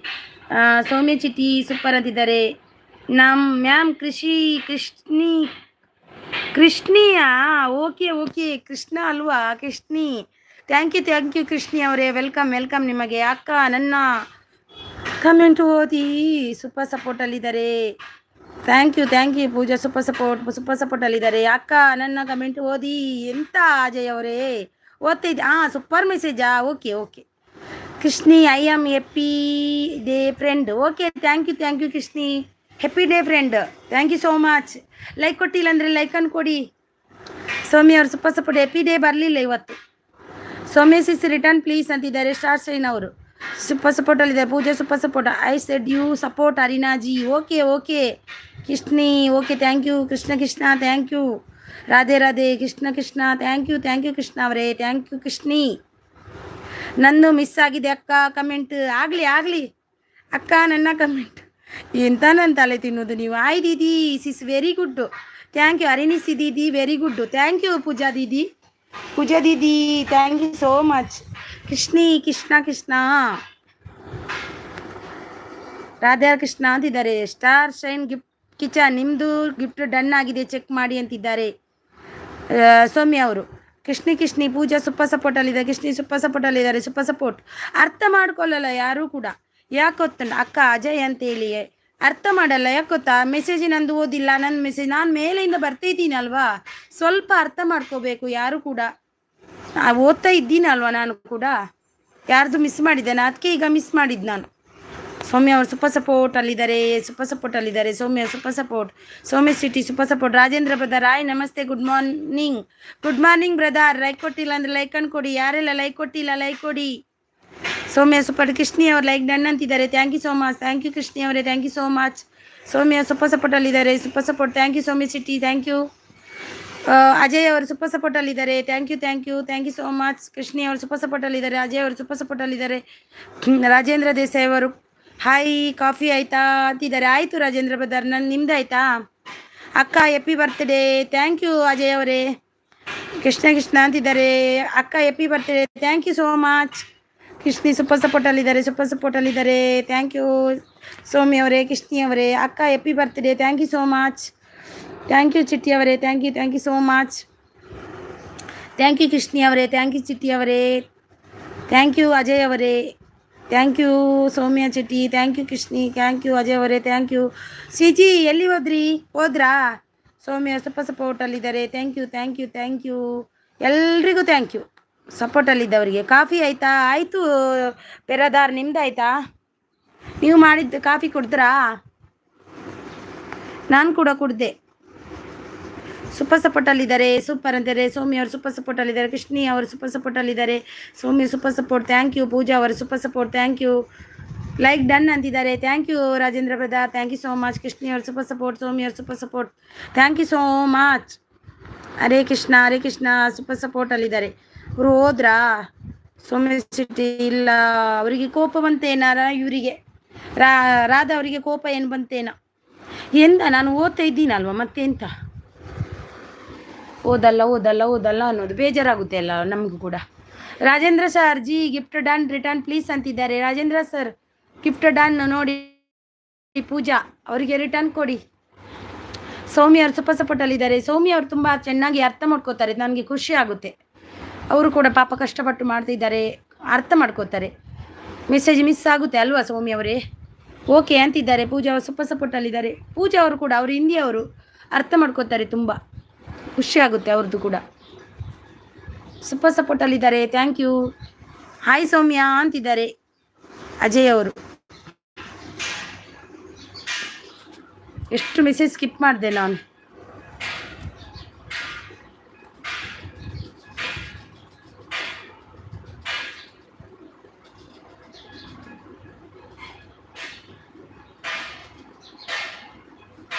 [SPEAKER 1] ಸೌಮ್ಯ ಚಿಟ್ಟಿ ಸೂಪರ್ ಅಂತಿದ್ದಾರೆ. ಮ್ಯಾಮ್ ಕೃಷ್ಣಿಯಾ? ಓಕೆ ಕೃಷ್ಣ ಅಲ್ವಾ? ಕೃಷ್ಣಿ. ಥ್ಯಾಂಕ್ ಯು ಕೃಷ್ಣಿ ಅವರೇ. ವೆಲ್ಕಮ್. ನಿಮಗೆ ಅಕ್ಕ ನನ್ನ ಕಮೆಂಟ್ ಓದಿ ಸೂಪರ್ ಸಪೋರ್ಟಲ್ಲಿದ್ದಾರೆ. ಥ್ಯಾಂಕ್ ಯು ಪೂಜಾ ಸೂಪರ್ ಸಪೋರ್ಟಲ್ಲಿದ್ದಾರೆ. ಅಕ್ಕ ನನ್ನ ಕಮೆಂಟ್ ಓದಿ. ಎಂತ ಅಜಯ್ ಅವರೇ ಓದ್ತಿದ್ದೆ? ಸೂಪರ್ ಮೆಸೇಜಾ? Okay Krishni. I am happy day friend. Okay, thank you Krishni. Happy day friend. Thank you so much. Like ಕೊಟ್ಟಿಲ್ಲ ಅಂದರೆ ಲೈಕನ್ನು ಕೊಡಿ. ಸೌಮ್ಯ ಅವರು ಸೂಪರ್ ಸಪೋರ್ಟ್. ಹ್ಯಾಪಿ ಡೇ ಬರಲಿಲ್ಲ ಇವತ್ತು. ಸೌಮ್ಯ ಸಿಸ್ ರಿಟರ್ನ್ ಪ್ಲೀಸ್ ಅಂತಿದ್ದಾರೆ. ಸ್ಟಾರ್ ಶೈನ್ ಅವರು ಸೂಪರ್ ಸಪೋರ್ಟಲ್ಲಿದ್ದಾರೆ. Pooja super support. I said you support ಅರಿನಾಜಿ. Okay Krishni. Okay, thank you Krishna. Thank you. Radhe Krishna. Thank you Krishna ಅವರೇ. Thank you Krishni. ನಂದು ಮಿಸ್ ಆಗಿದೆ ಅಕ್ಕ ಕಮೆಂಟ್. ಆಗಲಿ ಅಕ್ಕ, ನನ್ನ ಕಮೆಂಟ್ ಎಂತ ನನ್ನ ತಲೆ ತಿನ್ನೋದು ನೀವು. ಆಯ್ ದೀದಿ sis very good. Thank you ಅರಿನಿಸಿ ದೀದಿ, very good. Thank you Pooja ದೀದಿ. Thank you so much. Krishna Radha Krishna ಅಂತಿದ್ದಾರೆ. ಸ್ಟಾರ್ ಶೈನ್ ಗಿಫ್ಟ್ ಕಿಚನ್ ನಿಮ್ಮದು ಗಿಫ್ಟ್ ಡನ್ ಆಗಿದೆ, ಚೆಕ್ ಮಾಡಿ ಅಂತಿದ್ದಾರೆ. ಸೌಮ್ಯ ಅವರು. ಕೃಷ್ಣಿ ಪೂಜಾ ಸೂಪರ್ ಸಪೋರ್ಟಲ್ಲಿದೆ. ಕೃಷ್ಣಿ ಸೂಪರ್ ಸಪೋರ್ಟಲ್ಲಿದ್ದಾರೆ. Super support. ಅರ್ಥ ಮಾಡ್ಕೊಳ್ಳಲ್ಲ ಯಾರೂ ಕೂಡ. ಯಾಕೆ ಗೊತ್ತಂಡ ಅಕ್ಕ ಅಜಯ್ ಅಂತೇಳಿ ಅರ್ಥ ಮಾಡಲ್ಲ. ಯಾಕೆ ಗೊತ್ತಾ? ಮೆಸೇಜ್ ನಂದು ಓದಿಲ್ಲ. ನನ್ನ ಮೆಸೇಜ್ ನಾನು ಮೇಲೆಯಿಂದ ಬರ್ತಾಯಿದ್ದೀನಿ ಅಲ್ವಾ, ಸ್ವಲ್ಪ ಅರ್ಥ ಮಾಡ್ಕೋಬೇಕು ಯಾರು ಕೂಡ. ಓದ್ತಾ ಇದ್ದೀನಲ್ವ ನಾನು ಕೂಡ. ಯಾರ್ದು ಮಿಸ್ ಮಾಡಿದ್ದೇನೆ, ಅದಕ್ಕೆ ಈಗ ಮಿಸ್ ಮಾಡಿದ್ದು ನಾನು. ಸೌಮ್ಯ ಅವರು ಸೂಪರ್ ಸಪೋರ್ಟ್ ಅಲ್ಲಿದ್ದಾರೆ, ಸೂಪರ್ ಸಪೋರ್ಟ್ ಅಲ್ಲಿದ್ದಾರೆ. ಸೌಮ್ಯ ಸೂಪರ್ ಸಪೋರ್ಟ್, ಸೌಮ್ಯ ಸಿಟಿ super support. Rajendra brother hi ನಮಸ್ತೆ, good morning. Good morning brother. Like ಕೊಟ್ಟಿಲ್ಲ ಅಂದರೆ ಲೈಕ್ ಅನ್ನು ಕೊಡಿ. ಯಾರೆಲ್ಲ ಲೈಕ್ ಕೊಟ್ಟಿಲ್ಲ ಲೈಕ್ ಕೊಡಿ. ಸೌಮ್ಯ ಸೂಪರ್. ಕೃಷ್ಣಿ ಅವರು ಲೈಕ್ ಡನ್ ಅಂತಿದ್ದಾರೆ. Thank you so much. Thank you Krishni ಅವರೇ, thank you so much. Soumya super support ಅಲ್ಲಿದ್ದಾರೆ, super support. Thank you Soumya city, thank you. Ajay ಅವರು ಸೂಪರ್ ಸಪೋರ್ಟ್ ಅಲ್ಲಿದ್ದಾರೆ. Thank you thank you thank you so much. Krishni ಅವರು super support ಅಲ್ಲಿದ್ದಾರೆ. ಅಜಯ್ ಅವರು super support ಅಲ್ಲಿದ್ದಾರೆ. ರಾಜೇಂದ್ರ ದೇಸಾಯಿ ಅವರು hi coffee ಆಯಿತಾ ಅಂತಿದ್ದಾರೆ. ಆಯಿತು ರಾಜೇಂದ್ರ ಬ್ರದರ್, ನಿಮ್ದು ಆಯಿತಾ? ಅಕ್ಕ happy birthday. Thank you Ajay ಅವರೇ. ಕೃಷ್ಣ ಕೃಷ್ಣ ಅಂತಿದ್ದಾರೆ. ಅಕ್ಕ happy birthday, thank you so much. Krishni super support ಅಲ್ಲಿದ್ದಾರೆ, ಸೂಪರ್ ಸಪೋರ್ಟ್ ಅಲ್ಲಿದ್ದಾರೆ. ಥ್ಯಾಂಕ್ ಯು ಸೌಮ್ಯ ಅವರೇ, ಕೃಷ್ಣಿ ಅವರೇ. ಅಕ್ಕ happy birthday, thank you so much. Thank you Chitti ಅವರೇ, thank you so much. Thank you Krishni ಅವರೇ, ಥ್ಯಾಂಕ್ ಯು ಚಿಟ್ಟಿ ಅವರೇ. ಥ್ಯಾಂಕ್ ಯು ಅಜಯ್ ಅವರೇ, thank you Soumya Chitti. Thank you Krishni, thank you Ajay ಅವರೇ, ಥ್ಯಾಂಕ್ ಯು. ಸಿಜಿ ಎಲ್ಲಿ ಹೋದ್ರಾ? ಸೌಮ್ಯ ಸೂಪರ್ ಸಪೋರ್ಟಲ್ಲಿದ್ದಾರೆ. Thank you thank you thank you ಎಲ್ರಿಗೂ ಥ್ಯಾಂಕ್ ಯು ಸಪೋರ್ಟಲ್ಲಿದ್ದವರಿಗೆ. ಕಾಫಿ ಆಯಿತಾ? ಆಯಿತು ಪೆರದಾರ್, ನಿಮ್ದು ಆಯಿತಾ? ನೀವು ಮಾಡಿದ್ದು ಕಾಫಿ ಕುಡಿದ್ರಾ? ನಾನು ಕೂಡ ಕುಡ್ದೆ. ಸೂಪರ್ ಸಪೋರ್ಟಲ್ಲಿದ್ದಾರೆ, ಸೂಪರ್ ಅಂತಾರೆ. ಸೌಮ್ಯ ಅವರು ಸೂಪರ್ ಸಪೋರ್ಟಲ್ಲಿದ್ದಾರೆ. ಕೃಷ್ಣಿ ಅವರು ಸೂಪರ್ ಸಪೋರ್ಟಲ್ಲಿದ್ದಾರೆ. Soumya super support, thank you. Pooja ಅವರು super support, thank you. Like done ಅಂತಿದ್ದಾರೆ. Thank you Rajendra brother, thank you so much. Krishni ಅವರು ಸೂಪರ್ ಸಪೋರ್ಟ್, ಸೌಮ್ಯ ಅವರು super support, thank you so much. Hare Krishna super ಸಪೋರ್ಟಲ್ಲಿದ್ದಾರೆ. ಇವರು ಹೋದ್ರಾ? ಸೌಮ್ಯ ಸಿಟಿ ಇಲ್ಲ, ಅವರಿಗೆ ಕೋಪ ಬಂತೇನಾರ? ಇವರಿಗೆ ರಾಧಾ ಅವರಿಗೆ ಕೋಪ ಏನು ಬಂತೇನ? ಎಂತ ನಾನು ಓದ್ತಾ ಇದ್ದೀನಲ್ವ, ಮತ್ತೆಂತ ಓದಲ್ಲ ಅನ್ನೋದು ಬೇಜಾರಾಗುತ್ತೆ ಅಲ್ಲ ನಮಗೂ ಕೂಡ. Rajendra sir G gift done return please ಅಂತಿದ್ದಾರೆ. ರಾಜೇಂದ್ರ ಸರ್ ಗಿಫ್ಟ್ ಡನ್ ನೋಡಿ. ಪೂಜಾ ಅವರಿಗೆ ರಿಟರ್ನ್ ಕೊಡಿ. ಸೌಮ್ಯ ಅವರು ಸೂಪರ್ ಸಪೋರ್ಟಲ್ಲಿದ್ದಾರೆ. ಸೌಮ್ಯ ಅವರು ತುಂಬ ಚೆನ್ನಾಗಿ ಅರ್ಥ ಮಾಡ್ಕೋತಾರೆ, ನನಗೆ ಖುಷಿ ಆಗುತ್ತೆ. ಅವರು ಕೂಡ ಪಾಪ ಕಷ್ಟಪಟ್ಟು ಮಾಡ್ತಿದ್ದಾರೆ, ಅರ್ಥ ಮಾಡ್ಕೋತಾರೆ. ಮೆಸೇಜ್ ಮಿಸ್ ಆಗುತ್ತೆ ಅಲ್ವಾ ಸೌಮ್ಯ ಅವರೇ? ಓಕೆ ಅಂತಿದ್ದಾರೆ. ಪೂಜಾ ಅವರು ಸೂಪರ್ ಸಪೋರ್ಟಲ್ಲಿದ್ದಾರೆ. ಪೂಜಾ ಅವರು ಕೂಡ, ಅವರು ಹಿಂದಿಯವರು, ಅರ್ಥ ಮಾಡ್ಕೋತಾರೆ, ತುಂಬ ಖುಷಿ ಆಗುತ್ತೆ ಅವ್ರದ್ದು ಕೂಡ. ಸೂಪರ್ ಸಪೋರ್ಟಲ್ಲಿದ್ದಾರೆ. Thank you. ಹಾಯ್ ಸೌಮ್ಯ ಅಂತಿದ್ದಾರೆ ಅಜಯ್ ಅವರು. ಎಷ್ಟು ಮೆಸೇಜ್ ಸ್ಕಿಪ್ ಮಾಡಿದೆ ನಾನು.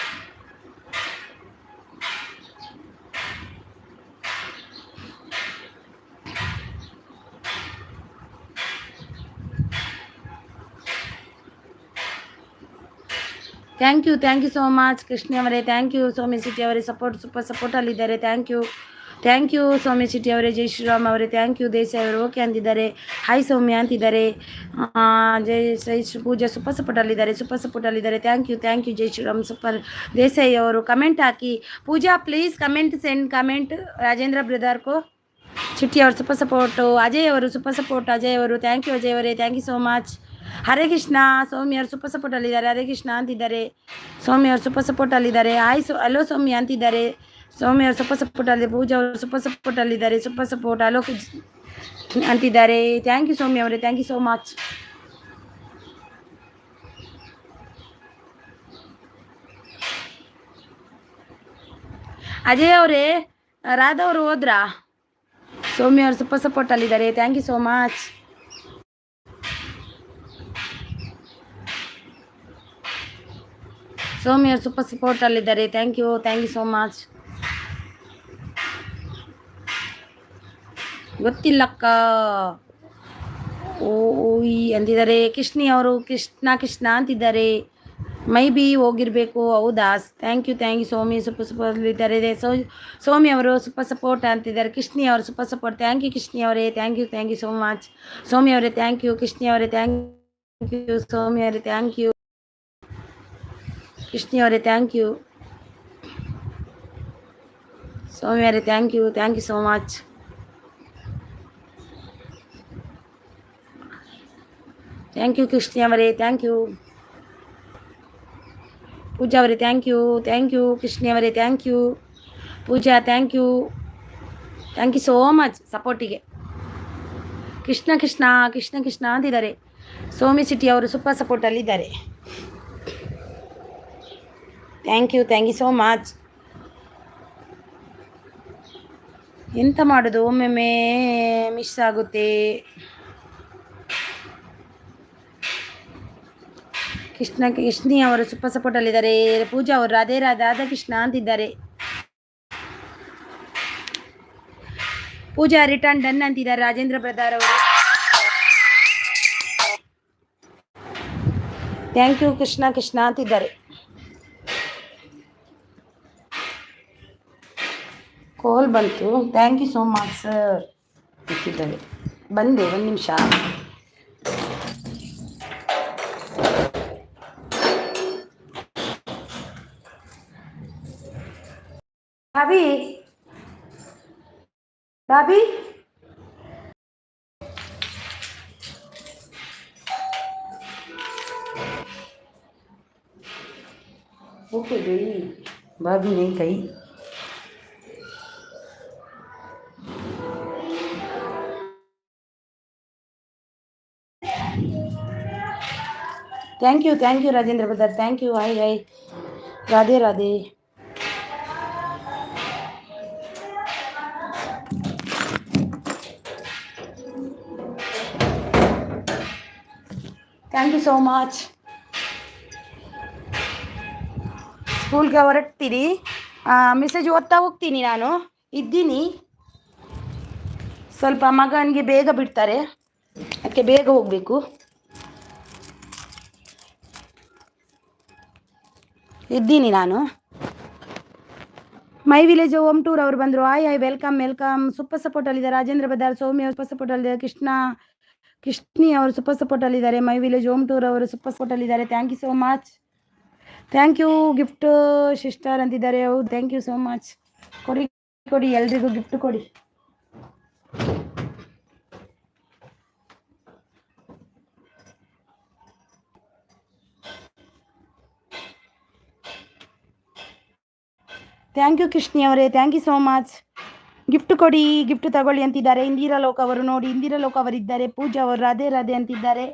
[SPEAKER 1] Thank you so much Krishna ಅವರೇ. ಥ್ಯಾಂಕ್ ಯು ಸೌಮ್ಯ ಸಿಟಿ ಅವರೇ, ಸೂಪರ್ ಸಪೋರ್ಟಲ್ಲಿದ್ದಾರೆ. ಥ್ಯಾಂಕ್ ಯು ಸೌಮ್ಯ ಸಿಟಿ ಅವರೇ. ಜೈ ಶ್ರೀರಾಮ್ ಅವರೇ, ಥ್ಯಾಂಕ್ ಯು. ದೇಸಾಯಿ ಅವರು ಓಕೆ ಅಂತಿದ್ದಾರೆ. ಹಾಯ್ ಸೌಮ್ಯ ಅಂತಿದ್ದಾರೆ. ಪೂಜಾ ಸೂಪರ್ ಸಪೋರ್ಟಲ್ಲಿದ್ದಾರೆ. Thank you Jai Shriram. Super. Desai ಅವರು ಕಮೆಂಟ್ ಹಾಕಿ. Pooja please comment send comment Rajendra brother ಕೋ. ಚಿಟ್ಟಿ ಅವರು ಸೂಪರ್ ಸಪೋರ್ಟು. ಅಜಯ್ ಅವರು ಸೂಪರ್ ಸಪೋರ್ಟ್. ಅಜಯ್ ಅವರು ಥ್ಯಾಂಕ್ ಯು. ಅಜಯ್ ಅವರೇ thank you so much. Hare Krishna. Soumya ಅವರು ಸೂಪರ್ ಸಪೋರ್ಟಲ್ಲಿದ್ದಾರೆ. ಹರೇ ಕೃಷ್ಣ ಅಂತಿದ್ದಾರೆ. ಸೌಮ್ಯ ಅವರು ಸೂಪರ್ ಸಪೋರ್ಟಲ್ಲಿದ್ದಾರೆ. ಹಲೋ ಸೌಮ್ಯ ಅಂತಿದ್ದಾರೆ. ಸೌಮ್ಯ ಅವರು ಸೂಪರ್ ಸಪೋರ್ಟಲ್ಲಿದ್ದಾರೆ. ಪೂಜಾ ಅವರು ಸೂಪರ್ ಸಪೋರ್ಟಲ್ಲಿದ್ದಾರೆ. ಸೂಪರ್ ಸಪೋರ್ಟ್ ಹಲೋ ಅಂತಿದ್ದಾರೆ. ಥ್ಯಾಂಕ್ ಯು ಸೌಮ್ಯ ಅವರೇ, thank you so much. Ajay ಅವರೇ, ರಾಧಾ ಅವರು ಹೋದ್ರಾ? ಸೌಮ್ಯ ಅವರು ಸೂಪರ್ ಸಪೋರ್ಟಲ್ಲಿದ್ದಾರೆ. Thank you so much. Soumya ಅವರು ಸೂಪರ್ ಸಪೋರ್ಟಲ್ಲಿದ್ದಾರೆ. Thank you so much. ಗೊತ್ತಿಲ್ಲಕ್ಕ ಓಯ್ ಅಂತಿದ್ದಾರೆ. ಕೃಷ್ಣಿ ಅವರು ಕೃಷ್ಣ ಅಂತಿದ್ದಾರೆ. ಮೈ ಬಿ ಹೋಗಿರಬೇಕು. ಹೌದಾ? ಥ್ಯಾಂಕ್ ಯು ಸೌಮ್ಯ ಸೂಪರ್ ಸಪೋರ್ಟಲ್ಲಿದ್ದಾರೆ. ಸೌಮ್ಯ ಅವರು ಸೂಪರ್ ಸಪೋರ್ಟ್ ಅಂತಿದ್ದಾರೆ. ಕೃಷ್ಣಿ ಅವರು super support. Thank you Krishni ಅವರೇ, thank you so much. Soumya ಅವರೇ ಥ್ಯಾಂಕ್ ಯು. ಕೃಷ್ಣಿ ಅವರೇ ಥ್ಯಾಂಕ್ ಯು. ಸೌಮ್ಯ ಅವರೇ ಥ್ಯಾಂಕ್ ಯು. ಕೃಷ್ಣಿ ಅವರೇ ಥ್ಯಾಂಕ್ ಯು. ಸೌಮ್ಯ ಅವರೇ thank you so much. Thank you Krishni ಅವರೇ, ಥ್ಯಾಂಕ್ ಯು. ಪೂಜಾ ಅವರೇ ಥ್ಯಾಂಕ್ ಯು. ಕೃಷ್ಣಿ ಅವರೇ thank you. Pooja thank you so much ಸಪೋರ್ಟಿಗೆ. ಕೃಷ್ಣ ಅಂತಿದ್ದಾರೆ. ಸೌಮ್ಯ ಸಿಟಿ ಅವರು ಸೂಪರ್ ಸಪೋರ್ಟಲ್ಲಿದ್ದಾರೆ. Thank you so much. ಎಂತ ಮಾಡೋದು, ಒಮ್ಮೊಮ್ಮೆ ಮಿಸ್ ಆಗುತ್ತೆ. ಕೃಷ್ಣಿ ಅವರು ಸೂಪರ್ ಸಪೋರ್ಟಲ್ಲಿದ್ದಾರೆ. ಪೂಜಾ ಅವರು ರಾಧಾ ಕೃಷ್ಣ ಅಂತಿದ್ದಾರೆ. ಪೂಜಾ ರಿಟರ್ನ್ ಡನ್ ಅಂತಿದ್ದಾರೆ ರಾಜೇಂದ್ರ ಬ್ರದರ್ ಅವರು. ಥ್ಯಾಂಕ್ ಯು ಕೃಷ್ಣ ಅಂತಿದ್ದಾರೆ. ಕಾಲ್ ಬಂತು. Thank you so much sir ಅಂತಿದ್ದಾರೆ. ಬಂದೆ, ಒಂದು ನಿಮಿಷ. ಭಾಬಿ ओके गई, भाभी नहीं गई. Thank you Rajendra brother. Thank you. Hi Radhe Radhe. Thank you so much. ಸ್ಕೂಲ್ಗೆ ಹೊರಡ್ತೀರಿ? ಮೆಸೇಜ್ ಓದ್ತಾ ಹೋಗ್ತೀನಿ. ನಾನು ಇದ್ದೀನಿ. ಸ್ವಲ್ಪ ಮಗನಿಗೆ ಬೇಗ ಬಿಡ್ತಾರೆ, ಅದಕ್ಕೆ ಬೇಗ ಹೋಗಬೇಕು. ಇದ್ದೀನಿ ನಾನು. ಮೈ ವಿಲೇಜ್ ಹೋಮ್ ಟೂರ್ ಅವರು ಬಂದರು. Hi welcome. ಸೂಪರ್ ಸಪೋರ್ಟಲ್ಲಿದ್ದಾರೆ ರಾಜೇಂದ್ರ ಬದಾರ್. ಸೌಮ್ಯ ಸೂಪರ್ ಸಪೋರ್ಟಲ್ಲಿದ್ದಾರೆ. ಕೃಷ್ಣಿ ಅವರು ಸೂಪರ್ ಸಪೋರ್ಟಲ್ಲಿದ್ದಾರೆ. ಮೈ ವಿಲೇಜ್ ಹೋಮ್ ಟೂರ್ ಅವರು ಸೂಪರ್ ಸಪೋರ್ಟಲ್ಲಿದ್ದಾರೆ. Thank you so much. Thank you. Gift sister ಅಂತಿದ್ದಾರೆ. ಹೌದು, ಥ್ಯಾಂಕ್ ಯು ಸೋ ಮಚ್. ಕೊಡಿ ಎಲ್ರಿಗೂ ಗಿಫ್ಟ್ ಕೊಡಿ. ಥ್ಯಾಂಕ್ ಯು ಕೃಷ್ಣಿ ಅವರೇ, thank you so much. Gift ಕೊಡಿ, ಗಿಫ್ಟ್ ತಗೊಳ್ಳಿ ಅಂತಿದ್ದಾರೆ. ಇಂದಿರಾ ಲೋಕ ಅವರು ನೋಡಿ, ಇಂದಿರಾ ಲೋಕ ಅವರಿದ್ದಾರೆ. ಪೂಜಾ ಅವರು ರಾಧೆ ಅಂತಿದ್ದಾರೆ.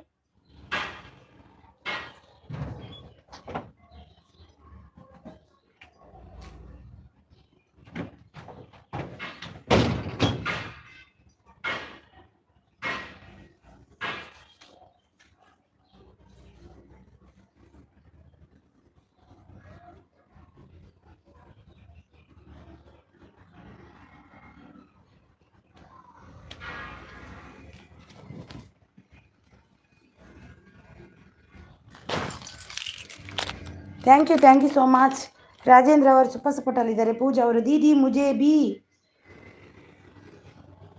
[SPEAKER 1] Thank you so much. Rajendra ಅವರು ಸೂಪರ್ ಸಪೋರ್ಟಲ್ಲಿದ್ದಾರೆ. ಪೂಜಾ ಅವರು ದೀದಿ ಮುಜೆ ಬಿ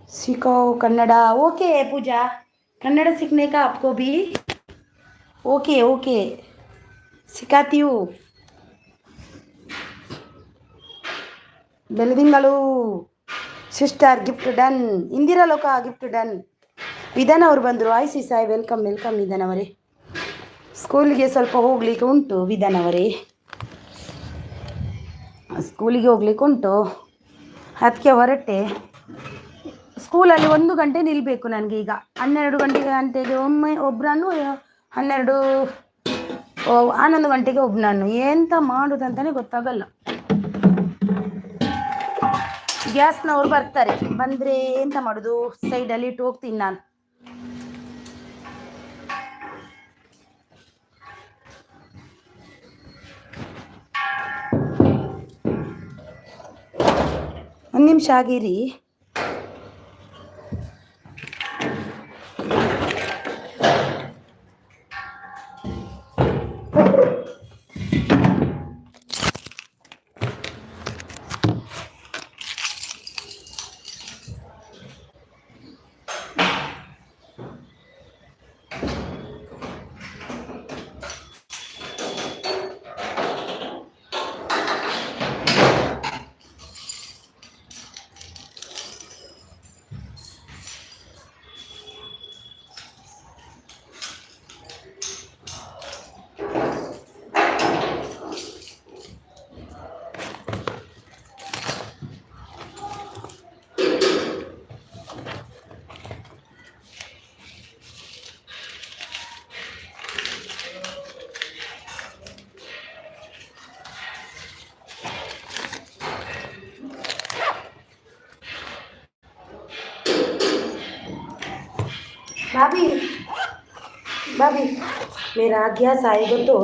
[SPEAKER 1] सीखो कन्नड़ा. ओके पूजा, कन्नड़ा सीखने का आपको भी? ओके सिखाती हूँ. ಬೆಳದಿಂಗಳು ಸಿಸ್ಟರ್ ಗಿಫ್ಟ್ ಡನ್. ಇಂದಿರಾ ಲೋಕ ಗಿಫ್ಟ್ ಡನ್. ವಿಧಾನ ಅವರು ಬಂದರು. ಆಯ್ಸಿ ಸಾಯ್ ವೆಲ್ಕಮ್ ವಿಧಾನ ಅವರೇ. ಸ್ಕೂಲಿಗೆ ಸ್ವಲ್ಪ ಹೋಗ್ಲಿಕ್ಕೆ ಉಂಟು ವಿಧಾನ ಅವರೇ, ಸ್ಕೂಲಿಗೆ ಹೋಗ್ಲಿಕ್ಕೆ ಉಂಟು, ಅದಕ್ಕೆ ಹೊರಟೆ. ಸ್ಕೂಲಲ್ಲಿ 1 ಗಂಟೆ ನಿಲ್ಲಬೇಕು ನನಗೆ. ಈಗ 12 ಗಂಟೆಗೆ ಒಬ್ಬರನ್ನು 11 ಗಂಟೆಗೆ ಒಬ್ಬನನ್ನು. ಎಂತ ಮಾಡೋದಂತಲೇ ಗೊತ್ತಾಗಲ್ಲ. ಗ್ಯಾಸ್ನವ್ರು ಬರ್ತಾರೆ, ಬಂದರೆ ಎಂತ ಮಾಡೋದು, ಸೈಡಲ್ಲಿ ಇಟ್ಟು ಹೋಗ್ತೀನಿ ನಾನು. ಒಂದು ನಿಮಿಷ ಆಗಿರಿ. भाभी भाभी मेरा गैस आएगा तो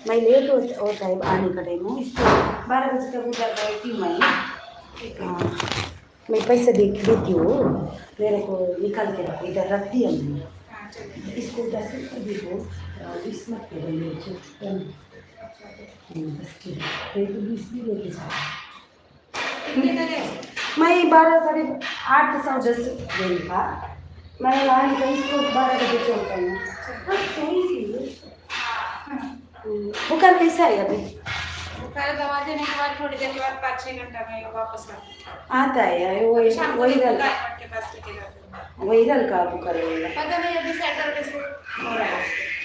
[SPEAKER 1] मैं लेट होता है आने का टाइम, इसको 12 बजे तक उधर बैठी हूँ मैं। हाँ, मैं पैसे देती हूँ, मेरे को निकाल के रखो, इधर रख दिया मैंने। इसको 10 रुपये दे दो, 20 मत करो मेरे को, 10 के 20 भी लेके जाओ। मैं 12 साढ़े 8 सौ 10 देगा, मैं आने का इसको 12 बजे चलता हूँ। बुखार कैसा है अभी?
[SPEAKER 2] बुखार दवा देने के बाद थोड़ी देर के बाद 5-6 घंटा में वापस
[SPEAKER 1] आता है वायरल का बुखार है।
[SPEAKER 2] पता नहीं अभी सैटरडे से हो रहा है।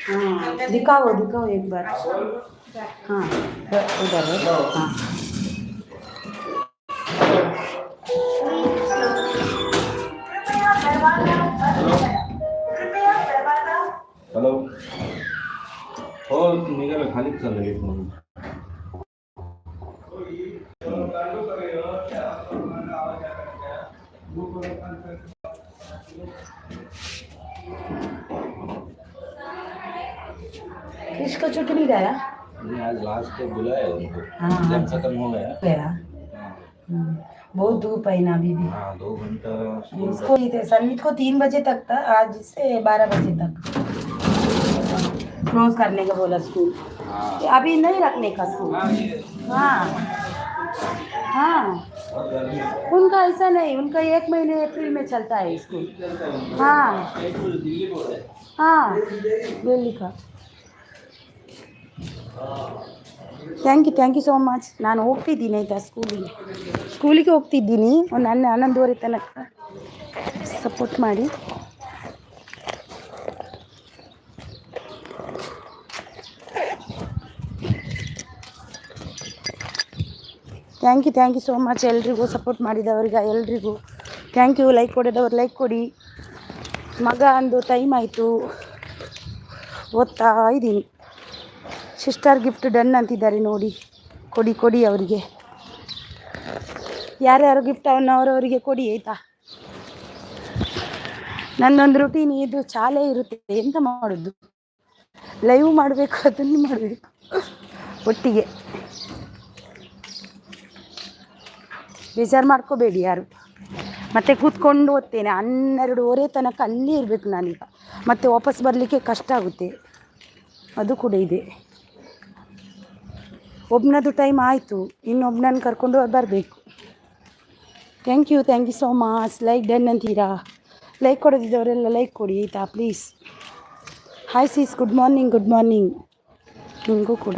[SPEAKER 1] हाँ दिखाओ एक बार। हाँ उधर है। हाँ
[SPEAKER 3] हॅलो हो निघालं खालीच चाललं गेट म्हणून
[SPEAKER 1] किसको छुट्टी मिल गया?
[SPEAKER 3] आज लास्ट तक बुलाया उनको।
[SPEAKER 1] हाँ
[SPEAKER 3] जब खत्म हो गया
[SPEAKER 1] बहुत धूप है ना अभी भी।
[SPEAKER 3] हाँ 2 घंटा
[SPEAKER 1] इसको संगीत को 3 बजे तक था, आज से 12 बजे तक क्लोज करने का बोला स्कूल। अभी नहीं रखने का स्कूल। हाँ हाँ उनका ऐसा नहीं, उनका 1 महीने अप्रैल में चलता है स्कूल। हाँ हाँ दिल्ली का। Thank you so much. ನಾನು ಹೋಗ್ತಿದ್ದೀನಿ ಆಯಿತಾ ಸ್ಕೂಲಿಗೆ ಹೋಗ್ತಿದ್ದೀನಿ, ಒಂದು 11:30 ತನಕ ಸಪೋರ್ಟ್ ಮಾಡಿ. ಥ್ಯಾಂಕ್ ಯು ಸೋ ಮಚ್ ಎಲ್ರಿಗೂ ಸಪೋರ್ಟ್ ಮಾಡಿದವ್ರಿಗೆ ಎಲ್ರಿಗೂ ಥ್ಯಾಂಕ್ ಯು. ಲೈಕ್ ಕೊಡೋದವ್ರು ಲೈಕ್ ಕೊಡಿ. ಮಗ ಅಂದು ಟೈಮ್ ಆಯಿತು, ಓದ್ತಾ ಇದ್ದೀನಿ. ಸಿಸ್ಟರ್ ಗಿಫ್ಟ್ ಡನ್ ಅಂತಿದ್ದಾರೆ ನೋಡಿ, ಕೊಡಿ ಅವರಿಗೆ. ಯಾರ್ಯಾರು ಗಿಫ್ಟ್ ಅವರವರಿಗೆ ಕೊಡಿ ಆಯಿತಾ. ನನ್ನೊಂದು ರುಟೀನ್ ಇದು ಚಾಲೇ ಇರುತ್ತೆ, ಎಂತ ಮಾಡೋದು, ಲೈವ್ ಮಾಡಬೇಕು, ಅದನ್ನು ಮಾಡಬೇಕು ಒಟ್ಟಿಗೆ. ಬೇಜಾರು ಮಾಡ್ಕೋಬೇಡಿ ಯಾರು. ಮತ್ತೆ ಕೂತ್ಕೊಂಡು ಓದ್ತೇನೆ 12:30 ತನಕ ಅಲ್ಲೇ ಇರಬೇಕು ನಾನೀಗ, ಮತ್ತೆ ವಾಪಸ್ ಬರಲಿಕ್ಕೆ ಕಷ್ಟ ಆಗುತ್ತೆ, ಅದು ಕೂಡ ಇದೆ. ಒಬ್ಬನದು ಟೈಮ್ ಆಯಿತು, ಇನ್ನೊಬ್ಬನನ್ನು ಕರ್ಕೊಂಡು ಬರಬೇಕು. Thank you so much. Like done ಅಂತೀರಾ? ಲೈಕ್ ಕೊಡೋದಿದ್ದವರೆಲ್ಲ ಲೈಕ್ ಕೊಡಿ ಆಯಿತಾ please. Hi sis, good morning ನಿಮಗೂ ಕೂಡ.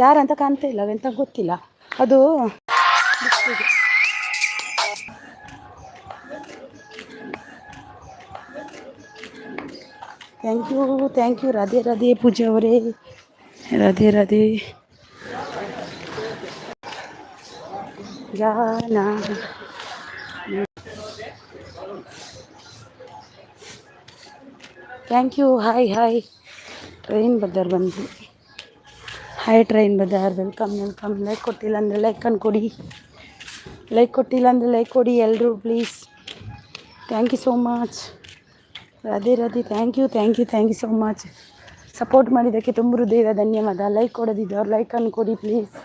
[SPEAKER 1] ಯಾರಂತ ಕಾಣ್ತಾ ಇಲ್ಲ, ಎಂತ ಗೊತ್ತಿಲ್ಲ ಅದು. ಥ್ಯಾಂಕ್ ಯು ರಾಧೆ ಪೂಜಾ ಅವರೇ, ರಾಧೆ ಜಾನ. Thank you. Hi train brother ಬಂದ್ವಿ. Hi train brother, welcome. Like ಕೊಟ್ಟಿಲ್ಲ ಅಂದರೆ ಲೈಕ್ ಕೊಡಿ, ಎಲ್ಲರೂ please. Thank you so much. Radhe thank you so much. Support ಮಾಡಿದ್ದಕ್ಕೆ ತುಂಬ ಹೃದಯದ ಧನ್ಯವಾದ. ಲೈಕ್ ಕೊಡೋದಿದ್ದವ್ರು ಲೈಕ್ ಕೊಡಿ ಪ್ಲೀಸ್.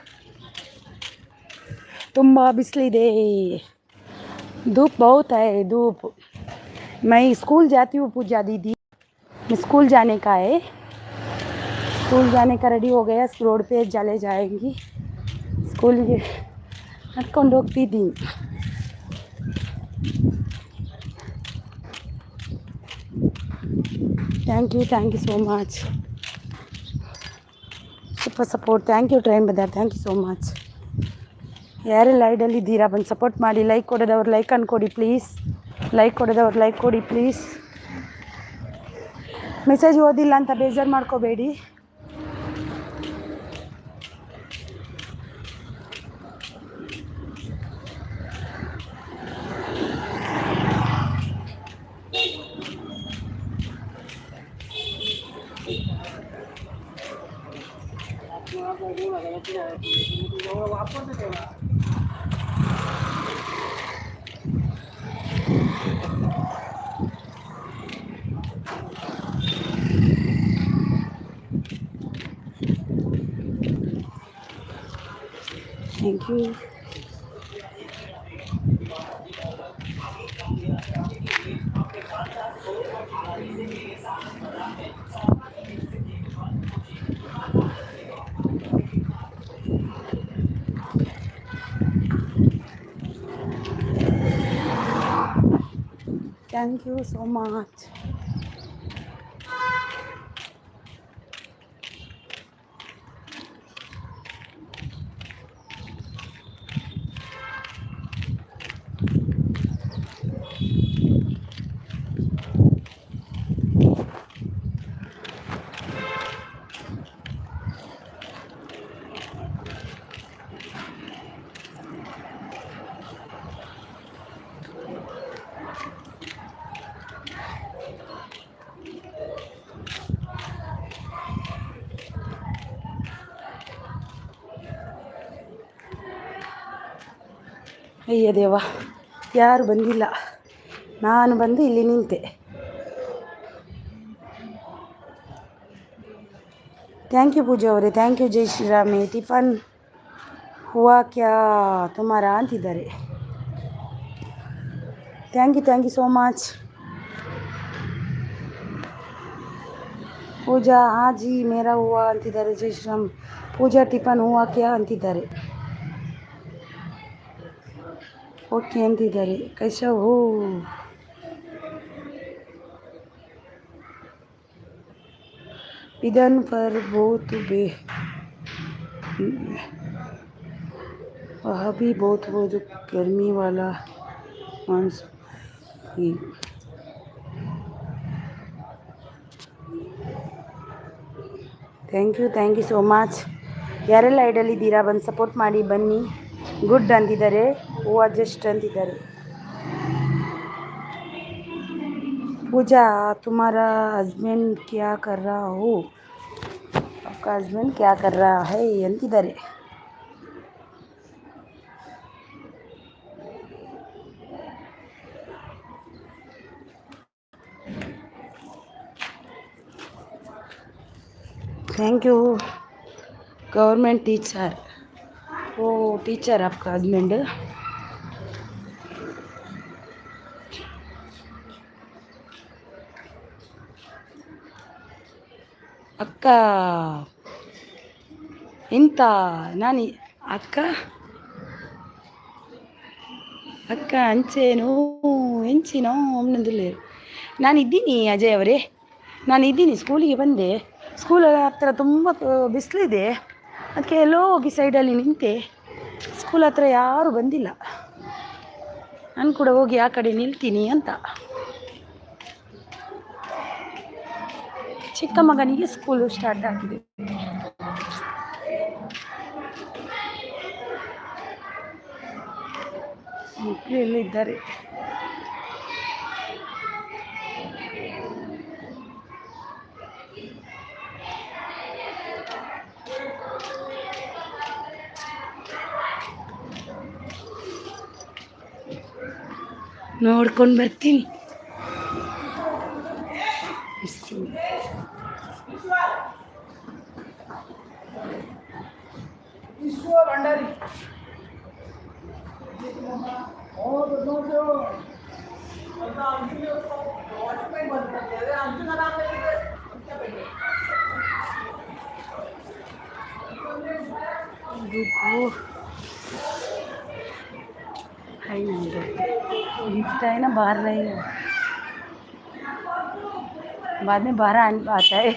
[SPEAKER 1] ತುಂಬ ಬಿಸಿಲಿದೆ, धूप बहुत है धूप. मैं स्कूल जाती हूँ पूजा दीदी, स्कूल जाने का है, स्कूल जाने का रेडी हो गया. रोड पे चले जाएंगी स्कूलिಗೆ ನಡ್ಕೊಂಡು ಹೋಗ್ತಿದ್ದೀನಿ. Thank you so much. Super support. Thank you train brother, thank you so much. ಯಾರೆಲ್ಲ ಐಡಲ್ಲಿದ್ದೀರಾ ಬಂದು ಸಪೋರ್ಟ್ ಮಾಡಿ. ಲೈಕ್ ಕೊಡೋದವ್ರು ಲೈಕ್ ಕೊಡಿ ಪ್ಲೀಸ್. ಮೆಸೇಜ್ ಓದಿಲ್ಲ ಅಂತ ಬೇಜಾರು ಮಾಡ್ಕೋಬೇಡಿ. Thank you. Thank you so much. ಅಯ್ಯ ದೇವ, ಯಾರು ಬಂದಿಲ್ಲ. ನಾನು ಬಂದು ಇಲ್ಲಿ ನಿಂತೆ. ಥ್ಯಾಂಕ್ ಯು ಪೂಜಾ ಅವರೇ, ಥ್ಯಾಂಕ್ ಯು. ಜೈ ಶ್ರೀರಾಮೆ. ಟಿಫನ್ ಹುವಾ ಕ್ಯಾ ತುಮಾರ ಅಂತಿದ್ದಾರೆ. Thank you so much. Pooja ಹಾಜಿ ಮೇರಾ ಹೂವಾ ಅಂತಿದ್ದಾರೆ. ಜೈ ಶ್ರೀರಾಮ್. ಪೂಜಾ ಟಿಫನ್ ಹುವಾ ಕ್ಯಾ ಅಂತಿದ್ದಾರೆ. ಓಕೆ ಅಂತಿದ್ದಾರೆ. ಕೈಸಾ ಹೋ? विधन पर बहुत बे वह भी बहुत गर्मी वाला monsoon. Thank you so much. ಯಾರೆಲ್ಲ ಐಡಲ್ಲಿದ್ದೀರಾ ಬಂದು ಸಪೋರ್ಟ್ ಮಾಡಿ ಬನ್ನಿ. ಗುಡ್ ಅಂತಿದ್ದಾರೆ. ಹೂವು ಜಸ್ಟ್ ಅಂತಿದ್ದಾರೆ. पूजा तुम्हारा हस्बैंड क्या कर रहा हो? आपका हस्बैंड क्या कर रहा है अंतिದ್ದಾರೆ. Thank you. Government teacher. ओ टीचर आपका हस्बैंड. ಅಕ್ಕ ಇಂಥ ನಾನು ಅಕ್ಕ ಅಕ್ಕ ಅಂಚೇನು ಹೆಂಚಿನೋ ಒಮ್ಮನದಿಲ್ಲ. ನಾನಿದ್ದೀನಿ ಅಜಯ್ ಅವರೇ, ನಾನಿದ್ದೀನಿ. ಸ್ಕೂಲಿಗೆ ಬಂದೆ. ಸ್ಕೂಲ ಹತ್ರ ತುಂಬ ಬಿಸಿಲಿದೆ. ಅದಕ್ಕೆ ಎಲ್ಲೋ ಹೋಗಿ ಸೈಡಲ್ಲಿ ನಿಂತೆ. ಸ್ಕೂಲ್ ಹತ್ರ ಯಾರೂ ಬಂದಿಲ್ಲ. ನಾನು ಕೂಡ ಹೋಗಿ ಆ ಕಡೆ ನಿಲ್ತೀನಿ ಅಂತ. ಚಿಕ್ಕ ಮಗನಿಗೆ ಸ್ಕೂಲು ಸ್ಟಾರ್ಟ್ ಆಗಿದೆ. ಮಕ್ಕಳು ಎಲ್ಲ ಇದ್ದಾರೆ. ನೋಡ್ಕೊಂಡು ಬರ್ತೀನಿ. दिखता है ना बाहर नहीं है, बाद में बाहर आता है.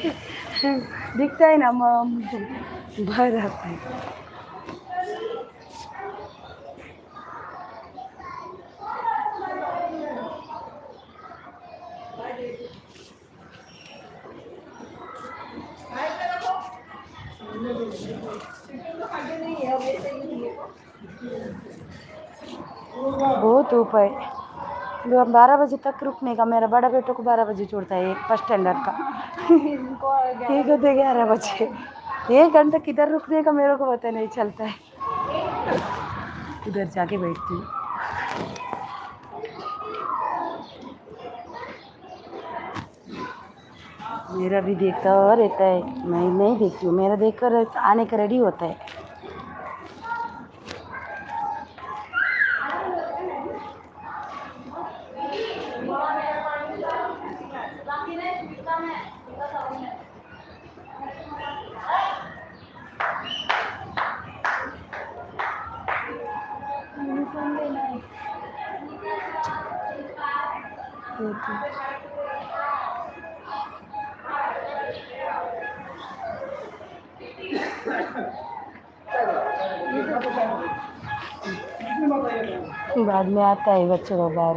[SPEAKER 1] दिखता है ना बाहर आता है. बहुत धूप है. हम 12 बजे तक रुकने का. मेरा बड़ा बेटो को 12 बजे छोड़ता है, फर्स्ट स्टैंडर्ड का. ठीक होते 11 बजे. 1 घंटा किधर रुकने का मेरे को पता नहीं चलता है. उधर जाके बैठती हूँ. मेरा भी देखता रहता है. मैं नहीं देखती हूँ. मेरा देखकर आने का रेडी होता है. बाद में आता है बच्चों को बाहर।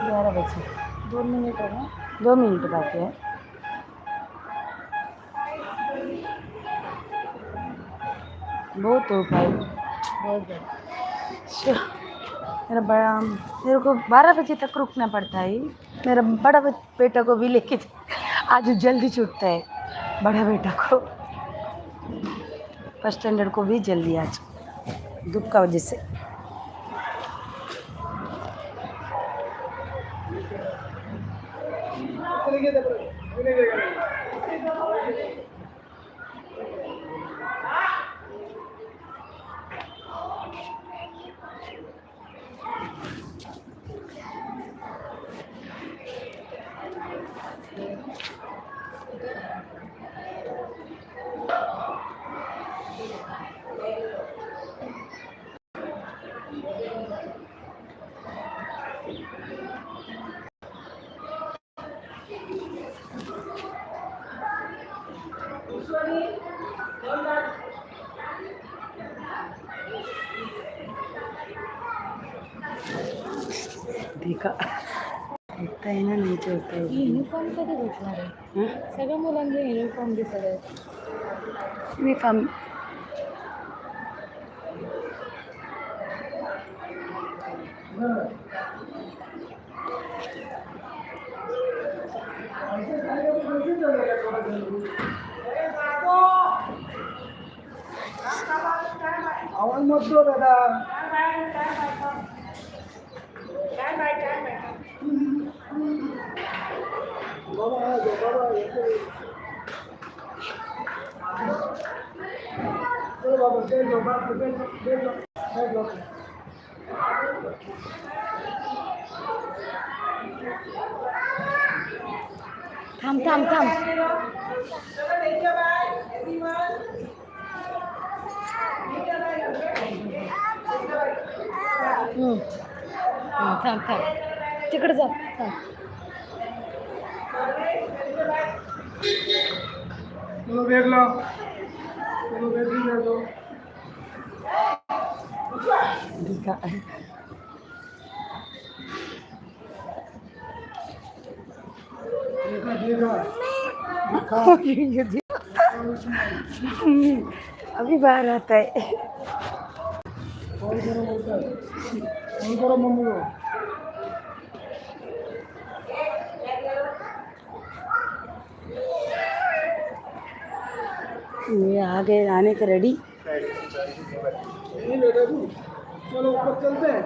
[SPEAKER 1] 11 बजे 2 मिनट है ना, 2 मिनट बाकी है। बहुत धूप है, बहुत ज़्यादा। मेरे को 12 बजे तक रुकना पड़ता है। मेरा बड़ा बेटा को भी लेके आज जल्दी छूटता है, बड़ा बेटा को फर्स्ट स्टैंडर्ड को भी जल्दी आज धूप का वजह से। देखा होता है ना, नीचे होता है।
[SPEAKER 2] युनिफॉर्म कधी भेटणार आहे?
[SPEAKER 1] हाँ?
[SPEAKER 2] सगळ्या मुलांचे युनिफॉर्म दिसत आहे.
[SPEAKER 1] यूनिफॉर्म
[SPEAKER 4] आवाज मत दो दादा.
[SPEAKER 1] थांब थांब थांब. थांब थांब तिकडे जा. थांब.
[SPEAKER 4] चलो देख लो, चलो देख लो.
[SPEAKER 1] देखा अभी बाहर आता है.
[SPEAKER 4] कॉल करो बोलता है, कॉल करो मम्मी को.
[SPEAKER 1] ये आ गए, आने के रेडी.
[SPEAKER 4] नहीं बेटा तू, चलो ऊपर चलते हैं.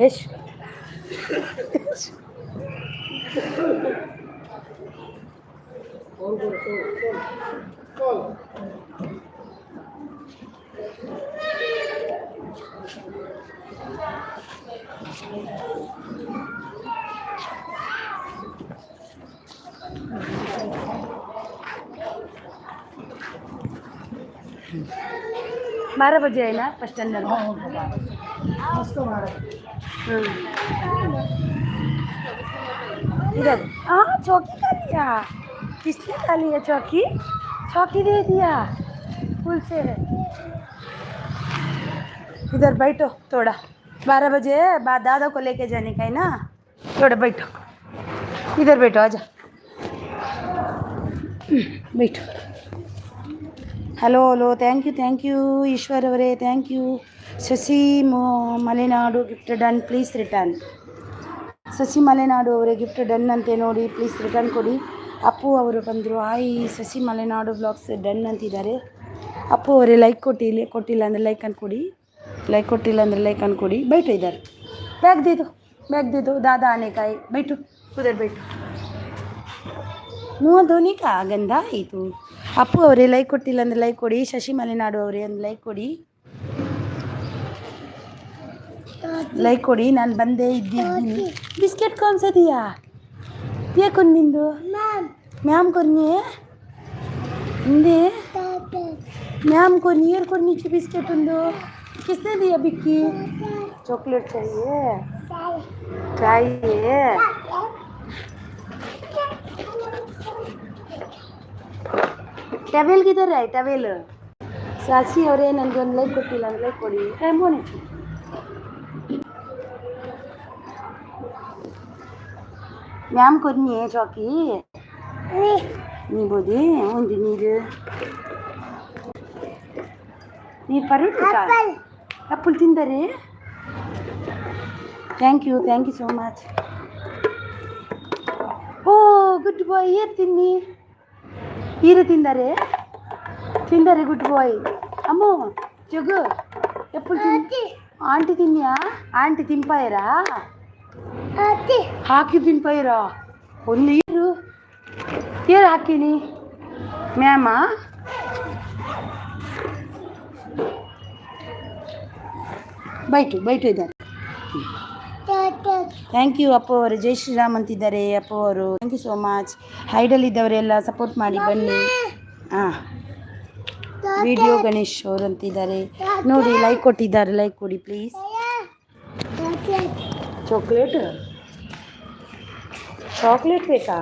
[SPEAKER 1] यश
[SPEAKER 4] कॉल करो, कॉल.
[SPEAKER 1] बारह बजे है ना फर्स्ट स्टैंडर्ड में.
[SPEAKER 4] मस्त मारा.
[SPEAKER 1] इधर हाँ चौकी का दिया. किसने डाली है चौकी? चौकी दे दिया फूल से. इधर बैठो थोड़ा. 12 बजे बाद दादा को लेके जाने का है ना. थोड़ा बैठो, इधर बैठो, आजा बैठो. Hello hello thank you Ishwar ಅವರೇ, thank you. Shashi Malenadu gift done, please return. Shashi Malenadu ಅವರೇ ಗಿಫ್ಟ್ ಡನ್ ಅಂತೆ ನೋಡಿ, ಪ್ಲೀಸ್ ರಿಟರ್ನ್ ಕೊಡಿ. ಅಪ್ಪು ಅವರು ಬಂದರು. Hi Shashi Malenadu blogs done ಅಂತಿದ್ದಾರೆ. ಅಪ್ಪು ಅವರೇ ಲೈಕ್ ಕೊಟ್ಟಿಲ್ಲ ಅಂದರೆ ಲೈಕ್ ಅನ್ಕೊಡಿ. ಲೈಕ್ ಕೊಟ್ಟಿಲ್ಲ ಅಂದರೆ ಲೈಕ್ ಅನ್ಕೊಡಿ. बैठो इधर, बैग दे दो दादा आने का है. बैठो उधर बैठो. मुँह धोने का गंदा है तू. ಅಪ್ಪು ಅವರೇ ಲೈಕ್ ಕೊಟ್ಟಿಲ್ಲ ಅಂದರೆ ಲೈಕ್ ಕೊಡಿ. ಶಶಿ ಮಲೆನಾಡು ಅವರೇ ಒಂದು ಲೈಕ್ ಕೊಡಿ, ಲೈಕ್ ಕೊಡಿ. ನಾನು ಬಂದೇ ಇದ್ದೀನಿ. ಬಿಸ್ಕೆಟ್ ಕೌನ್ ಸಾ ದಿಯಾ? ये कौन निंदो? मैम कौन है? हिंदी मैम को नियर को नीचे बिस्किट उंदो किसने दिया बिक्की चॉकलेट चाहिए चाहिए टवेल किधर है टवेल सासी और ननಗೊಂದು ಲೈಕ್ ಕೊಟ್ಟಿಲ್ಲ ಅಂದ್ರೆ ಲೈಕ್ ಕೊಡಿ ಟೈಮ್ ಹೋಗಿ ಮ್ಯಾಮ್ ಕೊಡ್ನಿ ಚಾಕಿ ನೀಬೋದಿ ಒಂದು ನೀರು ಪರೋಟ ಆಪಲ್ ತಿಂದರೆ ಥ್ಯಾಂಕ್ ಯು ಸೋ ಮಚ್ ಓ ಗುಡ್ ಬಾಯ್ ಏರ್ ತಿನ್ನಿ ಹೀರೆ ತಿಂದರೆ ಗುಡ್ ಬಾಯ್ ಅಮ್ಮೋ ಜಗು ಎಪ್ಪಲ್ ಆಂಟಿ ತಿನ್ನಿಯಾ ಆಂಟಿ ತಿನ್ಪಾಯರಾ ಹಾಕಿ ತಿನ್ಪಾಯಿರಾ ಒಂದು ಏರು ಹಾಕಿನಿ ಮ್ಯಾಮ ಬೈಟು ಇದ್ದಾರೆ ಥ್ಯಾಂಕ್ ಯು ಅಪ್ಪು ಅವರು ಜೈ ಶ್ರೀರಾಮ್ ಅಂತಿದ್ದಾರೆ ಅಪ್ಪು ಅವರು ಥ್ಯಾಂಕ್ ಯು ಸೋ ಮಚ್ ಹೈಡಲ್ಲಿದ್ದವರೆಲ್ಲ ಸಪೋರ್ಟ್ ಮಾಡಿ ಬನ್ನಿ ಹಾಂ ವಿಡಿಯೋ ಗಣೇಶ್ ಅವರು ಅಂತಿದ್ದಾರೆ ನೋಡಿ ಲೈಕ್ ಕೊಟ್ಟಿದ್ದಾರೆ ಲೈಕ್ ಕೊಡಿ ಪ್ಲೀಸ್ चॉकलेट ಬೇಕಾ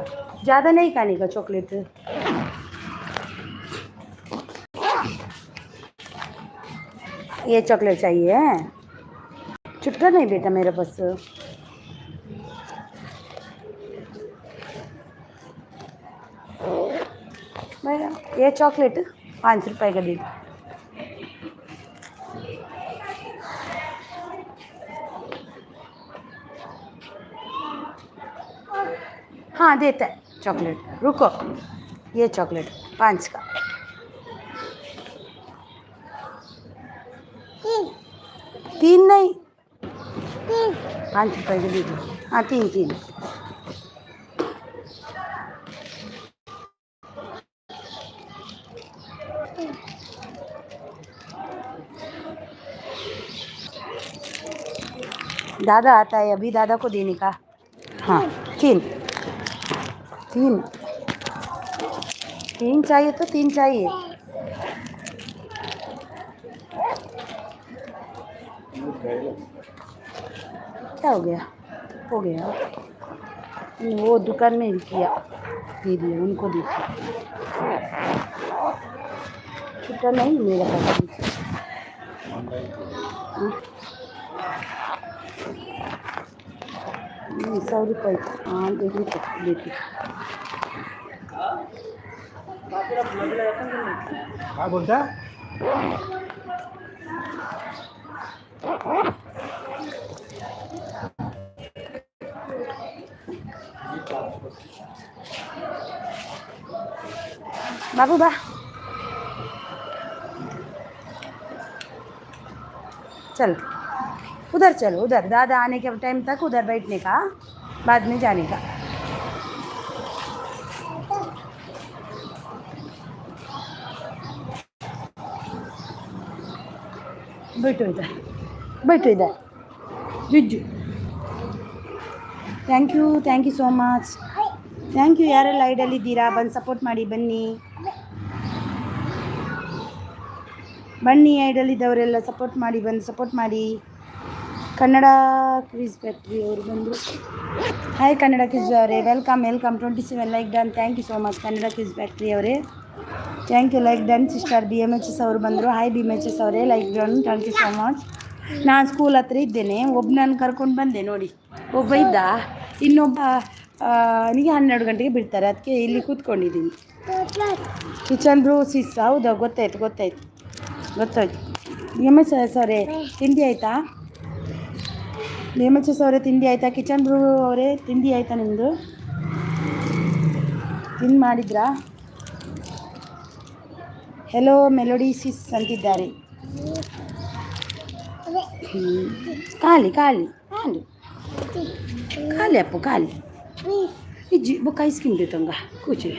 [SPEAKER 1] ज़्यादा नहीं खाने का चॉकलेट ये चॉकलेट चाहिए छुटका नहीं बेटा मेरे पास भैया ये चॉकलेट 5 रुपए का दे हाँ देता है चॉकलेट रुको ये चॉकलेट 5 का तीन नहीं 5 रुपए के दीजिए हाँ तीन दादा आता है अभी दादा को देने का हाँ तीन चाहिए तो 3 चाहिए क्या हो गया वो दुकान में किया दे दिया उनको दी छुट्टा नहीं मेरा पास 100 रुपये हाँ देखी
[SPEAKER 4] काय बोलता
[SPEAKER 1] बाबू बा चल उधर दादा आने के टाइम तक उधर बैठने का बाद में जाने का बैठो इधर जुज्जू thank you so much thank you ಯಾರೆಲ್ಲ ಐಡಲ್ಲಿದ್ದೀರಾ ಬಂದು ಸಪೋರ್ಟ್ ಮಾಡಿ ಬನ್ನಿ ಐಡಲ್ಲಿದ್ದವರೆಲ್ಲ ಸಪೋರ್ಟ್ ಮಾಡಿ ಕನ್ನಡ ಕ್ವಿಜ್ ಫ್ಯಾಕ್ಟ್ರಿ ಅವರು ಬಂದರು ಹಾಯ್ ಕನ್ನಡ ಕ್ವಿಜ್ ಅವರೇ welcome 27 like done thank you so much Kannada quiz factory ಅವರೇ thank you like done sister BMHS ಅವರು ಬಂದರು ಹಾಯ್ BMHS ಅವರೇ like done thank you so much ನಾನು ಸ್ಕೂಲ್ ಹತ್ರ ಇದ್ದೇನೆ ಒಬ್ಬನನ್ನು ಕರ್ಕೊಂಡು ಬಂದೆ ನೋಡಿ ಒಬ್ಬ ಇದ್ದ ಇನ್ನೊಬ್ಬ ನನಗೆ 12 ಗಂಟೆಗೆ ಬಿಡ್ತಾರೆ ಅದಕ್ಕೆ ಇಲ್ಲಿ ಕೂತ್ಕೊಂಡಿದ್ದೀನಿ ಕಿಚನ್ ಬ್ರೂಸಿಸ್ ಹೌದಾ ಗೊತ್ತಾಯ್ತು BMHS ಅವರೇ ತಿಂಡಿ ಆಯಿತಾ BMHS ಅವರೇ ತಿಂಡಿ ಆಯಿತಾ ಕಿಚನ್ ಬ್ರೂ ಅವರೇ ತಿಂಡಿ ಆಯಿತಾ ನಿಮ್ಮದು ತಿಂದು ಮಾಡಿದ್ರಾ ಹೆಲೋ ಮೆಲೋಡಿ ಸಿಸ್ ಅಂತಿದ್ದಾರೆ ಖಾಲಿ ಅಪ್ಪು ಖಾಲಿ ಇಜ್ಜಿ book ice cream Thanga ಕೂಚಿ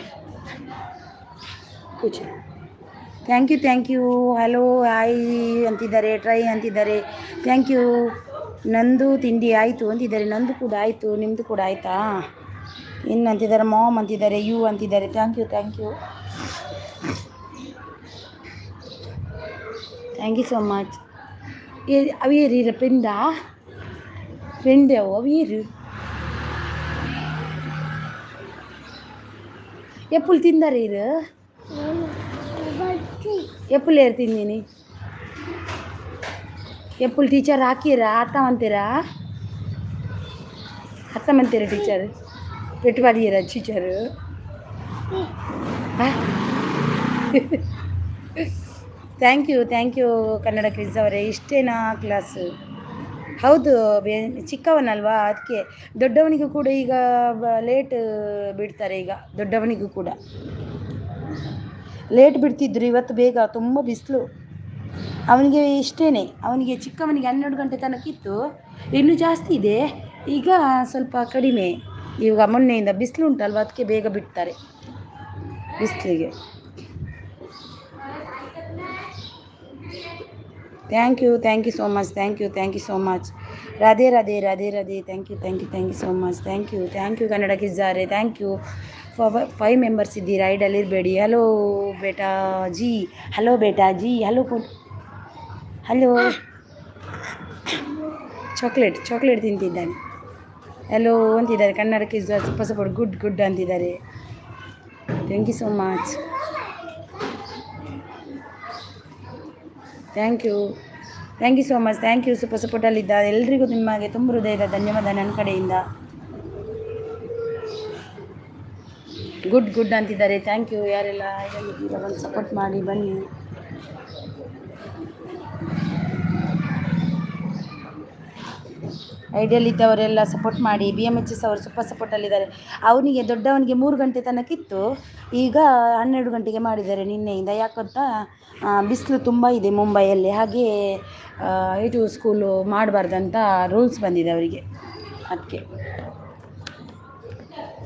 [SPEAKER 1] thank you hello hi ಅಂತಿದ್ದಾರೆ ಟ್ರೈ ಅಂತಿದ್ದಾರೆ ಥ್ಯಾಂಕ್ ಯು ನಂದು ತಿಂಡಿ ಆಯಿತು ಅಂತಿದ್ದಾರೆ ನಂದು ಕೂಡ ಆಯಿತು ನಿಮ್ಮದು ಕೂಡ ಆಯಿತಾ ಇನ್ನು ಅಂತಿದ್ದಾರೆ ಮಾಮ್ ಅಂತಿದ್ದಾರೆ ಯು ಅಂತಿದ್ದಾರೆ thank you thank you so much. ಅವಿಯರಿ ಫ್ರೆಂಡಾ ಫ್ರೆಂಡ್ ಅವಿಯರು ఎప్పుడు తిందారు ఇరు ఎప్పుడు లేరు తిందిని ఎప్పుడు టీచర్ ಹಾಕಿರಾ ಅತ್ತమంತೀರಾ ಅತ್ತమంತೀರಾ ಟೀಚರ್ పెట్టుబడిరా teacher thank you Kannada quiz ಅವರೇ. ಇಷ್ಟೇನಾ ಕ್ಲಾಸು? ಹೌದು, ಚಿಕ್ಕವನಲ್ವಾ ಅದಕ್ಕೆ. ದೊಡ್ಡವನಿಗೂ ಕೂಡ ಈಗ ಲೇಟ್ ಬಿಡ್ತಾರೆ. ಈಗ ದೊಡ್ಡವನಿಗೂ ಕೂಡ ಲೇಟ್ ಬಿಡ್ತಿದ್ರು, ಇವತ್ತು ಬೇಗ. ತುಂಬ ಬಿಸಿಲು. ಅವನಿಗೆ ಇಷ್ಟೇನೆ, ಅವನಿಗೆ ಚಿಕ್ಕವನಿಗೆ 12 ಗಂಟೆ ತನಕಿತ್ತು, ಇನ್ನೂ ಜಾಸ್ತಿ ಇದೆ. ಈಗ ಸ್ವಲ್ಪ ಕಡಿಮೆ. ಈಗ ಮೊನ್ನೆಯಿಂದ ಬಿಸಿಲು ಉಂಟಲ್ವ, ಅದಕ್ಕೆ ಬೇಗ ಬಿಡ್ತಾರೆ ಬಿಸಿಲಿಗೆ. Thank you so much. Thank you so much. Radhe thank you so much. Thank you Kannada ಕಿಜ್ಜಾರೆ. ಥ್ಯಾಂಕ್ ಯು 5 ಮೆಂಬರ್ಸ್ ಇದ್ದೀರಾ, ಐಡಲ್ಲಿ ಇರಬೇಡಿ. ಹಲೋ ಬೇಟಾಜಿ, ಹಲೋ ಹಲೋ ಚಾಕ್ಲೇಟ್ ತಿಂತಿದ್ದಾನೆ. ಹಲೋ ಅಂತಿದ್ದಾರೆ ಕನ್ನಡ ಕಿಜ್ಜಾ. ಸಪೋರ್ಟ್ ಗುಡ್ ಅಂತಿದ್ದಾರೆ. Thank you so much. Thank you so much. Thank you ಸಪೋರ್ಟಲ್ಲಿದ್ದ ಎಲ್ರಿಗೂ ನಿಮಗೆ ತುಂಬ ಹೃದಯದ ಧನ್ಯವಾದ ನನ್ನ ಕಡೆಯಿಂದ. ಗುಡ್ ಅಂತಿದ್ದಾರೆ. Thank you. ಯಾರೆಲ್ಲ ಇದಲ್ಲಿದ್ದೀರ ಒಂದು ಸಪೋರ್ಟ್ ಮಾಡಿ ಬನ್ನಿ. ಐಡಿಯಲ್ಲಿದ್ದವರೆಲ್ಲ ಸಪೋರ್ಟ್ ಮಾಡಿ. BMHS ಅವರು ಸಪೋರ್ಟಲ್ಲಿದ್ದಾರೆ. ಅವನಿಗೆ ದೊಡ್ಡವನಿಗೆ 3 ಗಂಟೆ ತನಕಿತ್ತು, ಈಗ 12 ಗಂಟೆಗೆ ಮಾಡಿದ್ದಾರೆ ನಿನ್ನೆಯಿಂದ. ಯಾಕಂತ ಬಿಸಿಲು ತುಂಬ ಇದೆ ಮುಂಬೈಯಲ್ಲಿ, ಹಾಗೆ 8 ಸ್ಕೂಲು ಮಾಡಬಾರ್ದಂತ ರೂಲ್ಸ್ ಬಂದಿದೆ ಅವರಿಗೆ. ಅದಕ್ಕೆ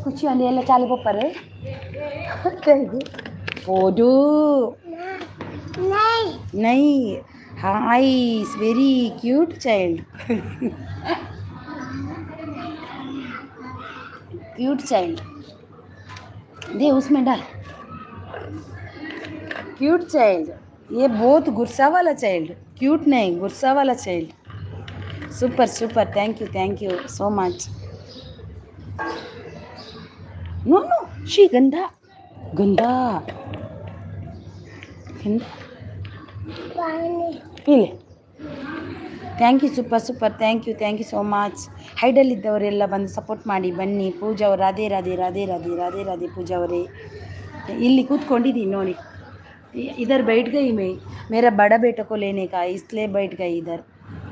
[SPEAKER 1] ಖುಷಿ ಅಂದು ಎಲ್ಲ ಚಾಲು ಪಪ್ಪರು ಓದು ನೈ hi is very cute child. Cute child दे उसमें डाल. क्यूट चाइल्ड, ये बहुत गुस्सा वाला चाइल्ड, क्यूट नहीं गुस्सा वाला child. Super thank you so much. No शी गंदा पी ले. Thank you super thank you so much. ಹೈಡಲ್ಲಿದ್ದವರೆಲ್ಲ ಬಂದು ಸಪೋರ್ಟ್ ಮಾಡಿ ಬನ್ನಿ. ಪೂಜಾ ಅವರು ರಾಧೆ ಪೂಜಾ ಅವರೇ. ಇಲ್ಲಿ ಕೂತ್ಕೊಂಡಿದ್ದೀನಿ ನೋಡಿ. इधर बैठ गई मैं, मेरा बड़ा बेटे को लेने का है, इसलिए बैठ गई इधर.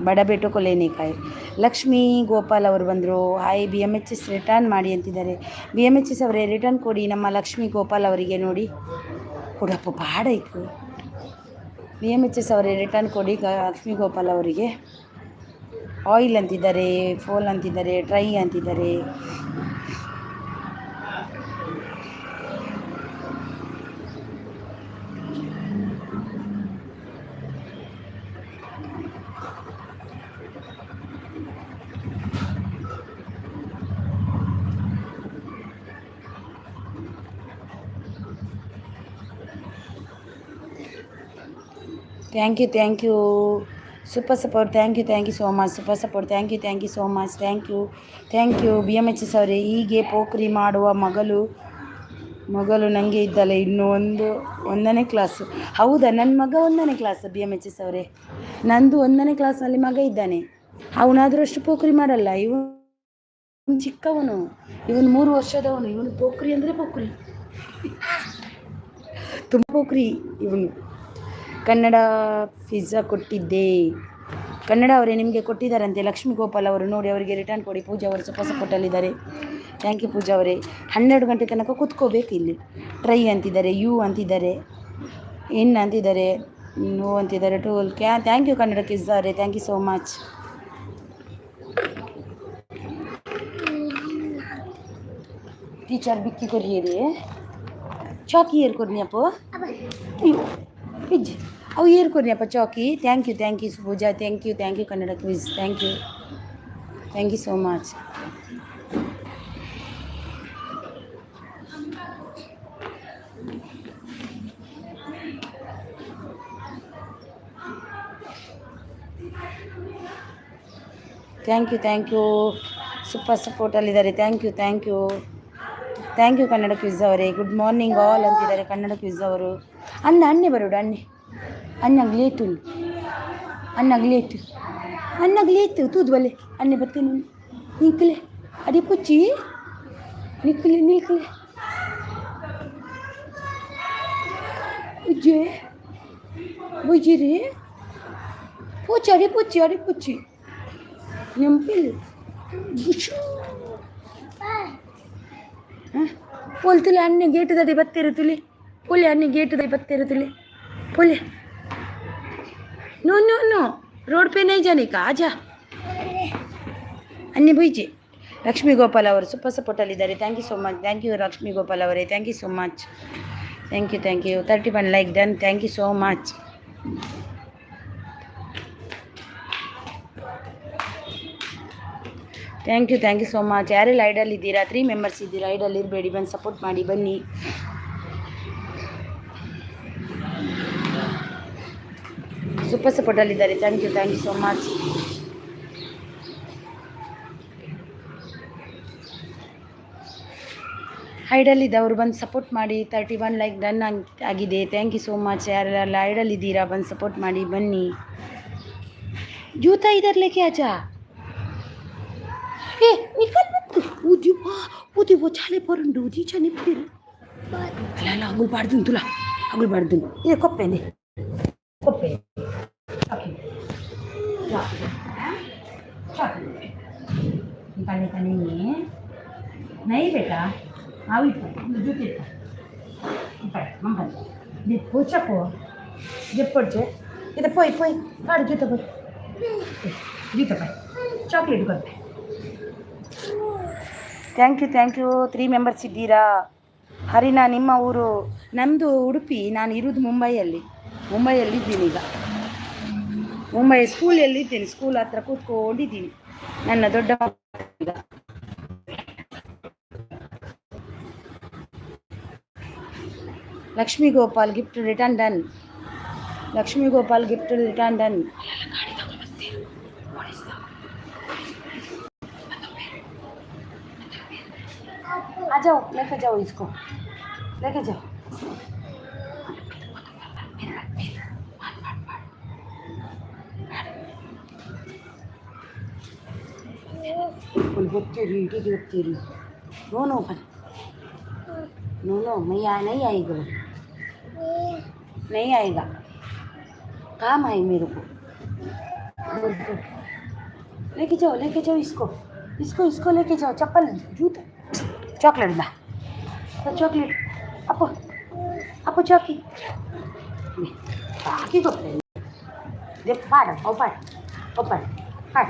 [SPEAKER 1] बड़ा बेटे को लेने का है. ಲಕ್ಷ್ಮೀ ಗೋಪಾಲ್ ಅವರು ಬಂದರು. ಹಾಯ್ BMHS ರಿಟರ್ನ್ ಮಾಡಿ ಅಂತಿದ್ದಾರೆ. BMHS ಅವರೇ ರಿಟರ್ನ್ ಕೊಡಿ ನಮ್ಮ ಲಕ್ಷ್ಮೀ ಗೋಪಾಲ್ ಅವರಿಗೆ. ನೋಡಿ ಕೊಡಪ್ಪ ಬಾಡ ಇತ್ತು. BMHS ಅವರೇ ರಿಟರ್ನ್ ಕೊಡಿ ಲಕ್ಷ್ಮೀ ಗೋಪಾಲ್ ಅವರಿಗೆ. ಆಯಿಲ್ ಅಂತಿದ್ದಾರೆ, ಫೋಲ್ ಅಂತಿದ್ದಾರೆ, ಟ್ರೈ ಅಂತಿದ್ದಾರೆ. Thank you super support. Thank you so much. Super support. Thank you so much. Thank you BMHS ಅವರೇ. ಹೀಗೆ ಪೋಖ್ರಿ ಮಾಡುವ ಮಗಳು ನನಗೆ ಇದ್ದಲ್ಲ, ಇನ್ನೂ 1ನೇ ಕ್ಲಾಸು. ಹೌದಾ, ನನ್ನ ಮಗ 1ನೇ ಕ್ಲಾಸ್. BMHS ಅವರೇ, ನಂದು 1ನೇ ಕ್ಲಾಸ್ನಲ್ಲಿ ಮಗ ಇದ್ದಾನೆ. ಅವನಾದರೂ ಅಷ್ಟು ಪೋಖ್ರಿ ಮಾಡಲ್ಲ. ಇವನು ಚಿಕ್ಕವನು, ಇವನು 3 ವರ್ಷದವನು. ಇವನು ಪೋಖ್ರಿ ಅಂದರೆ ಪೋಖ್ರಿ, ತುಂಬ ಪೋಖ್ರಿ ಇವನು. ಕನ್ನಡ ಪಿಜ್ಜಾ ಕೊಟ್ಟಿದ್ದೆ. ಕನ್ನಡ ಅವರೇ ನಿಮಗೆ ಕೊಟ್ಟಿದ್ದಾರಂತೆ ಲಕ್ಷ್ಮೀ ಗೋಪಾಲ್ ಅವರು. ನೋಡಿ ಅವರಿಗೆ ರಿಟರ್ನ್ ಕೊಡಿ. ಪೂಜಾ ಅವರು ಸಪೋರ್ಟಲ್ಲಿದ್ದಾರೆ. ಥ್ಯಾಂಕ್ ಯು ಪೂಜಾ ಅವರೇ. 12 ಗಂಟೆ ತನಕ ಕೂತ್ಕೋಬೇಕು ಇಲ್ಲಿ. ಟ್ರೈ ಅಂತಿದ್ದಾರೆ, ಯು ಅಂತಿದ್ದಾರೆ, ಇನ್ ಅಂತಿದ್ದಾರೆ, ನೋ ಅಂತಿದ್ದಾರೆ, ಟೋಲ್ ಥ್ಯಾಂಕ್ ಯು ಕನ್ನಡ ಪಿಜ್ಜಾ ಅವರೇ. Thank you so much. Teacher ಬಿಕ್ಕಿ ಕೊರಿಯರಿ ಚಾಕಿ ಏರ್ಕೊರ್ನಿಯಪ್ಪ ಇಜ್ಜಿ ಅವು ಏರ್ಕೊರ್ನಿಯಪ್ಪ ಚಾಕಿ. Thank you Pooja. Thank you Kannada quiz. Thank you so much. Thank you super ಸಪೋರ್ಟಲ್ಲಿದ್ದಾರೆ. ಥ್ಯಾಂಕ್ ಯು ಕನ್ನಡ ಕ್ವಿಜ್ ಅವರೇ. ಗುಡ್ ಮಾರ್ನಿಂಗ್ ಆಲ್ ಅಂತಿದ್ದಾರೆ ಕನ್ನಡ ಕ್ವಿಜ್ ಅವರು. ಅನ್ನೆ ಬರೋಡು ಅನ್ನಗ್ಲೇತು ತೂದು ಬಲ್ಲೆ ಅನ್ನೆ ಬರ್ತೇನೆ ನಿಂಕಲೆ ಅಡಿ ಪುಚ್ಚಿ ನಿಲ್ಕಲೆ ಬುಜ್ಜಿರಿ ಅಡಿ ಪುಚ್ಚಿ ನೆಂಪಿಲ್ಲ ಪೋಲ್ತುಲೆ ಅನ್ನೆ ಗೇಟುದಡಿ ಬತ್ತಿರುತ್ತುಲೆ ಪೋಲೆ ಅನ್ನೆ ಗೇಟುದಡಿ ಬತ್ತಿರುತ್ತುಲೆ ಪೋಲೆ नो रोड पे नहीं जाने का आजा अन्य बुझे. ಲಕ್ಷ್ಮೀ ಗೋಪಾಲ್ ಅವರು ಸೂಪರ್ ಸಪೋರ್ಟಲ್ಲಿದ್ದಾರೆ. Thank you so much. Thank you Lakshmi Gopal ಅವರೇ. Thank you so much. Thank you 31 like done. Thank you so much. Thank you so much. ಯಾರೆಲ್ಲ ಐಡಲ್ ಇದ್ದೀರಾ? 3 ಮೆಂಬರ್ಸ್ ಇದ್ದೀರಾ. ಐಡಲ್ ಇರಬೇಡಿ, ಬಂದು ಸಪೋರ್ಟ್ ಮಾಡಿ ಬನ್ನಿ. ಸೂಪರ್ ಸಪೋರ್ಟಲ್ಲಿದ್ದಾರೆ. Thank you so much. Idle ಇದ್ದವರು ಬಂದು ಸಪೋರ್ಟ್ ಮಾಡಿ. 31 ಲೈಕ್ ಡನ್ ಆಗಿದೆ. Thank you so much. ಯಾರೆಲ್ಲ ಐಡಲ್ ಇದ್ದೀರಾ ಬಂದು ಸಪೋರ್ಟ್ ಮಾಡಿ ಬನ್ನಿ. ಜೂತಾ ಇದರ್ ಲೇಕೆ ಆಚಾ ಏ ನಿಕಲ್ ಬಂತು ಊದಿ ಚಾಲೆ ಪರಂಡು ಊದಿ ಚನಿಪ್ಪಿರು ಅಲ್ಲ ಅಗುಳ್ಬಾರ್ದು ತುಲ ಅಗುಳ್ಬಾರ್ದು. ಇದೆ ಕೊಪ್ಪೆನೆ ಕೊಪ್ಪೆ निकालने नहीं है नहीं बेटा आवी जूते मम्मा पोचा को जपड़े इधर पोई काड़ जूता पोई जूता पाई ಚಾಕ್ಲೇಟ್ ಕೊಟ್ಟೆ. ಥ್ಯಾಂಕ್ ಯು 3 ಮೆಂಬರ್ಸ್ ಇದ್ದೀರಾ. ಹರಿನಾ ನಿಮ್ಮ ಊರು? ನಮ್ಮದು ಉಡುಪಿ. ನಾನು ಇರೋದು ಮುಂಬೈಯಲ್ಲಿದ್ದೀನಿ ಈಗ. ಮುಂಬೈ ಸ್ಕೂಲಲ್ಲಿದ್ದೀನಿ. ಸ್ಕೂಲ್ ಹತ್ರ ಕೂತ್ಕೊಂಡಿದ್ದೀನಿ. ನನ್ನ ದೊಡ್ಡ ಈಗ Lakshmi Gopal gift return done. आ जाओ लेके जाओ इसको लेके जाओ. तेरी दोनों पर मैं नहीं आएगा नहीं आएगा. काम है मेरे को. लेके जाओ इसको लेके जाओ. चप्पल जूता चॉकलेट ला तो चॉकलेट अपो चॉकी बाकी को देख पाड़ ओपन पाड़ हाँ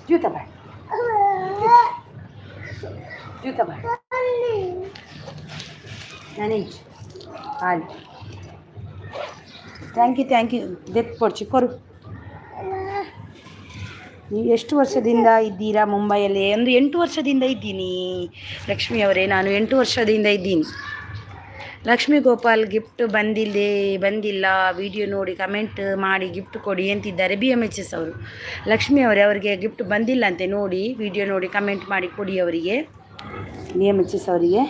[SPEAKER 1] जूता पाड़ नहीं हाल. Thank you ದೇತ್ ಪಡ್ಚಿ ಕೊರು. ನೀವು ಎಷ್ಟು ವರ್ಷದಿಂದ ಇದ್ದೀರಾ ಮುಂಬೈಯಲ್ಲಿ? 8 ವರ್ಷದಿಂದ ಇದ್ದೀನಿ ಲಕ್ಷ್ಮಿ ಅವರೇ. ನಾನು 8 ವರ್ಷದಿಂದ ಇದ್ದೀನಿ. ಲಕ್ಷ್ಮೀ ಗೋಪಾಲ್ ಗಿಫ್ಟ್ ಬಂದಿಲ್ಲ ವಿಡಿಯೋ ನೋಡಿ ಕಮೆಂಟ್ ಮಾಡಿ ಗಿಫ್ಟ್ ಕೊಡಿ ಅಂತಿದ್ದಾರೆ BMHS ಅವರು. ಲಕ್ಷ್ಮಿ ಅವರೇ ಅವರಿಗೆ ಗಿಫ್ಟ್ ಬಂದಿಲ್ಲ ಅಂತೆ. ನೋಡಿ ವಿಡಿಯೋ ನೋಡಿ ಕಮೆಂಟ್ ಮಾಡಿ ಕೊಡಿ ಅವರಿಗೆ, BMHS ಅವರಿಗೆ.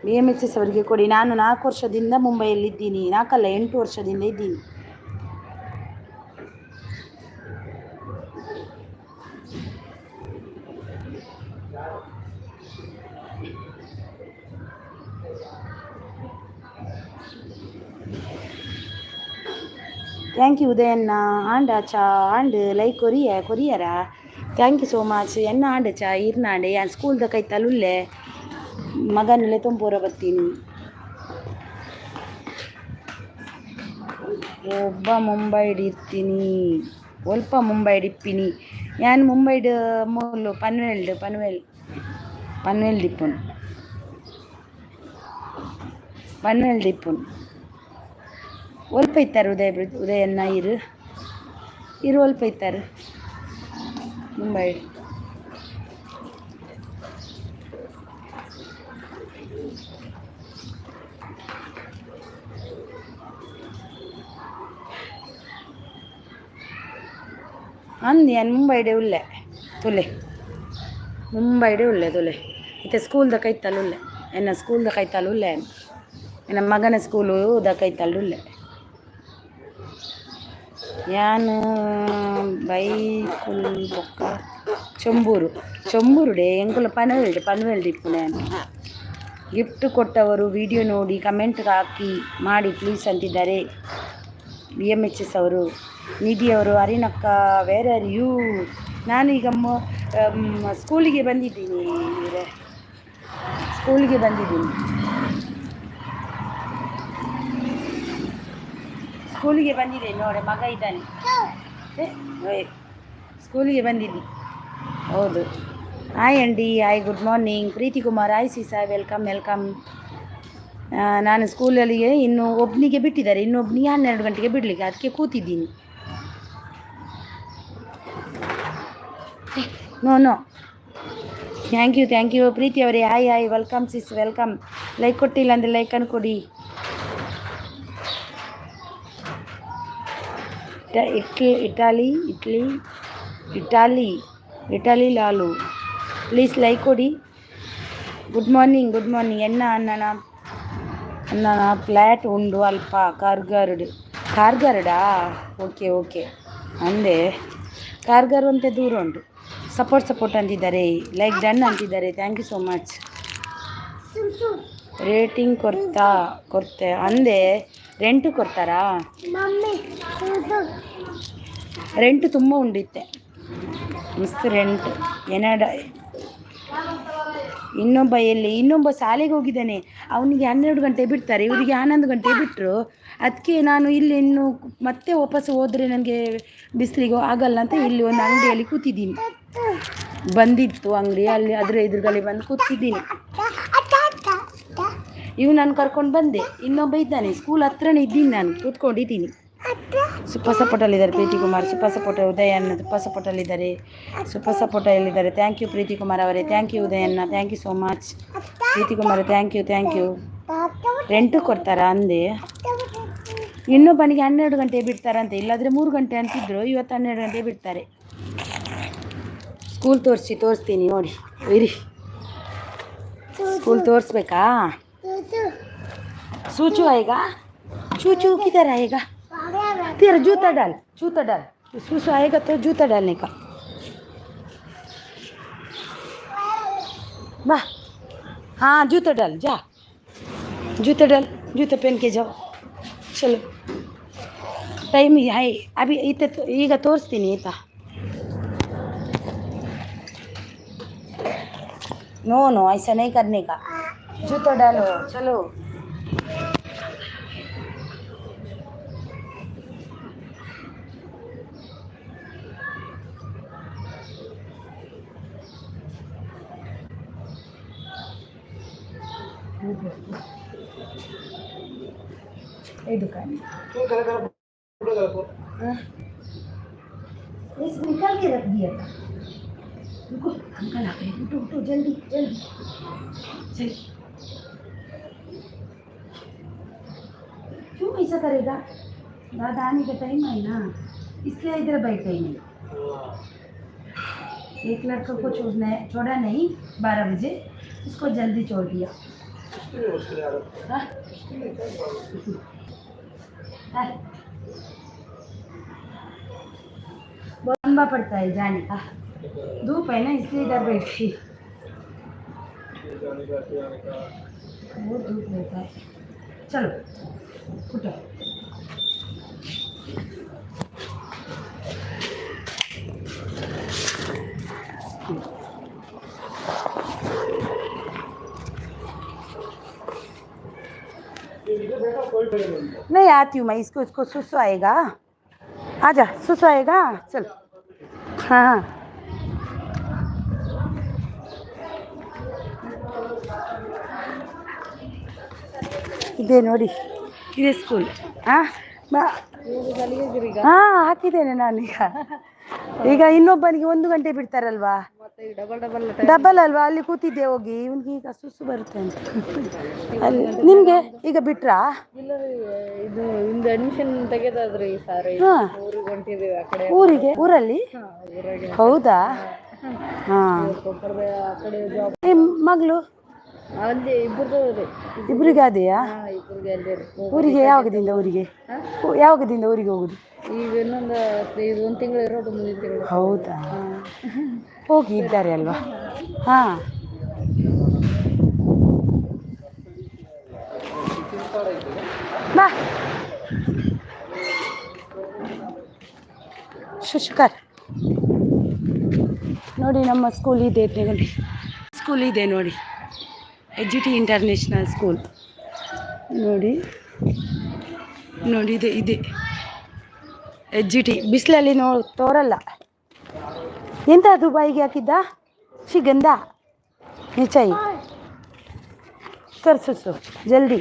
[SPEAKER 1] BMHS ಅವರಿಗೆ ಕೊಡಿ. ನಾನು 4 ವರ್ಷದಿಂದ ಮುಂಬೈಯಲ್ಲಿದ್ದೀನಿ. 4 ಅಲ್ಲ 8 ವರ್ಷದಿಂದ ಇದ್ದೀನಿ. ಥ್ಯಾಂಕ್ ಯು ಉದಯಣ್ಣ. ಆಂಡಾಚಾ ಆಂಡ್ ಲೈಕ್ ಕೊರಿಯರಾ. Thank you so much. ಎನ್ನ ಆಂಡಚಾ ಇರ್ನಾಂಡೆ ಯಾನ್ ಸ್ಕೂಲ್ದ ಕೈ ತಲುಲ್ಲೆ ಮಗನಲ್ಲೇ ತುಂಬೋರ ಬರ್ತೀನಿ. ಒಬ್ಬ ಮುಂಬೈಡಿರ್ತೀನಿ ಸ್ವಲ್ಪ ಮುಂಬೈಡಿಪ್ಪಿನಿ ಯಾನ್ ಮುಂಬೈಡ್ ಮೂಲು ಪನ್ವೇಲ್ ಡಿಪ್ಪುನ್ ಒಲ್ಪ ಇತ್ತಾರೆ. ಉದಯನ್ನ ಇರು ಒಲ್ಪ ಇತ್ತಾರೆ ಮುಂಬೈ. ಅಂದು ಮುಂಬೈಡೆ ಉಳ್ಳೆ ತುಲೆ ಮುಂಬೈಡೆ ಉಳ್ಳೆ ತುಲೆ ಇತ್ತೆ ಸ್ಕೂಲ್ದ ಕೈತಲ್ಲ ಉಳ್ಳೆ ಎನ್ನ ಸ್ಕೂಲ್ದ ಕೈತಲ್ಲ ಉಳ್ಳೆ ಎನ್ನ ಮಗನ ಸ್ಕೂಲು ದ ಕೈತಲ್ಲ ಉಳ್ಳೆ ಯಾನು ಬೈಕುಲ್ ಬೊಕ್ಕ ಚೊಂಬೂರು ಡೇ ಎಂಕುಲ ಪನ್ವೆಲ್ಡ್ ಇಪ್ಪುನೆ ಗಿಫ್ಟ್ ಕೊಟ್ಟವರು ವಿಡಿಯೋ ನೋಡಿ ಕಮೆಂಟ್ ಹಾಕಿ ಮಾಡಿ ಪ್ಲೀಸ್ ಅಂತಿದ್ದಾರೆ. BMHS ಅವರು, ನಿಧಿ ಅವರು, ಅರಿನಕ್ಕ ವೇರ್ ಆರ್ ಯು? ನಾನೀಗ ಸ್ಕೂಲಿಗೆ ಬಂದಿದ್ದೀನಿ ಸ್ಕೂಲಿಗೆ ಬಂದಿದ್ದೇನೆ ನೋಡಿ, ಮಗ ಇದ್ದಾನೆ. ಸ್ಕೂಲಿಗೆ ಬಂದಿದ್ದೀನಿ. ಹೌದು. ಹಾಯ್ ಅಂಡಿ, hi, good morning. Preethi Kumar, hi ಸೀಸಾ, ವೆಲ್ಕಮ್. ನಾನು ಸ್ಕೂಲಲ್ಲಿಗೆ ಇನ್ನು ಒಬ್ಬನಿಗೆ ಬಿಟ್ಟಿದ್ದಾರೆ, ಇನ್ನೊಬ್ಬನಿಗೆ 12 ಗಂಟೆಗೆ ಬಿಡಲಿಕ್ಕೆ, ಅದಕ್ಕೆ ಕೂತಿದ್ದೀನಿ. ನೋ ಥ್ಯಾಂಕ್ ಯು ಪ್ರೀತಿ ಅವರೇ. Hi, welcome sis, welcome. Like ಕೊಟ್ಟಿಲ್ಲ ಅಂದರೆ ಲೈಕನ್ನು ಕೊಡಿ. ಇಟಾಲಿ ಲಾಲು, ಪ್ಲೀಸ್ ಲೈಕ್ ಕೊಡಿ. Good morning. ಎನ್ನ ಅನ್ನ ಫ್ಲ್ಯಾಟ್ ಉಂಡು ಅಲ್ಪ ಕಾರ್ಗರಡಾ? ಓಕೆ ಅಂದೆ ಕಾರ್ಗರ್ ಅಂತ ದೂರ ಉಂಟು. ಸಪೋರ್ಟ್ ಅಂತಿದ್ದಾರೆ, ಲೈಕ್ ಡನ್ ಅಂತಿದ್ದಾರೆ. Thank you so much. Rating ಕೊಡ್ತೆ ಅಂದೆ. ರೆಂಟು ಕೊಡ್ತಾರಾ? ರೆಂಟು ತುಂಬ ಉಂಡಿತ್ತೆ, ಮಸ್ತ್ ರೆಂಟ್. ಇನ್ನೊಬ್ಬ ಶಾಲೆಗೆ ಹೋಗಿದ್ದಾನೆ, ಅವನಿಗೆ 12 ಗಂಟೆ ಬಿಡ್ತಾರೆ, ಇವರಿಗೆ 11 ಗಂಟೆ ಬಿಟ್ಟರು. ಅದಕ್ಕೆ ನಾನು ಇಲ್ಲಿ ಇನ್ನು ಮತ್ತೆ ವಾಪಸ್ ಹೋದರೆ ನನಗೆ ಬಿಸಿಲಿಗೆ ಆಗಲ್ಲ ಅಂತ ಇಲ್ಲಿ ಒಂದು ಅಂಗಡಿಯಲ್ಲಿ ಕೂತಿದ್ದೀನಿ. ಬಂದಿತ್ತು ಅಂಗಡಿ, ಅಲ್ಲಿ ಅದರ ಎದುರುಗಡೆ ಬಂದು ಕೂತಿದ್ದೀನಿ. ನಾನು ಕರ್ಕೊಂಡು ಬಂದೆ. ಇನ್ನೊಬ್ಬ ಇದ್ದಾನೆ, ಸ್ಕೂಲ್ ಹತ್ರನೇ ಇದ್ದೀನಿ, ನಾನು ಕೂತ್ಕೊಂಡಿದ್ದೀನಿ. ಸೂಪರ್ ಸಪೋರ್ಟಲ್ಲಿದ್ದಾರೆ ಪ್ರೀತಿ ಕುಮಾರ್, ಸೂಪರ್ ಸಪೋರ್ಟ್. ಉದಯನ್ನ ಸೂಪರ್ ಸಪೋರ್ಟಲ್ಲಿದ್ದಾರೆ, ಥ್ಯಾಂಕ್ ಯು ಪ್ರೀತಿ ಕುಮಾರ್ ಅವರೇ. ಥ್ಯಾಂಕ್ ಯು ಉದಯನ್ನ, thank you so much. Preethi Kumar, thank you. Rent ಕೊಡ್ತಾರಾ ಅಂದೆ. ಇನ್ನೊಬ್ಬನಿಗೆ 12 ಗಂಟೆ ಬಿಡ್ತಾರಂತೆ, ಇಲ್ಲಾದರೆ 3 ಗಂಟೆ ಅಂತಿದ್ರು, ಇವತ್ತು 12 ಗಂಟೆ ಬಿಡ್ತಾರೆ. ಸ್ಕೂಲ್ ತೋರಿಸ್ತೀನಿ ನೋಡಿ, ಇರಿ. ಸ್ಕೂಲ್ ತೋರಿಸ್ಬೇಕಾ? सूचू आएगा, चूचू किधर आएगा? तेरा जूता डाल. सूसू आएगा तो जूता डालने का. वाह, हाँ जूता डाल, जा जूता पहन के जाओ. चलो, टाइम है अभी. ಈಗ ತೋರಿಸ್ತೀನಿ ಆಯಿತಾ? नो ऐसा नहीं करने का. जूता डालो, चलो. ये दुकान इस निकाल के रख दिया था. रुको, अंकल आ गए. उठो जल्दी. चल, क्यों ऐसा करेगा? दादा आने का टाइम है ना, इसलिए इधर बैठे नहीं. एक लड़का को छोड़ा नहीं 12 बजे, उसको जल्दी छोड़ दिया. बहुत लंबा पड़ता है जाने का, धूप है ना, इसलिए इधर बैठी. बहुत धूप रहता है. चलो उठो. नहीं आती हूँ मैं. इसको सुसु आएगा. आजा, सुसु आएगा. चल. हाँ ಇದೆ ನೋಡಿ, ಇದೆ ಸ್ಕೂಲ್. ಹಾಕಿದ್ದೇನೆ ನಾನೀಗ. ಈಗ ಇನ್ನೊಬ್ಬನಿಗೆ 1 ಗಂಟೆ ಬಿಡ್ತಾರಲ್ವಾ, ಡಬಲ್ ಅಲ್ವಾ, ಅಲ್ಲಿ ಕೂತಿದ್ದೆ ಹೋಗಿ. ಇವನಿಗೆ ಈಗ ಸುಸ್ಸು ಬರುತ್ತೆ ಅಂತ ಅಲ್ಲಿ. ನಿಮಗೆ ಈಗ ಬಿಟ್ರಾ?
[SPEAKER 2] ಇದು ಇಂದು ಅಡ್ಮಿಷನ್ ತೆಗೆದಾದ್ರಿ ಸಾರಿ
[SPEAKER 1] ಹಾಂ,
[SPEAKER 2] ಊರಿಗೆ ಹೊಂಟಿದ್ದೀವಿ ಆ ಕಡೆ
[SPEAKER 1] ಊರಿಗೆ, ಊರಲ್ಲಿ? ಹೌದಾ? ಹಾಂ.
[SPEAKER 2] ಕೊಪ್ಪಳದ ಆ ಕಡೆ ಜಾಬ್
[SPEAKER 1] ಮಗಳು
[SPEAKER 2] ಅಲ್ಲಿ ಇಬ್ಬರದು
[SPEAKER 1] ಇಬ್ಬರಿಗೆ ಅದೆಯಾ?
[SPEAKER 2] ಇಬ್ಬರಿಗೆ ಅಲ್ಲಿ
[SPEAKER 1] ಊರಿಗೆ ಯಾವಾಗದಿಂದ ಊರಿಗೆ? ಯಾವಾಗದಿಂದ ಊರಿಗೆ ಹೋಗುದು?
[SPEAKER 2] ಈಗ ಇನ್ನೊಂದು ಇದು 1 ತಿಂಗಳು ಇರೋದು, ಮುಂದಿನ ತಿಂಗಳು.
[SPEAKER 1] ಹೌದಾ? ಹೋಗಿ ಇದ್ದಾರೆ ಅಲ್ವಾ? ಹಾಂ. ಬಾ ಶುಷ್ಕರ್ ನೋಡಿ, ನಮ್ಮ ಸ್ಕೂಲ್ ಇದೆ ನೋಡಿ, ಸ್ಕೂಲ್ ಇದೆ ನೋಡಿ, HGT ಇಂಟರ್ನ್ಯಾಷನಲ್ ಸ್ಕೂಲ್ ನೋಡಿ. ನೋಡಿ ಇದೆ HGT. ಬಿಸಿಲಲ್ಲಿ ತೋರಲ್ಲ. ಎಂತ ಅದು ಬಾಯಿಗೆ ಹಾಕಿದ್ದ? ಶ್ರೀಗಂಧ ಮಿರ್ಚಾಯಿ कर सुसो जल्दी,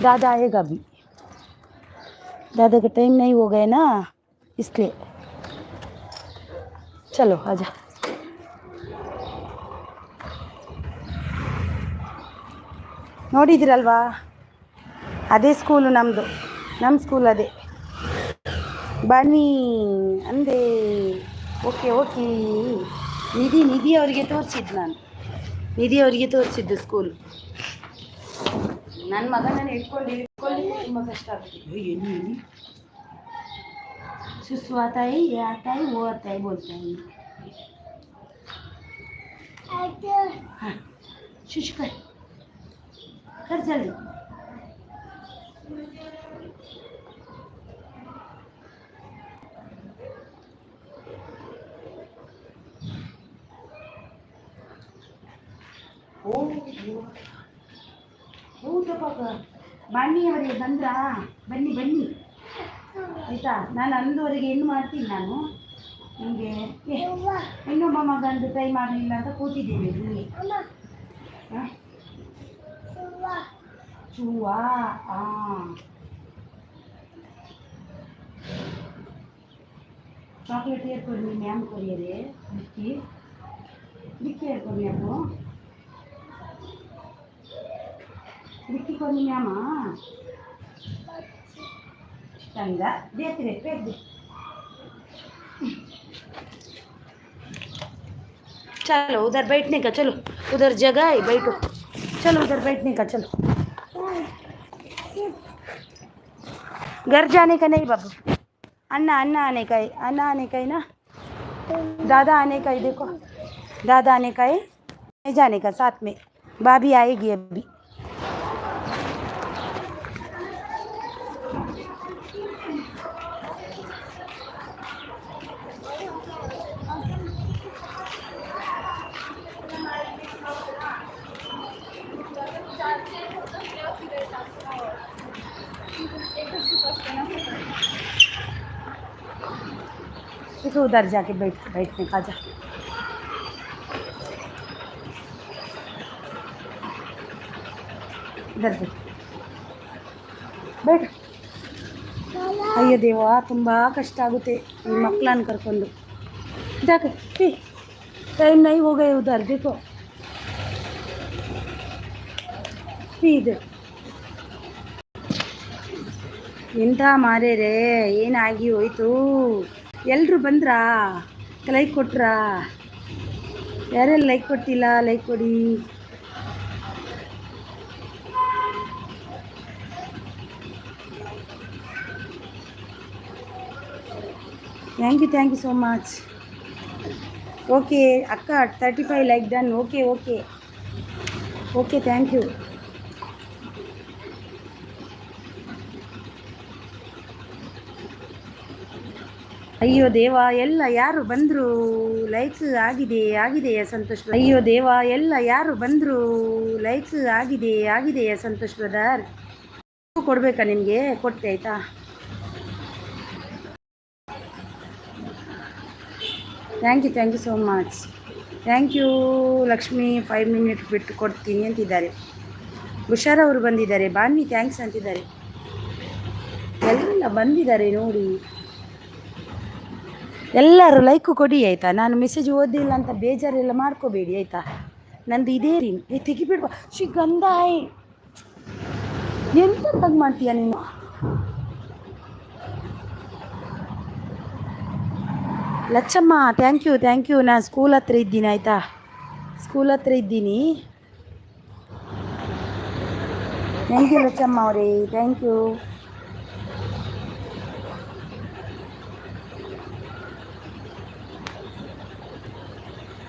[SPEAKER 1] दादा आएगा अभी, दादा का टाइम नहीं हो गया ना इसलिए. चलो आजा. ನೋಡಿದ್ರಲ್ವಾ, ಅದೇ ಸ್ಕೂಲು ನಮ್ಮದು, ನಮ್ಮ ಸ್ಕೂಲ್ ಅದೇ. ಬನ್ನಿ ಅಂದೆ. Okay okay. ನಿಧಿ ಅವರಿಗೆ ತೋರಿಸಿದ್ದು ನಾನು, ನಿಧಿ ಅವರಿಗೆ ತೋರಿಸಿದ್ದು ಸ್ಕೂಲ್. ನನ್ನ ಮಗನನ್ನು ಇಟ್ಕೊಂಡು ತುಂಬ ಕಷ್ಟ ಆಗ್ತಿದೆ. ಎಲ್ಲಿ ಸುಸ್ಸು ಆತಾಯಿ ಆತಾಯಿ ಓ ಆತಾಯಿ ಬೋಲ್ತಾಯಿ. ಹಾಂ ಶುಷ್ಕರ್ कर जल्दी. ಹೌದಪ್ಪ, ಬಾಣಿಯವರಿಗೆ ಬಂದ್ರಾ? ಬನ್ನಿ ಬನ್ನಿ ಆಯಿತಾ. ನಾನು 11ವರೆಗೆ ಏನು ಮಾಡ್ತೀನಿ ನಾನು ನಿಮಗೆ. ಇನ್ನೊಬ್ಬ ಮಗಂದು ಟ್ರೈ ಮಾಡಲಿಲ್ಲ ಅಂತ ಕೂತಿದ್ದೀವಿ ಇಲ್ಲಿ. ಹಾಂ ಚೂವಾ. ಹಾಂ, चॉकलेट एयर करनी मैम को ये रे बिक्की बिक्की एयर करनी आपको बिक्की करनी मैम. चंगा देख रे फेंक दे. चलो उधर बैठने का, चलो उधर जगह है, बैठो. चलो उधर बैठने का, चलो. घर जाने का नहीं बाबू. अन्ना आने का है, अन्ना आने का है ना, दादा आने का है. देखो दादा आने का है, नहीं जाने का साथ में. भाभी आएगी अभी. देखो उधर जाके बैठने का. जा इधर बैठ. ಅಯ್ಯೋ ದೇವ, ತುಂಬ ಕಷ್ಟ ಆಗುತ್ತೆ ಈ ಮಕ್ಕಳನ್ನ ಕರ್ಕೊಂಡು. ಜಾಕೆ ಟೈಮ್ नहीं हो गए उधर देखो. ಇದು ಎಂಥ ಮಾರೇರೆ, ಏನಾಗಿ ಹೋಯ್ತು? ಎಲ್ಲರೂ ಬಂದ್ರಾ? ಲೈಕ್ ಕೊಟ್ರಾ? ಯಾರೆಲ್ಲ ಲೈಕ್ ಕೊಟ್ಟಿಲ್ಲ ಲೈಕ್ ಕೊಡಿ. Thank you so much. Okay ಅಕ್ಕ 35 like done. Okay okay okay thank you. ಅಯ್ಯೋ ದೇವ, ಎಲ್ಲ ಯಾರು ಬಂದರು? ಲೈಕ್ ಆಗಿದೆಯಾ ಸಂತೋಷ್? ಅಯ್ಯೋ ದೇವ, ಎಲ್ಲ ಯಾರು ಬಂದರು? ಲೈಕ್ ಆಗಿದೆಯಾ ಸಂತೋಷ್ ಬ್ರದರ್? ಕೊಡಬೇಕಾ ನಿಮಗೆ? ಕೊಟ್ಟೆ ಆಯಿತಾ. Thank you so much. Thank you Lakshmi. 5 minute ಬಿಟ್ಟು ಕೊಡ್ತೀನಿ ಅಂತಿದ್ದಾರೆ. ಹುಷಾರವರು ಬಂದಿದ್ದಾರೆ. ಬಾನ್ವಿ ಥ್ಯಾಂಕ್ಸ್ ಅಂತಿದ್ದಾರೆ. ಎಲ್ಲ ಬಂದಿದ್ದಾರೆ ನೋಡಿ. ಎಲ್ಲರೂ ಲೈಕು ಕೊಡಿ ಆಯಿತಾ. ನಾನು ಮೆಸೇಜ್ ಓದಿಲ್ಲ ಅಂತ ಬೇಜಾರೆಲ್ಲ ಮಾಡ್ಕೋಬೇಡಿ ಆಯಿತಾ. ನಂದು ಇದೇ ರೀ ತೆಗಿಬಿಡ್ಬಾ ಗಂಧ ಎಂತ ತಗ್ ಮಾಡ್ತೀಯ ನೀನು. Lachamma thank you. ನಾನು ಸ್ಕೂಲ್ ಹತ್ರ ಇದ್ದೀನಿ ಆಯಿತಾ. ಸ್ಕೂಲ್ ಹತ್ರ ಇದ್ದೀನಿ. ಥ್ಯಾಂಕ್ ಯು ಲಚ್ಚಮ್ಮ ಅವರೇ, ಥ್ಯಾಂಕ್ ಯು.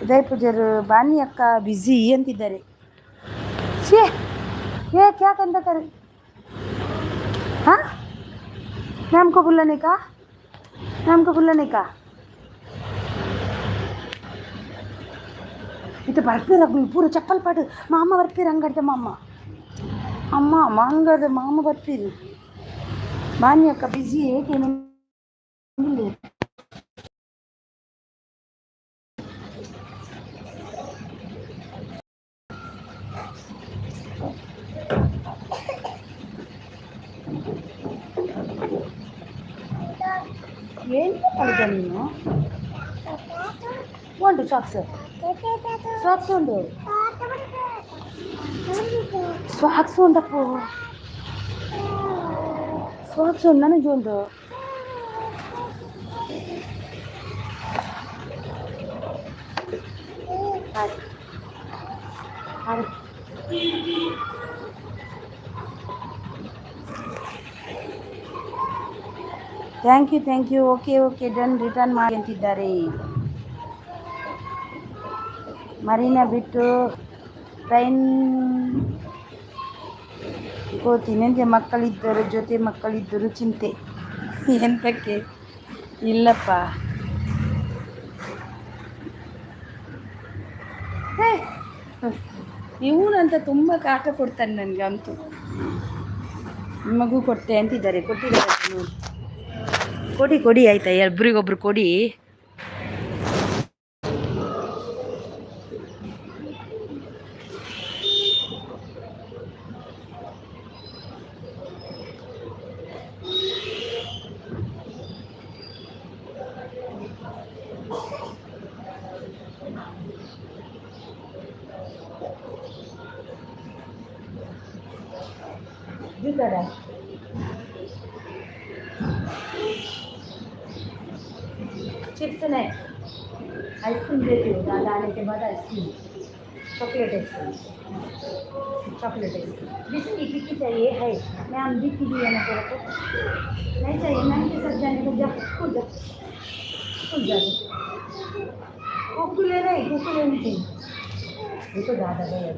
[SPEAKER 1] ಉದಯ್ ಪೂಜಾರು ಬಾನಿ ಅಕ್ಕ ಬ್ಯುಸಿ ಅಂತಿದ್ದಾರೆ. ಶೇ ಯಾಕಂತ ಕರೆ ಹಾಂ ನಮ್ಕೋ ಬುಲ್ಲನೆ ಕಾ itu ಬರ್ಪೀರ ಪೂರ ಚಪ್ಪಲ್ ಪಾಡು ಮಾಮ ಬರ್ಪೀರ ಹಂಗಡ್ದೆ ಅಮ್ಮ ಹಂಗದ ಮಾಮ ಬರ್ಪೀರಿ ಬಾನಿ ಅಕ್ಕ ಬಿಜಿ ಏಕೆ ಏನು ಮಾಡಿದ ನೀನು ಉಂಟು ಸಾಕ್ಸ್ ಉಂಟು ಸಾಕ್ಸ್ ಉಂಟಪ್ಪ ಸಾಕ್ಸ್ ಉಂಟು ನನಗೆ ಉಂಟು thank you okay done return ಮಾಡಿ ಅಂತಿದ್ದಾರೆ. ಮರಿನ ಬಿಟ್ಟು ಟ್ರೈನ್ ಕೋತೀನಿ ಮಕ್ಕಳಿದ್ದರು ಚಿಂತೆ ಎಂತಕ್ಕೆ ಇಲ್ಲಪ್ಪ. ಇವನಂತ ತುಂಬ ಕಾಟ ಕೊಡ್ತಾನೆ ನನಗೆ ಅಂತೂ. ನಿಮಗೂ ಕೊಡ್ತೆ ಅಂತಿದ್ದಾರೆ, ಕೊಟ್ಟಿದ್ದಾರೆ ಕೊಡಿ ಆಯ್ತಾ, ಒಬ್ರಿಗೊಬ್ರು ಕೊಡಿ. चिप्स नहीं, आइसक्रीम देती हूँ दादा आने के बाद. आइसक्रीम चॉकलेट आइसक्रीम बिस्की चाहिए है. मैं हम बिस्की भी है ना तेरे को नहीं चाहिए. मैम के साथ जाने को जा कुकुले नहीं चाहिए. देखो दादा गया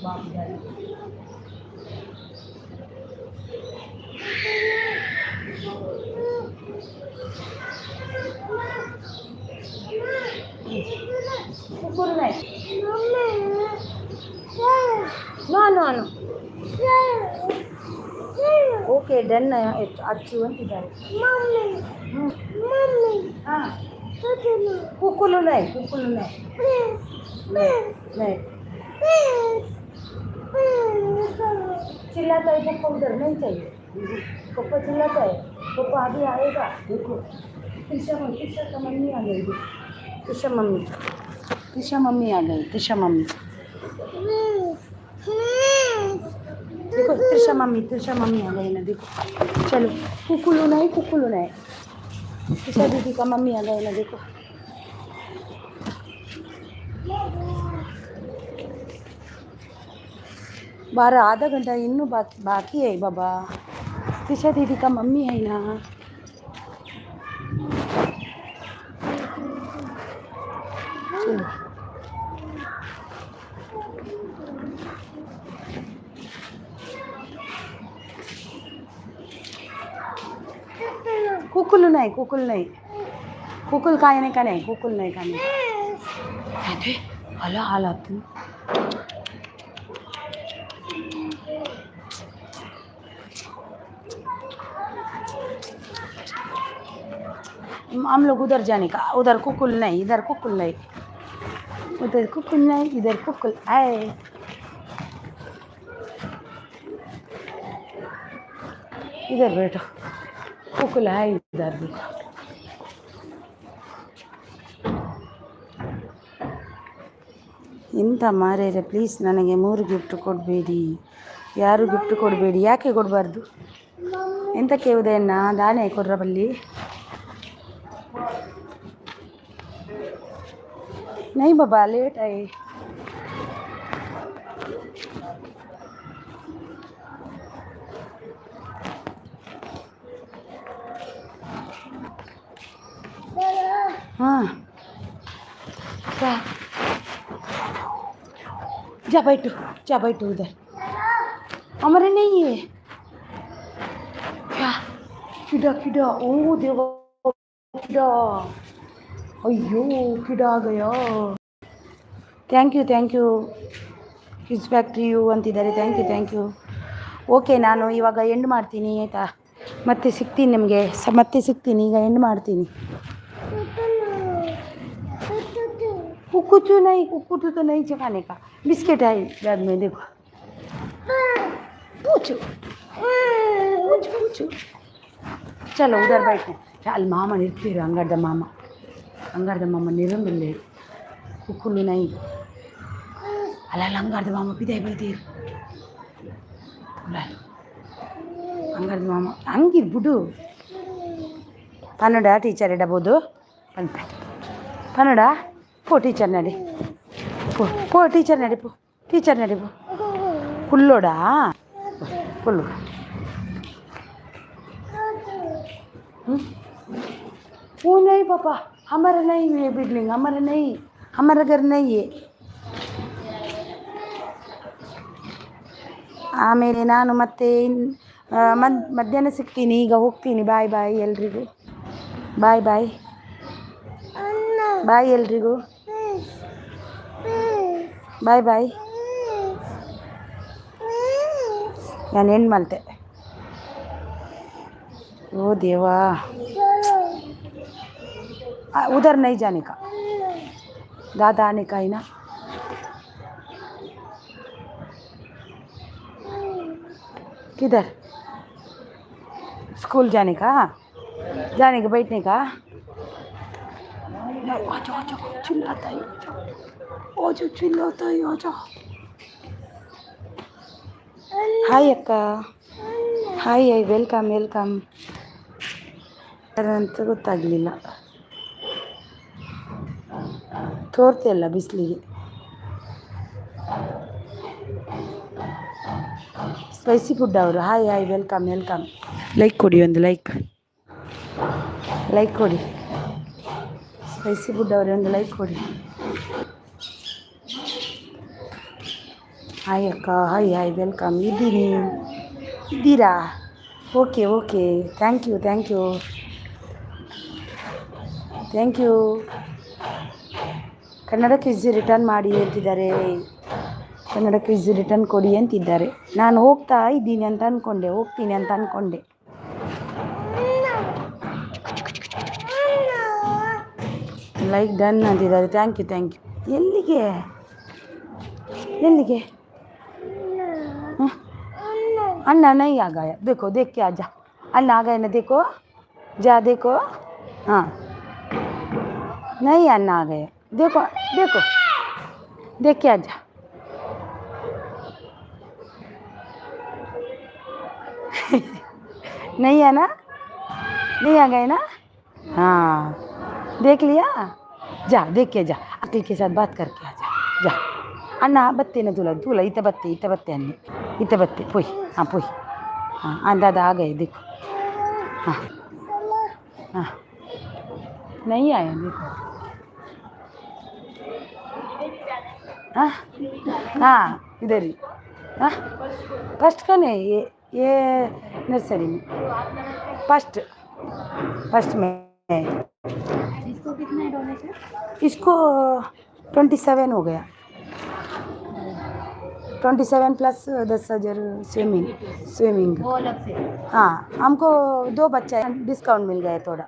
[SPEAKER 1] बाप जा कुकुर नहीं. नो ओके डन अच्छी अंतिದ್ದಾರೆ. हाँ कुकुल नहीं चिल्लाता है पप्पा उधर नहीं चाहिए. पप्पा चिल्लाता है, पप्पा अभी आएगा. देखो त्रिशा का मम्मी आ गई. त्रिशा मम्मी आ गई. देखो त्रिशा मम्मी आ गई ना. देखो चलो कुकुलू नहीं त्रिशा दीदी का मम्मी आ गई ना. देखो बारह आधा घंटा इन्नू बाकी है बाबा. त्रिशा दीदी का मम्मी है ना. चलो कुकुल नहीं कुकुल खाने का नहीं. कुकुल नहीं खाने अरे अला हालात हम लोग उधर जाने का. उधर कुकुल नहीं इधर कुकुल नहीं इधर कुकुल आए. इधर बैठो कुकुल है इधर भी. ಎಂತ ಮಾರೇರೆ ಪ್ಲೀಸ್ ನನಗೆ 3 ಗಿಫ್ಟ್ ಕೊಡಬೇಡಿ, ಯಾರು ಗಿಫ್ಟ್ ಕೊಡಬೇಡಿ. ಯಾಕೆ ಕೊಡಬಾರ್ದು? ಎಂತಕ್ಕೆ ಉದಯಣ್ಣ ದಾನೆ ಕೊಡ್ರ ಬಲ್ಲಿ ನೈ ಬಾಬಾ ಲೇಟ್ ಆಯ್. हाँ क्या जा बैठो उधर. हमारे नहीं है क्या? किडा ओ देवा किडा, अಯ್ಯೋ ಕಿಡಾ ಆ ಗಯಾ. Thank you kids factory you ಅಂತಿದ್ದಾರೆ. Thank you. ಓಕೆ, ನಾನು ಇವಾಗ ಎಂಡ್ ಮಾಡ್ತೀನಿ ಆಯಿತಾ? ಮತ್ತೆ ಸಿಗ್ತೀನಿ ನಿಮಗೆ, ಮತ್ತೆ ಸಿಗ್ತೀನಿ. ಈಗ ಎಂಡ್ ಮಾಡ್ತೀನಿ. कुक्कू तो नहीं चखाने का, बिस्किट है बैग में देखो. पूछो चलो उधर बैठे. ಅಲ್ಲಿ ಮಾಮ ನಿಲ್ತೀರು, ಅಂಗಾರದ ಮಾಮ ನಿರಂಬಿಲ್ಲ. ಕುಕ್ಕುಲು ನೈ ಅಲ್ಲ ಅಂಗಾರದ ಮಾಮ ಬಿದಾಯ ಬೀಳ್ತೀರು. ಅಂಗಾರದ ಮಾಮ ಹಂಗಿರ್ ಬಿಡು. ಕನ್ನಡ ಟೀಚರ್ ಇಡಬಹುದು ಅಂತ. ಕನ್ನಡ ಪೋ ಟೀಚರ್ ನಡಿ, ಪೋ ಟೀಚರ್ ನಡಿ, ಪೋ ಕುಲ್ಲೋಡಾ ಕುಲ್ಲು. वो नहीं पापा, हमारा नहीं है बिल्डिंग, हमारा घर नहीं है. ಆಮೇಲೆ ನಾನು ಮತ್ತೆ ಮಧ್ಯಾಹ್ನ ಸಿಗ್ತೀನಿ. ಈಗ ಹೋಗ್ತೀನಿ. ಬಾಯ್ ಎಲ್ರಿಗೂ. ಬಾಯ್ ಎಲ್ರಿಗೂ. ಬಾಯ್. ನಾನು ಹೆಣ್ಣು ಮಲ್ತೆ. ओ देवा, उधर नहीं जाने का, दादा आने का है ना. किधर? स्कूल जाने का बैठने का. चिल्लाता है, हाय अक्का, हाय ವೆಲ್ಕಮ್. ಅಂತ ಗೊತ್ತಾಗಲಿಲ್ಲ, ತೋರ್ತಿಲ್ಲ ಬಿಸಿಲಿಗೆ. ಸ್ಪೈಸಿ ಫುಡ್ ಅವರು. Hi welcome. ಲೈಕ್ ಕೊಡಿ, ಒಂದು ಲೈಕ್ ಕೊಡಿ. ಸ್ಪೈಸಿ ಫುಡ್ ಅವರೇ, ಒಂದು ಲೈಕ್ ಕೊಡಿ. ಹಾಯ್ ಅಕ್ಕ, ಹಾಯ್ ವೆಲ್ಕಮ್. ಇದ್ದೀರಾ? Okay. Thank you. Kannada quiz return ಮಾಡಿ ಅಂತಿದ್ದಾರೆ. ಕನ್ನಡ ಕ್ವಿಜ್ ರಿಟರ್ನ್ ಕೊಡಿ ಅಂತಿದ್ದಾರೆ. ನಾನು ಹೋಗ್ತೀನಿ ಅಂತ ಅಂದ್ಕೊಂಡೆ. ಲೈಕ್ ಡನ್ ಅಂತಿದ್ದಾರೆ. Thank you. ಎಲ್ಲಿಗೆ? अन्ना नहीं आ गया, देखो देख के आजा. अन्ना आ गए ना, देखो जा, देखो. हाँ नहीं, अन्ना आ गए, देखो देख के आजा. नहीं है ना, नहीं आ गए ना. हाँ देख लिया, जा देख के जा. अकल के साथ बात करके आजा, जा. अन्ना बत्ते ना तुला इतना बत्ते अन्नी इतना बत्ते पोई. हाँ पोई. हाँ दादा आ गए, देखो. हाँ नहीं आया, देखो. हाँ इधर ही. हाँ फर्स्ट का नहीं, ये नर्सरी में फर्स्ट में. इसको कितना डोनेशन? इसको 27 हो गया. 27 प्लस 10,000 स्विमिंग. हाँ हमको 2 बच्चे हैं, डिस्काउंट मिल गया थोड़ा.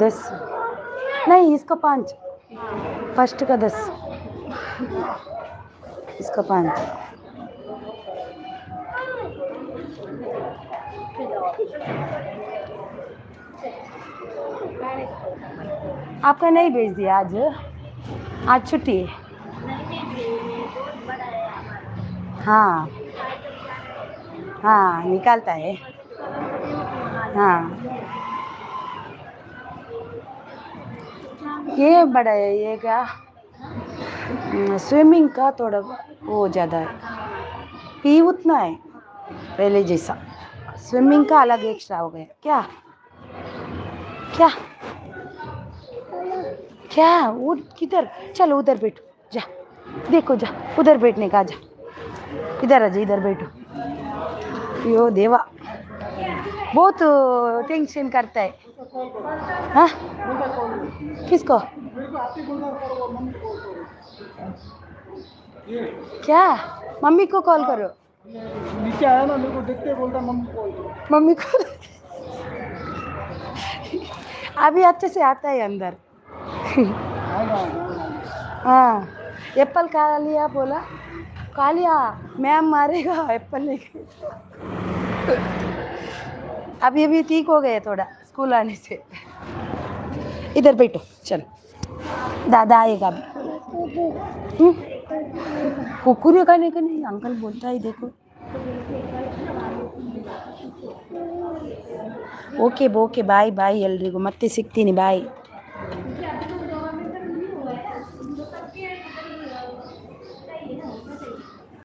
[SPEAKER 1] 10 नहीं, इसका 5. फर्स्ट का 10, इसका 5. आपका नहीं भेज दिया आज छुट्टी है। हाँ हाँ निकालता है। हाँ ये बड़ा है, ये क्या स्विमिंग का थोड़ा वो ज़्यादा है, फी उतना है पहले जैसा, स्विमिंग का अलग एक्स्ट्रा हो गया। क्या क्या क्या वो किधर, चलो उधर बैठो, जा देखो, जा उधर बैठने का, जा इधर आ जा, इधर बैठो। यो देवा बहुत टेंशन करता है। हाँ किसको, क्या मम्मी को कॉल करो।
[SPEAKER 4] नीचे आया ना, मेरे को देखते बोलता मम्मी कॉल करो।
[SPEAKER 1] मम्मी को अभी अच्छे से आता है अंदर। हाँ एप्पल खा लिया, बोला खा लिया, मैम मारेगा एप्पल लेके। अभी ठीक हो गए थोड़ा स्कूल आने से। इधर बैठो, चलो दादा आएगा अभी। कुकुर खाने का नहीं, अंकल बोलता है देखो। ಓಕೆ ಬಾಯ್ ಬಾಯ್ ಎಲ್ರಿಗೂ, ಮತ್ತೆ ಸಿಗ್ತೀನಿ, ಬಾಯ್।